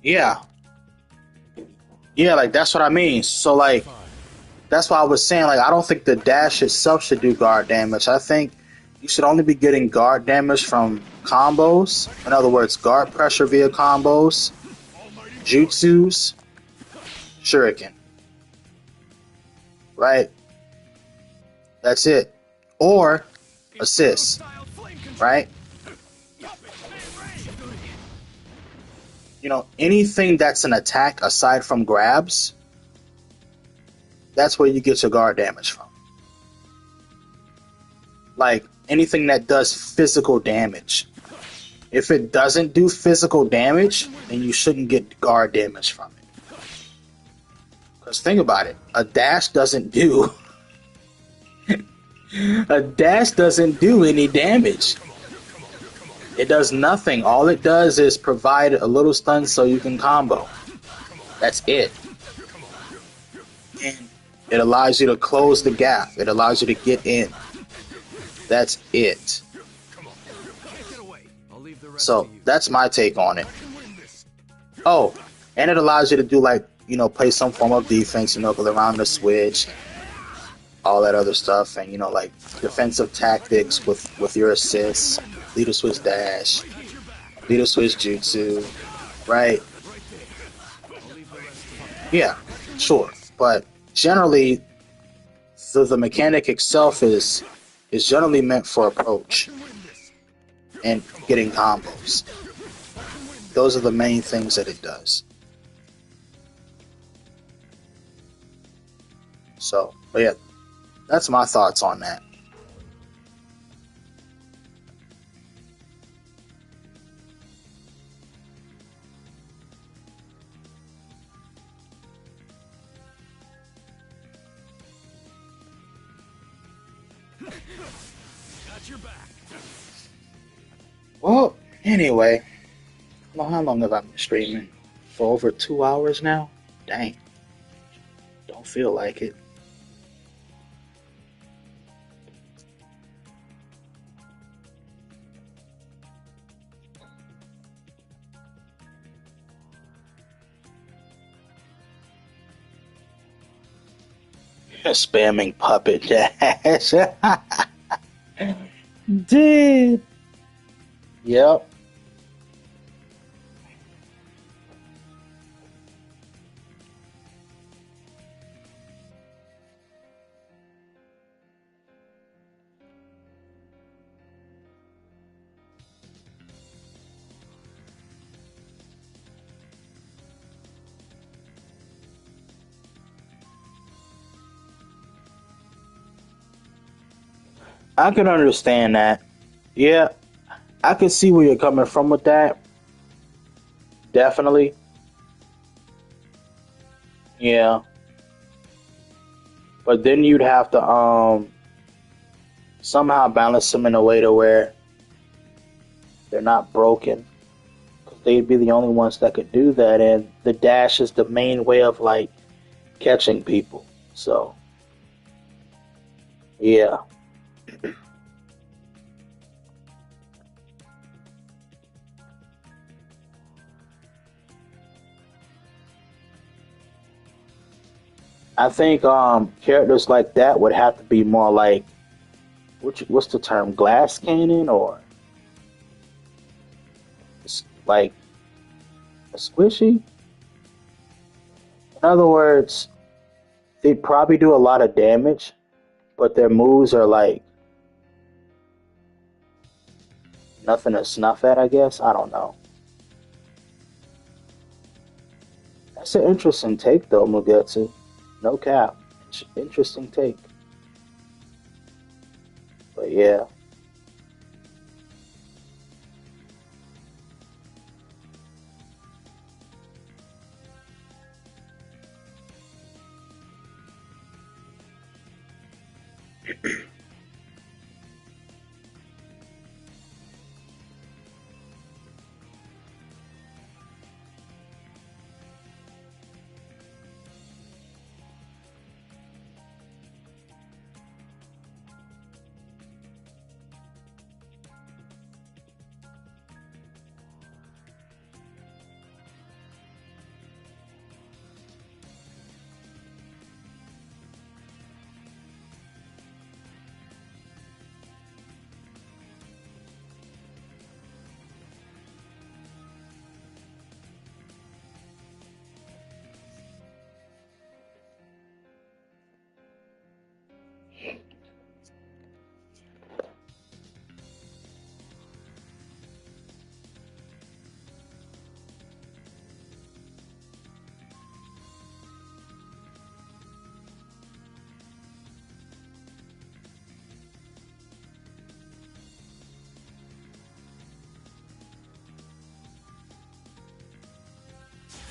B: Yeah, yeah, like that's what I mean. So like that's why I was saying like I don't think the dash itself should do guard damage. I think you should only be getting guard damage from combos. In other words, guard pressure via combos, jutsus, shuriken. Right? That's it. Or assists. Right? Anything that's an attack aside from grabs, that's where you get your guard damage from. Like anything that does physical damage. If it doesn't do physical damage, then you shouldn't get guard damage from it. Because think about it, a dash doesn't do any damage. It does nothing. All it does is provide a little stun so you can combo. That's it. And it allows you to close the gap. It allows you to get in. That's it.
C: Can't get away. I'll leave the rest to
B: So
C: you.
B: that's my take on it.
C: I can win this.
B: Oh, and it allows you to do like, play some form of defense, go around the switch, all that other stuff, and like defensive tactics with your assists, leader switch dash, leader switch jutsu, right?
C: Right there. I'll leave the rest to you.
B: Yeah, sure. But generally, the mechanic itself is generally meant for approach and getting combos. Those are the main things that it does. So, but yeah, that's my thoughts on that.
C: Got your back.
B: Well, anyway, how long have I been streaming? For over 2 hours now? Dang. Don't feel like it. Spamming puppet dash. Dude. Yep. I can understand that. Yeah, I can see where you're coming from with that. Definitely. Yeah. But then you'd have to somehow balance them in a way to where they're not broken. Because they'd be the only ones that could do that, and the dash is the main way of like catching people. So yeah. I think characters like that would have to be more like what's the term, glass cannon, or like a squishy. In other words, they probably do a lot of damage, but their moves are like nothing to snuff at. I guess I don't know. That's an interesting take though, Mugetsu. No cap, interesting take. But yeah.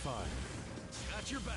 C: Fine. Got your back.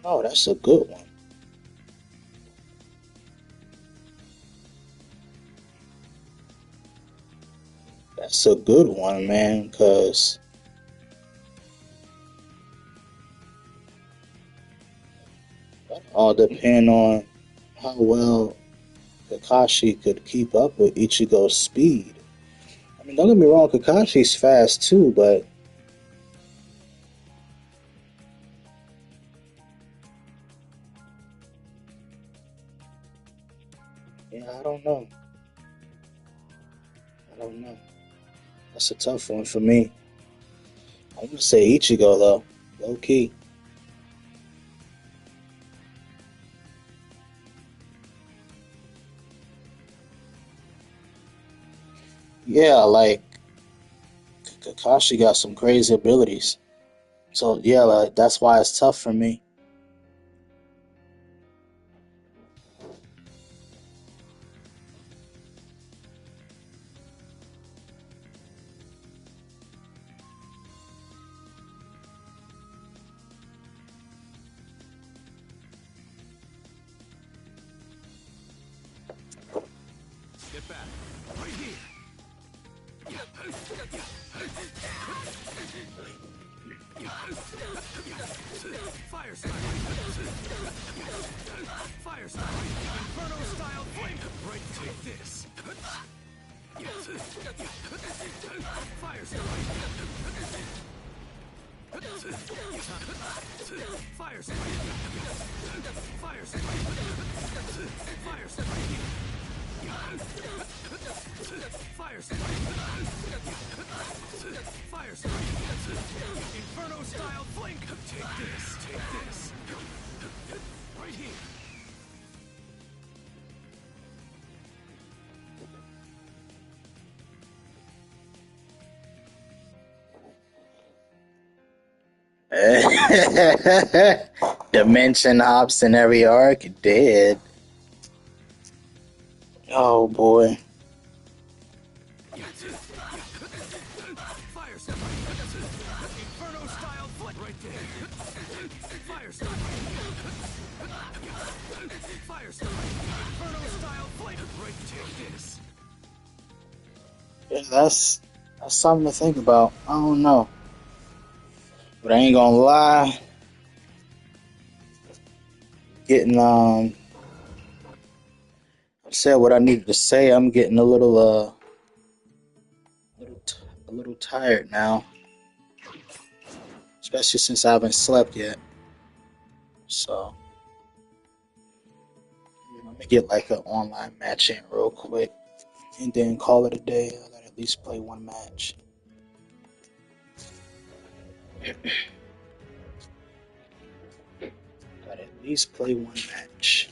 B: Oh, that's a good one. That's a good one, man, because that all depend on how well Kakashi could keep up with Ichigo's speed. I mean, don't get me wrong, Kakashi's fast too, but yeah, I don't know. I don't know. That's a tough one for me. I'm gonna say Ichigo though, low key. Yeah, like Kakashi got some crazy abilities. So yeah, like, that's why it's tough for me.
C: Get back. Right here. Fire style. Fire style. Inferno style flame. Right, take this. Fire style. Fire style. Fire style. Fire style. Fire style. Fire style. Inferno style flame. Take this. Take this. Right here.
B: Dimension hops in every arc, dead. Oh boy.
C: Fire style. Inferno style flame. Right there. Fire style. Fire style. Inferno style flame. Right, take this.
B: Yeah, that's something to think about. I don't know. But I ain't gonna lie. Getting I said what I needed to say. I'm getting a little tired now. Especially since I haven't slept yet. So I'm gonna get like an online match in real quick and then call it a day. I gotta at least play one match. Gotta at least play one match.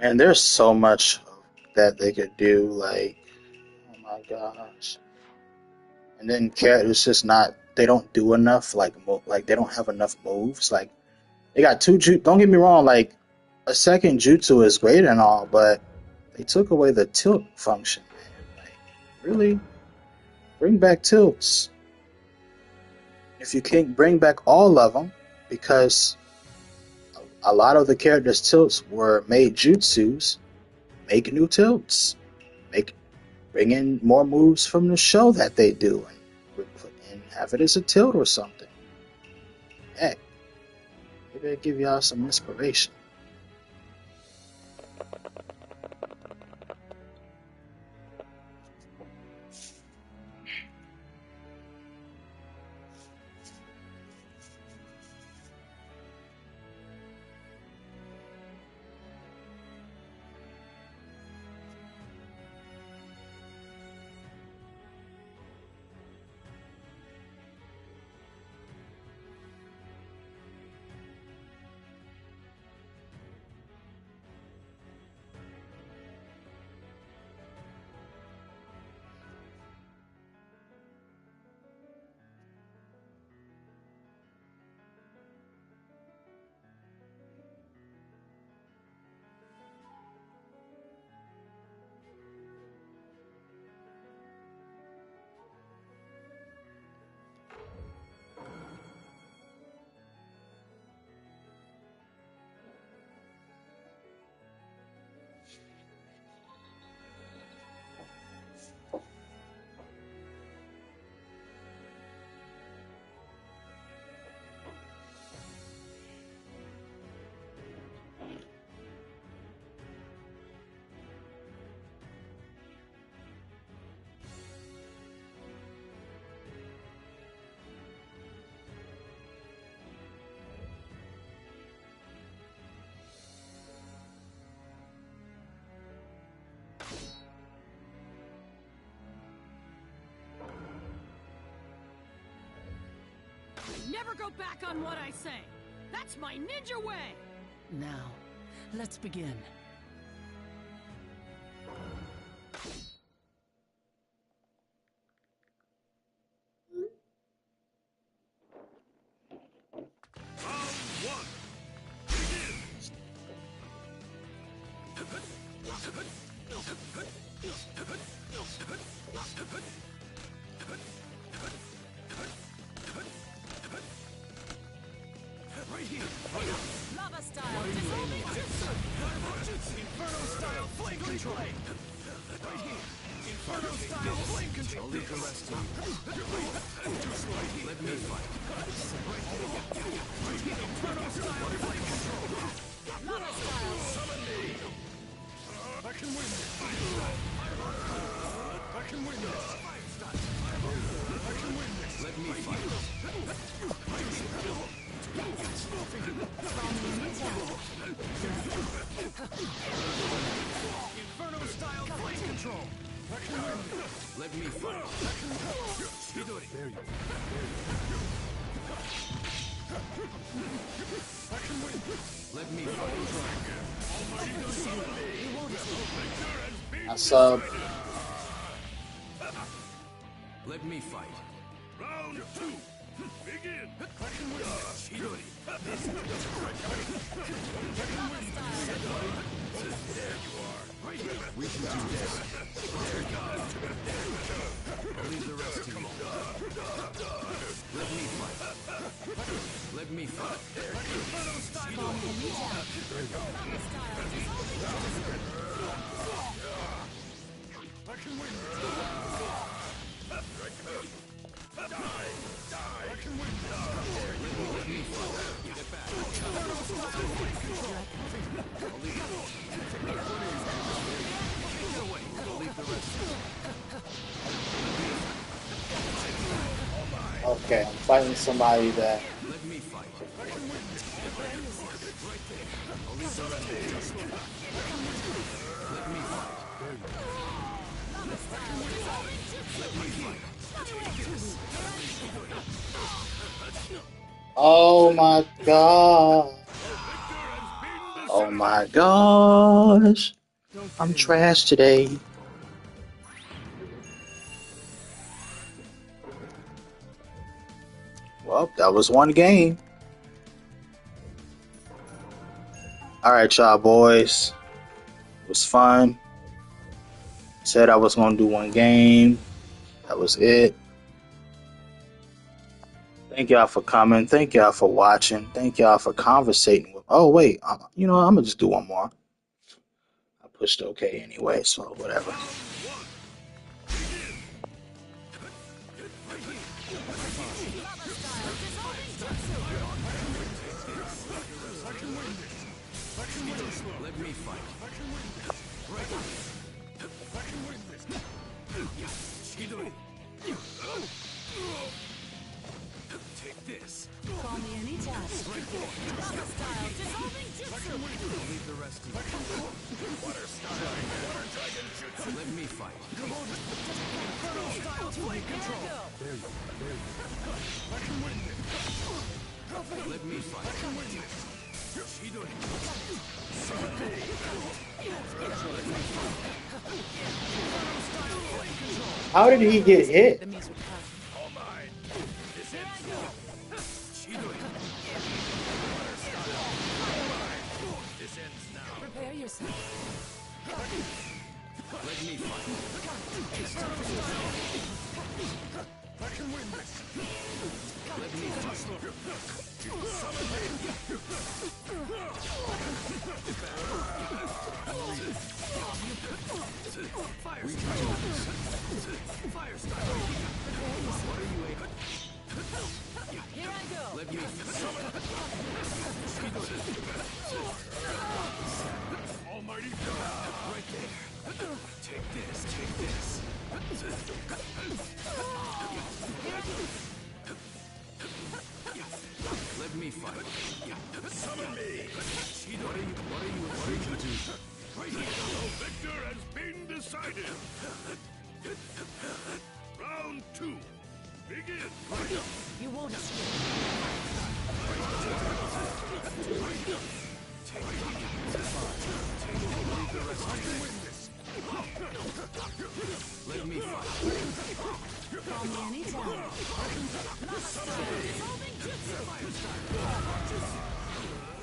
B: And there's so much that they could do. Like gosh. And then characters just not. They don't do enough. Like they don't have enough moves. Like they got two. Don't get me wrong. Like a second jutsu is great and all, but they took away the tilt function, man. Like really, bring back tilts. If you can't bring back all of them, because a lot of the characters' tilts were made jutsus, make new tilts. Make Bring in more moves from the show that they do and have it as a tilt or something. Heck, maybe it'll give y'all some inspiration.
E: Never go back on what I say. That's my ninja way.
F: Now, let's begin.
C: Right here.
E: Lava style. Dissolving jutsu.
C: Inferno style flame control. Right here. Inferno style flame control. I'll leave the rest to you. Let me fight. Right here. Inferno style flame control.
E: Lava style.
C: Summon me. I can win this. I can win this. I can win this. Let me fight. Inferno style flame control. I can win this. Let me fight. There you go. I can win this. Let me fight.
B: I sub.
C: Let me fight. Round two. Begin. I can win this. Chidori. There you are. Right here. We can do this. There you are. I'll leave the rest to you. Let me fight. Let me fight. There you go. I can win this. Die! I can win this. Let me fight. Get back. Get away. I'll leave the rest.
B: Okay, I'm fighting somebody that.
C: Let me fight. I can win this. Right there. I'll leave the rest. Let me fight. There you go. Let me fight. Take this.
B: Oh my god. Oh my gosh. I'm trash today. Well, that was one game. All right, y'all boys. It was fun. Said I was gonna do one game. That was it. Thank y'all for coming. Thank y'all for watching. Thank y'all for conversating with. Oh wait, you know I'm gonna just do one more. I pushed OK anyway, so whatever.
C: Let me fight. Take this.
D: Call me anytime. Lava style, dissolving jutsu.
C: I'll leave the rest to you. Water style. Water dragon jutsu. Let me fight. Inferno style flame control. There you go. There you go. I can win this. Let me fight. I can win this. Chidori.
B: How did he get hit?
F: The music comes.
C: All mine. This ends now. Chidori. Water style. Mine. This ends now.
F: Prepare yourself.
C: Let me fight. I can win this. Let me fight. Summon me. Fire style. Fire style. What are you able?
D: Here I go.
C: Let me summon. Almighty God. Right there. Take this. Take this. Let me fight. Summon me. What are you to do? Right here. The victor has been decided. Round 2. Begin.
D: You won't escape.
C: Let me fight.
D: Call me anytime. Lava style, dissolving jutsu.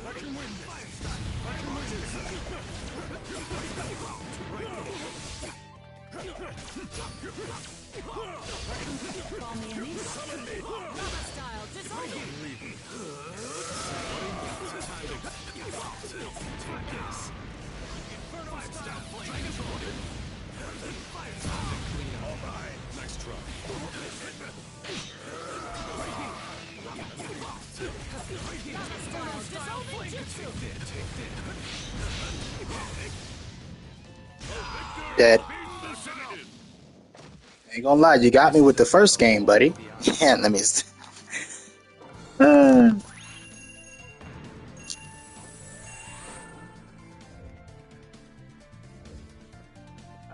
C: I can win this. I can win this.
D: Call me anytime. Lava style, dissolving.
C: Take this. Inferno style flame control. Fire style. All right. Nice try.
D: Lava style, dissolving jutsu.
C: Take this.
B: Dead. Ain't gonna lie, you got me with the first game, buddy. Yeah, let me.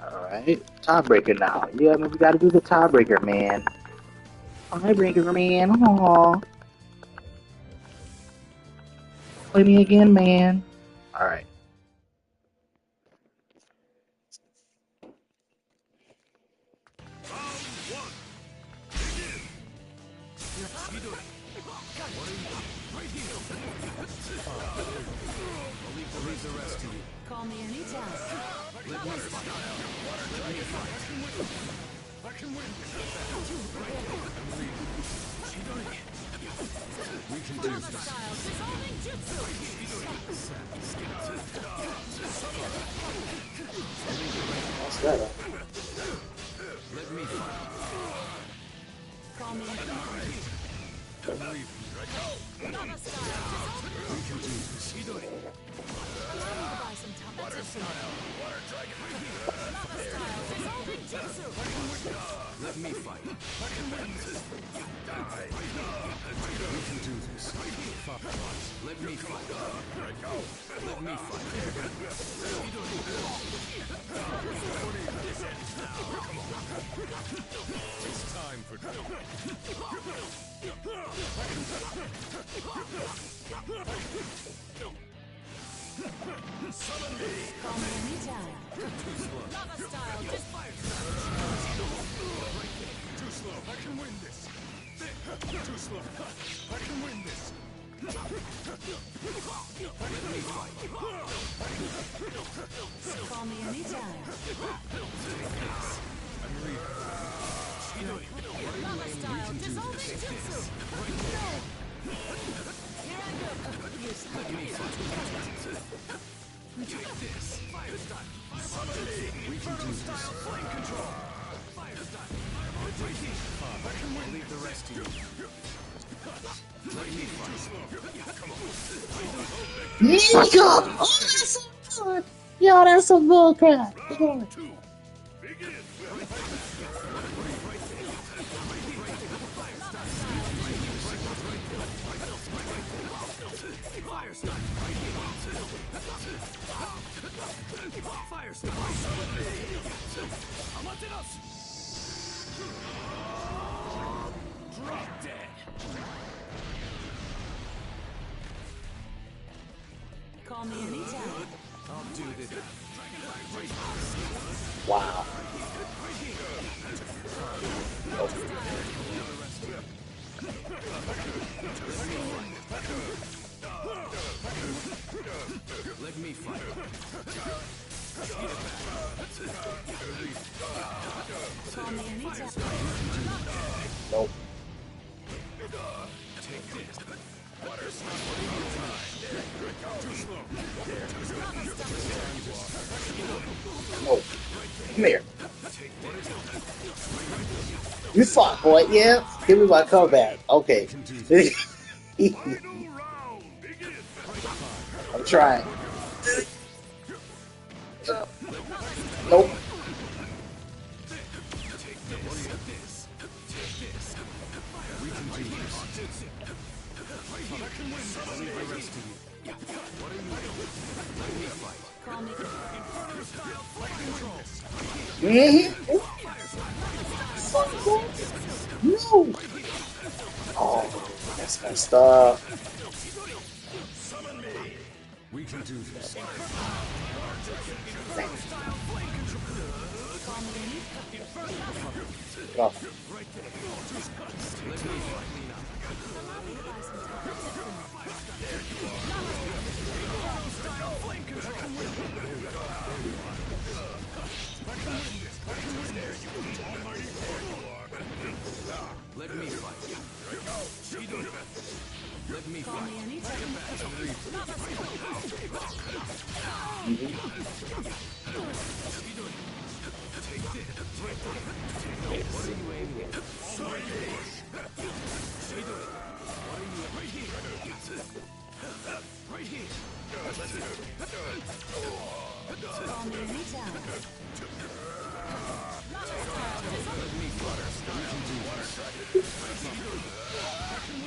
B: Alright, tiebreaker now. Yeah, we gotta do the tiebreaker, man. Tiebreaker, man. Aww. Play me again, man. Alright.
C: I'll leave the rest to you.
D: Call me anytime.
C: Let me fight. Let me fight. I can win. We can do
D: Lava
C: this.
D: style, dissolving jutsu.
B: What's that?
C: Let me fight.
D: Call me anytime. Lava style, dissolving.
C: We can do this.
D: Buy some time. That's it for me. Lava style, dissolving jutsu.
C: Let me fight. We can do this. Let me fight. Let me fight. It's time for summon me.
D: Call me anytime. Lava style, just
C: Too slow. I can win this. Too slow. I can win this. Let me fight.
F: Call me anytime.
C: I'm ready.
E: Lava style dissolving jutsu. No. Here I go.
C: Let me fight. Take this. Fire style. We can do this. Flame control. Fire style. I can win. Leave the rest to you. Let me fight. Come on.
B: Nigga! Oh, that's so good! Yo, that's some bullcrap.
C: Two. Begin. Fire style. Fire style. Amaterasu. Drop dead.
F: Call me anytime.
C: I'll do this.
B: Wow.
C: Let me fight.
F: Call me anytime.
B: Nope.
C: Take this.
B: Nope. Come here. You fought, boy. Yeah. Give me my comeback. Okay. I'm trying. Nope. No. Oh, that's messed up.
C: We can do this.
B: Get off.
C: Let me fight. Let me
F: Call
C: fight.
F: me anytime.
A: What are you aiming at?
F: Call me anytime.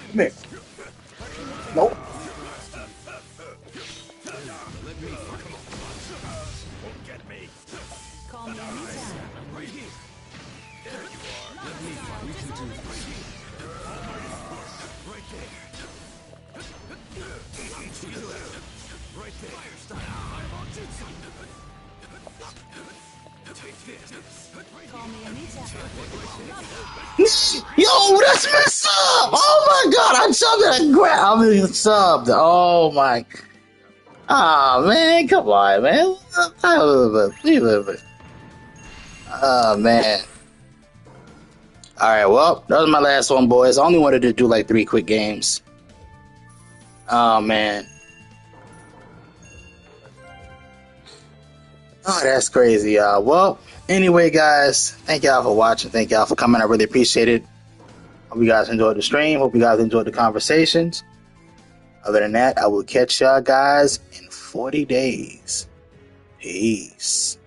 B: Come here. Nope.
F: Call me anytime. Call me anytime.
B: Yo, that's messed up! Oh my god, I jumped at a grab. I mean, subbed. Oh my. Ah, man, come on, man. Leave it. Oh, man. Alright, well, that was my last one, boys. I only wanted to do like 3 quick games. Oh, man. Oh, that's crazy, y'all. Well, anyway, guys, thank y'all for watching. Thank y'all for coming. I really appreciate it. Hope you guys enjoyed the stream. Hope you guys enjoyed the conversations. Other than that, I will catch y'all guys in 40 days. Peace.